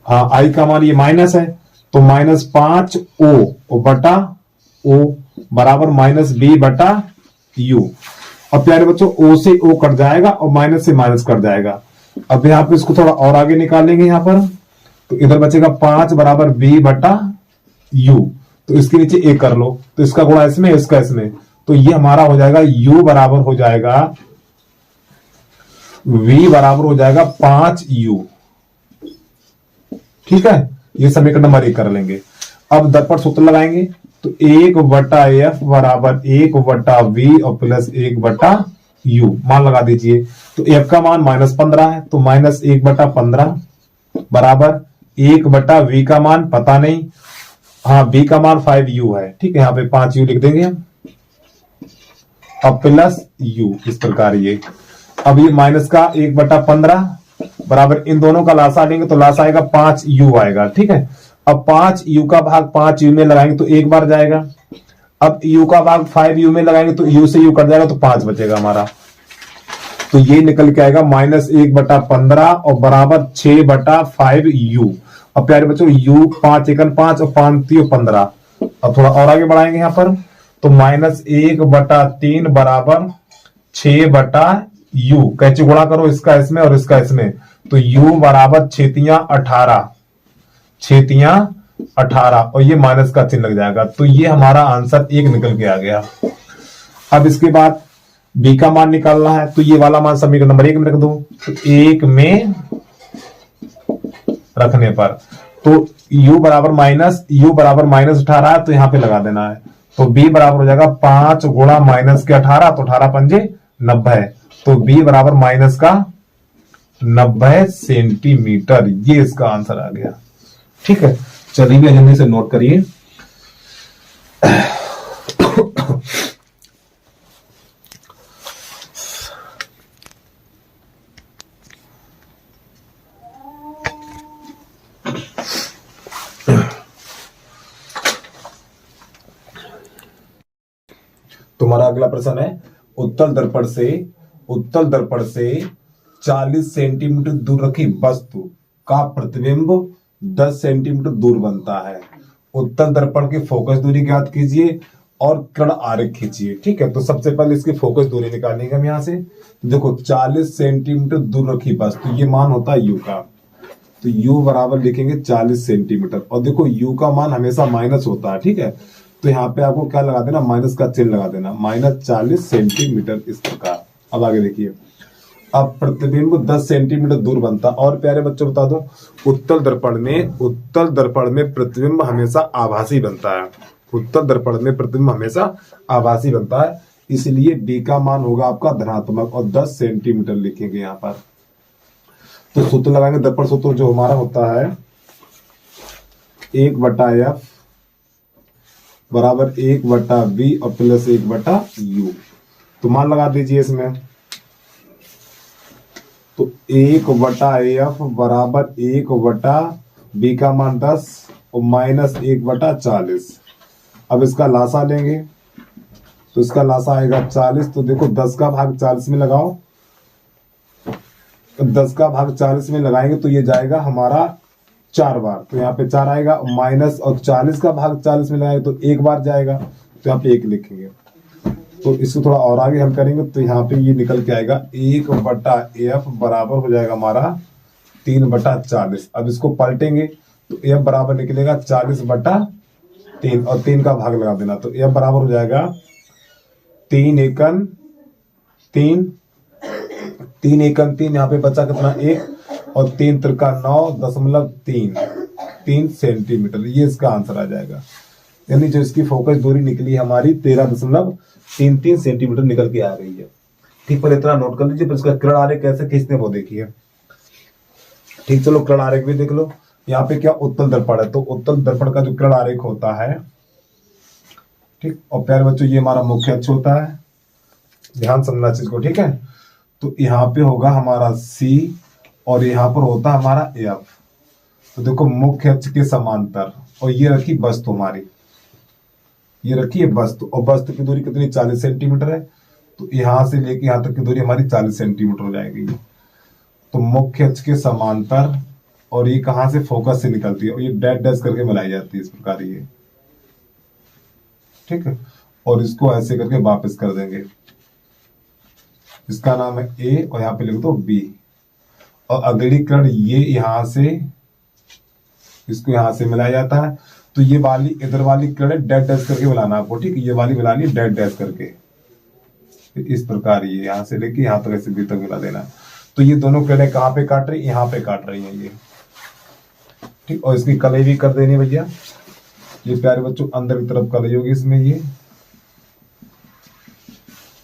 हाँ आई का मान ये माइनस है, तो माइनस 5 ओ बटा ओ बराबर माइनस बी बटा यू। अब प्यारे बच्चों ओ से ओ कट जाएगा और माइनस से माइनस कट जाएगा। अब यहां पे इसको थोड़ा और आगे निकालेंगे यहां पर, तो इधर बचेगा 5 बराबर बी बटा यू, तो इसके नीचे ए कर लो, तो इसका गुणा इसमें, इसका इसमें, तो ये हमारा हो जाएगा यू बराबर हो जाएगा v बराबर हो जाएगा 5u। ठीक है, ये समीकरण नंबर 1 कर लेंगे। अब दर्पण सूत्र लगाएंगे, तो 1 बटा एफ बराबर 1 बटा वी और प्लस 1 बटा यू। मान लगा दीजिए। तो एफ का मान -15 है, तो -1 बटा 15 बराबर 1 बटा वी का मान पता नहीं, हाँ बी का मान 5u है। ठीक है, यहाँ पे 5u लिख देंगे हम, अब प्लस यू, इस प्रकार ये। अब ये माइनस का 1 बटा 15 बराबर इन दोनों का लासा लेंगे तो लासा आएगा 5u आएगा। ठीक है, अब 5u का भाग 5u में लगाएंगे तो एक बार जाएगा। अब u का भाग 5u में लगाएंगे तो u से u कट जाएगा तो 5 बचेगा हमारा। तो ये निकल के आएगा -1 बटा 15 और बराबर 6 बटा 5u। अब प्यारे बच्चों u 5 एकन 5 और 5 3 15। अब थोड़ा और आगे बढ़ाएंगे यहां पर, तो -1 बटा 3 बराबर 6 बटा u। कैसे गुणा करो, इसका इसमें और इसका इसमें, तो u बराबर 18 और ये माइनस का चिन्ह लग जाएगा। तो ये हमारा आंसर 1 निकल के आ गया। अब इसके बाद b का मान निकालना है, तो ये वाला मान समीकरण नंबर 1 में रख दो। तो 1 में रखने पर तो u बराबर -18 है, तो यहां पे लगा देना है। तो b बराबर हो जाएगा 5 गुणा माइनस के 18, तो 18 पंजे 90, तो b बराबर माइनस का 90 सेंटीमीटर। ये इसका आंसर आ गया। ठीक है, चलिए जल्दी से नोट करिए। तुम्हारा अगला प्रश्न है, उत्तल दर्पण से 40 सेंटीमीटर दूर रखी वस्तु का प्रतिबिंब 10 सेंटीमीटर दूर बनता है। उत्तल दर्पण की फोकस दूरी ज्ञात कीजिए और किरण आरेख खींचिए। ठीक है, तो सबसे पहले इसकी फोकस दूरी निकालेंगे हम यहां से। देखो 40 सेंटीमीटर दूर रखी वस्तु, ये मान होता है यू का, तो यू बराबर लिखेंगे 40 सेंटीमीटर। और देखो यू का मान हमेशा माइनस होता है। ठीक है, तो यहाँ पे आपको क्या लगा देना, माइनस का चिन्ह लगा देना, -40 सेंटीमीटर, इस प्रकार। अब आगे देखिए, अब प्रतिबिंब 10 सेंटीमीटर दूर बनता। और प्यारे बच्चों बता दो, उत्तल दर्पण में प्रतिबिंब हमेशा आभासी बनता है। उत्तल दर्पण में प्रतिबिंब हमेशा आभासी बनता है, इसलिए b का मान होगा आपका धनात्मक और 10 सेंटीमीटर लिखेंगे यहाँ पर। तो सूत्र लगाएंगे, दर्पण सूत्र जो हमारा होता है 1/f बराबर 1/v और प्लस 1/u। तो मान लगा दीजिए इसमें, तो 1/af बराबर 1/v का मान 10 और माइनस 1/40। अब इसका लासा लेंगे तो इसका लासा आएगा 40। तो देखो 10 का भाग 40 में लगाओ, 10 का भाग 40 में लगाएंगे तो ये जाएगा हमारा 4 बार, तो यहाँ पे 4 आएगा। माइनस और 40 का भाग 40 में लगाएंगे तो 1 बार जाएगा, तो यहाँ पे 1 लिखेंगे। तो इसको थोड़ा और आगे हल करेंगे तो यहाँ पे ये निकल के आएगा 1/f बराबर हो जाएगा हमारा 3/40। अब इसको पलटेंगे तो f बराबर निकलेगा 40/3 और 3 का भाग लगा देना, तो f बराबर हो जाएगा 3 एकन 3, 3 एकन 3, यहाँ पे बचा कितना 1 और 3 त्रिका 9.3 सेंटीमीटर। ये इसका आंसर आ जाएगा। यानी जो इसकी फोकस दूरी निकली हमारी 13.33 सेंटीमीटर निकल के आ रही है। ठीक, पर इतना नोट कर लीजिए। पर इसका किरण आरेख कैसे खींचते हैं वो देखिए। ठीक, चलो किरण आरेख भी देख लो। यहाँ पे क्या उत्तल दर्पण है, तो उत्तल दर्पण का जो किरण आरेख होता है, ठीक, और प्यारे बच्चों ये हमारा मुख्य अक्ष होता है, ध्यान समझना चीज को, ठीक है। तो यहाँ पे होगा हमारा C और यहाँ पर होता है हमारा F। तो देखो मुख्य अक्ष के समांतर, और ये रखी वस्तु हमारी, ये रखी है वस्तु, और वस्तु की दूरी कितनी 40 सेंटीमीटर है। तो यहाँ से लेके यहाँ तक की दूरी हमारी 40 सेंटीमीटर हो जाएगी। तो मुख्य अक्ष के समांतर, और ये कहाँ से फोकस से निकलती है, और ये डैश डैश करके मिलाई जाती है इस प्रकार ये, ठीक है। और इसको ऐसे करके वापस कर देंगे। इसका नाम है A और यहाँ पे लिख दो B। और अगली किरण ये यहां से, इसको यहां से मिलाया जाता है। तो ये वाली इधर वाली किरण डैश डैश करके मिलाना आपको, ठीक है। ये वाली मिलानी डैश डैश करके, इस प्रकार ये यहां से लेके यहां तक ऐसे B तक मिला देना। तो ये दोनों किरणें कहाँ पे काट रही, यहाँ पे काट रही हैं ये, ठीक। और इसकी कलई भी कर देनी भैया। ये प्यारे बच्चों अंदर की तरफ कलई होगी इसमें, ये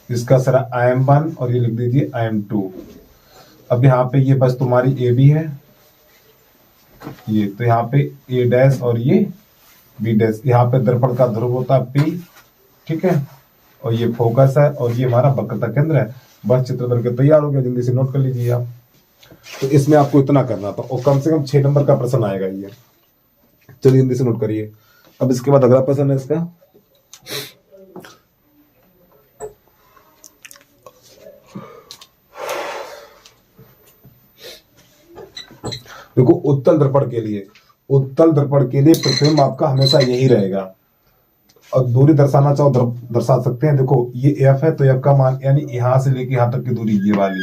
इसका सरा IM1 और ये लिख दीजिए IM2। अब यहाँ पे ये बस तुम्हारी AB है ये, तो यहाँ पे A डैश और ये B डैश। यहाँ पे दर्पण का ध्रुव होता है P, ठीक है। और ये फोकस है और ये हमारा वक्रता केंद्र है। बस चित्र बनकर तैयार हो गया, जल्दी से नोट कर लीजिए आप। तो इसमें आपको इतना करना था, और कम से कम 6 नंबर का प्रश्न आएगा ये। चलिए जल्दी से नोट करिए। अब इसके बाद अगला प्रश्न है इसका, देखो उत्तल दर्पण के लिए, उत्तल दर्पण के लिए प्रतिबिंब आपका हमेशा यही रहेगा। और दूरी दर्शाना चाहो दर्शा सकते हैं। देखो ये F है, तो F का मान यानी यहां से लेके यहां तक की दूरी ये वाली,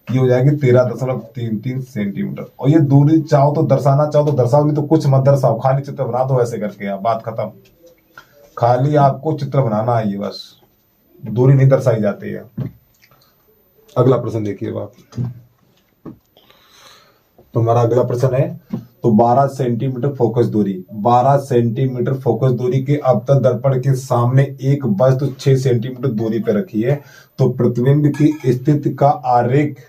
ये हो जाएगी 13.33 सेंटीमीटर। और ये दूरी चाहो तो दर्शाना चाहो तो दर्शाओ, नहीं तो कुछ मत दर्शाओ, खाली चित्र बना दो ऐसे करके, आप बात खत्म। खाली आपको चित्र बनाना है, ये बस दूरी नहीं दर्शाई जाती है। अगला प्रश्न देखिए आप। तो हमारा अगला प्रश्न है, तो 12 सेंटीमीटर फोकस दूरी, 12 सेंटीमीटर फोकस दूरी के अवतल दर्पण के सामने एक वस्तु 6 सेंटीमीटर दूरी पर रखी है। तो प्रतिबिंब की स्थिति का आरेख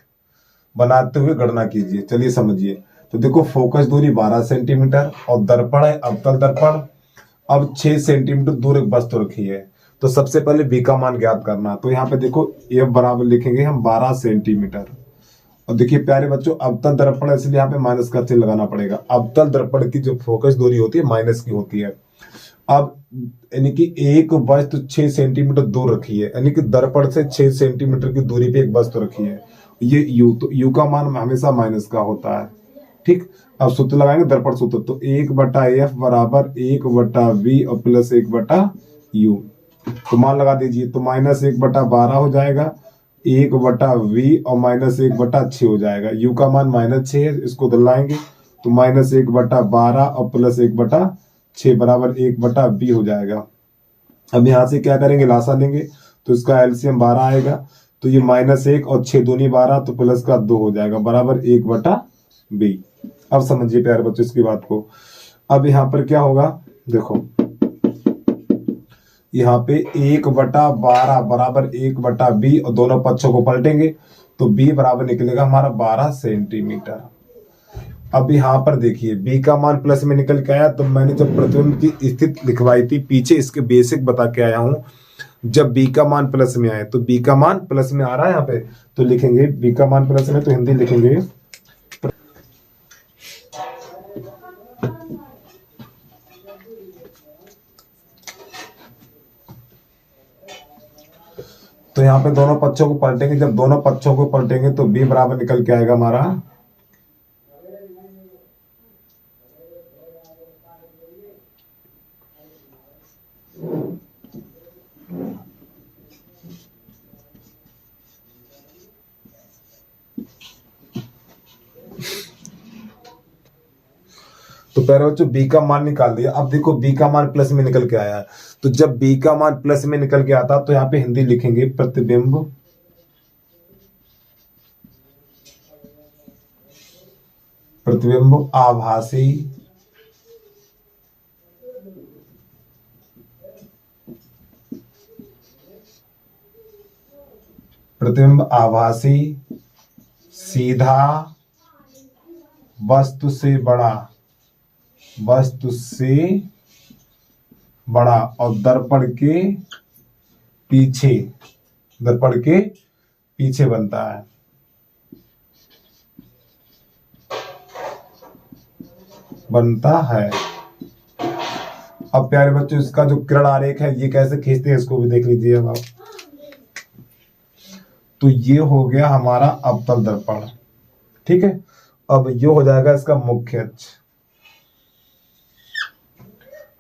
बनाते हुए गणना कीजिए। चलिए समझिए। तो देखो फोकस दूरी 12 सेंटीमीटर और दर्पण है अवतल दर्पण। अब 6 सेंटीमीटर दूर एक वस्तु रखी है। तो सबसे पहले B का मान ज्ञात करना। तो यहाँ पे देखो F बराबर लिखेंगे हम 12 सेंटीमीटर। और देखिए प्यारे बच्चों अवतल दर्पण है, इसलिए यहाँ पे माइनस का चिन्ह लगाना पड़ेगा। अवतल दर्पण की जो फोकस दूरी होती है माइनस की होती है। अब यानी कि एक वस्तु 6 सेंटीमीटर दूर रखी है, यानी कि दर्पण से 6 सेंटीमीटर की दूरी पे एक वस्तु रखी है, ये U। तो U का मान हमेशा माइनस का होता है, ठीक। अब सूत्र लगाएंगे दर्पण सूत्र। तो 1/f बराबर 1/v और प्लस 1/u। तो मान लगा दीजिए, तो माइनस 1/12 हो जाएगा, 1/v और माइनस 1/6 हो जाएगा। U का मान -6 है, इसको दलाएंगे तो माइनस 1/12 और प्लस 1/6 बराबर 1/v हो जाएगा। अब यहाँ से क्या करेंगे, लासा लेंगे, तो इसका एलसीएम 12 आएगा। तो ये -1 और 6 दूनी 12, तो प्लस का 2 हो जाएगा बराबर 1/v। अब समझिए प्यारे बच्चों इसकी बात को। अब यहाँ पर क्या होगा, देखो यहाँ पे 1/12 बराबर 1/b और दोनों पक्षों को पलटेंगे तो b बराबर निकलेगा हमारा 12 सेंटीमीटर। अब यहाँ पर देखिए बी का मान प्लस में निकल के आया, तो मैंने जब प्रतिबिंब की स्थिति लिखवाई थी पीछे इसके बेसिक बता के आया हूं। जब बी का मान प्लस में आए तो बी का मान प्लस में आ रहा है यहाँ पे, तो लिखेंगे बी का मान प्लस में, तो हिंदी लिखेंगे तो यहाँ पे दोनों पक्षों को पलटेंगे, जब दोनों पक्षों को पलटेंगे तो बी बराबर निकल के आएगा हमारा तो पहले बच्चों बी का मान निकाल दिया। अब देखो बी का मान प्लस में निकल के आया है, तो जब बी का मान प्लस में निकल के आता तो यहाँ पे हिंदी लिखेंगे प्रतिबिंब प्रतिबिंब आभासी प्रतिबिंब आभासी सीधा वस्तु से बड़ा और दर्पण के पीछे बनता है। अब प्यारे बच्चों इसका जो किरण आरेख है ये कैसे खींचते हैं इसको भी देख लीजिए अब आप। तो ये हो गया हमारा अवतल दर्पण, ठीक है। अब ये हो जाएगा इसका मुख्य अक्ष।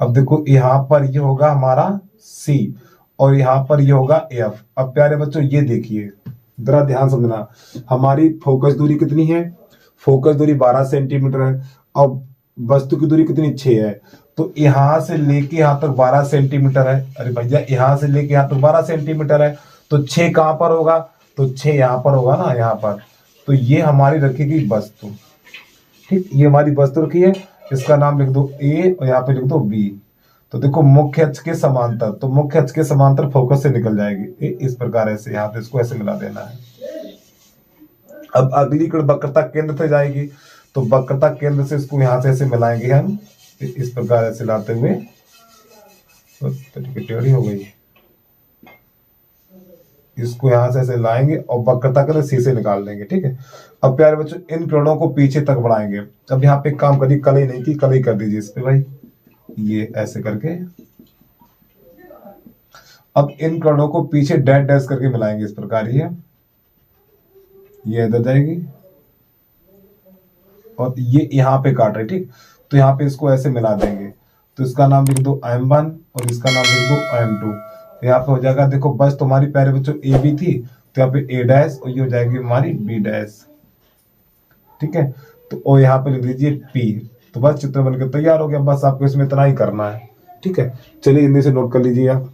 अब देखो यहाँ पर ये होगा हमारा C और यहाँ पर ये होगा F। अब प्यारे बच्चों ये देखिए जरा ध्यान समझना, हमारी फोकस दूरी कितनी है, फोकस दूरी 12 सेंटीमीटर है। अब वस्तु की दूरी कितनी 6 है, तो यहाँ से लेके यहाँ तक 12 सेंटीमीटर है। अरे भैया यहाँ से लेके यहाँ तक 12 सेंटीमीटर है, तो 6 कहाँ पर होगा, तो 6 यहाँ पर होगा ना, यहाँ पर। तो ये हमारी रखेगी वस्तु, ठीक, ये हमारी वस्तु रखी है। इसका नाम लिख दो A और यहाँ पे लिख दो B। तो देखो मुख्य अक्ष के समांतर, तो मुख्य अक्ष के समांतर फोकस से निकल जाएगी इस प्रकार, ऐसे यहाँ पे इसको ऐसे मिला देना है। अब अगली किरण वक्रता केंद्र से जाएगी, तो वक्रता केंद्र से इसको यहाँ से ऐसे मिलाएंगे हम इस प्रकार ऐसे लाते हुए, टेढ़ी हो गई, इसको यहाँ से ऐसे लाएंगे और वक्रता के C से निकाल देंगे, ठीक है। अब प्यारे बच्चों इन किरणों को पीछे तक बढ़ाएंगे। अब यहाँ पे काम करिए, कलई नहीं की कलई कर दीजिए इस पे भाई, ये ऐसे करके। अब इन किरणों को पीछे डैश डैश करके मिलाएंगे इस प्रकार, ये इधर जाएगी और ये यहाँ पे काट रहे, ठीक। तो यहाँ पे इसको ऐसे मिला देंगे, तो इसका नाम लिख दो M1 और इसका नाम लिख दो M2। यहाँ पे हो जाएगा, देखो बस तुम्हारी प्यारे बच्चों ए बी थी, तो यहाँ पे A डैश और ये हो जाएगी हमारी B डैश, ठीक है। तो और यहाँ पे लिख दीजिए P। तो बस चित्र बनकर तैयार हो गया, बस आपको इसमें इतना ही करना है, ठीक है। चलिए हिंदी से नोट कर लीजिए आप।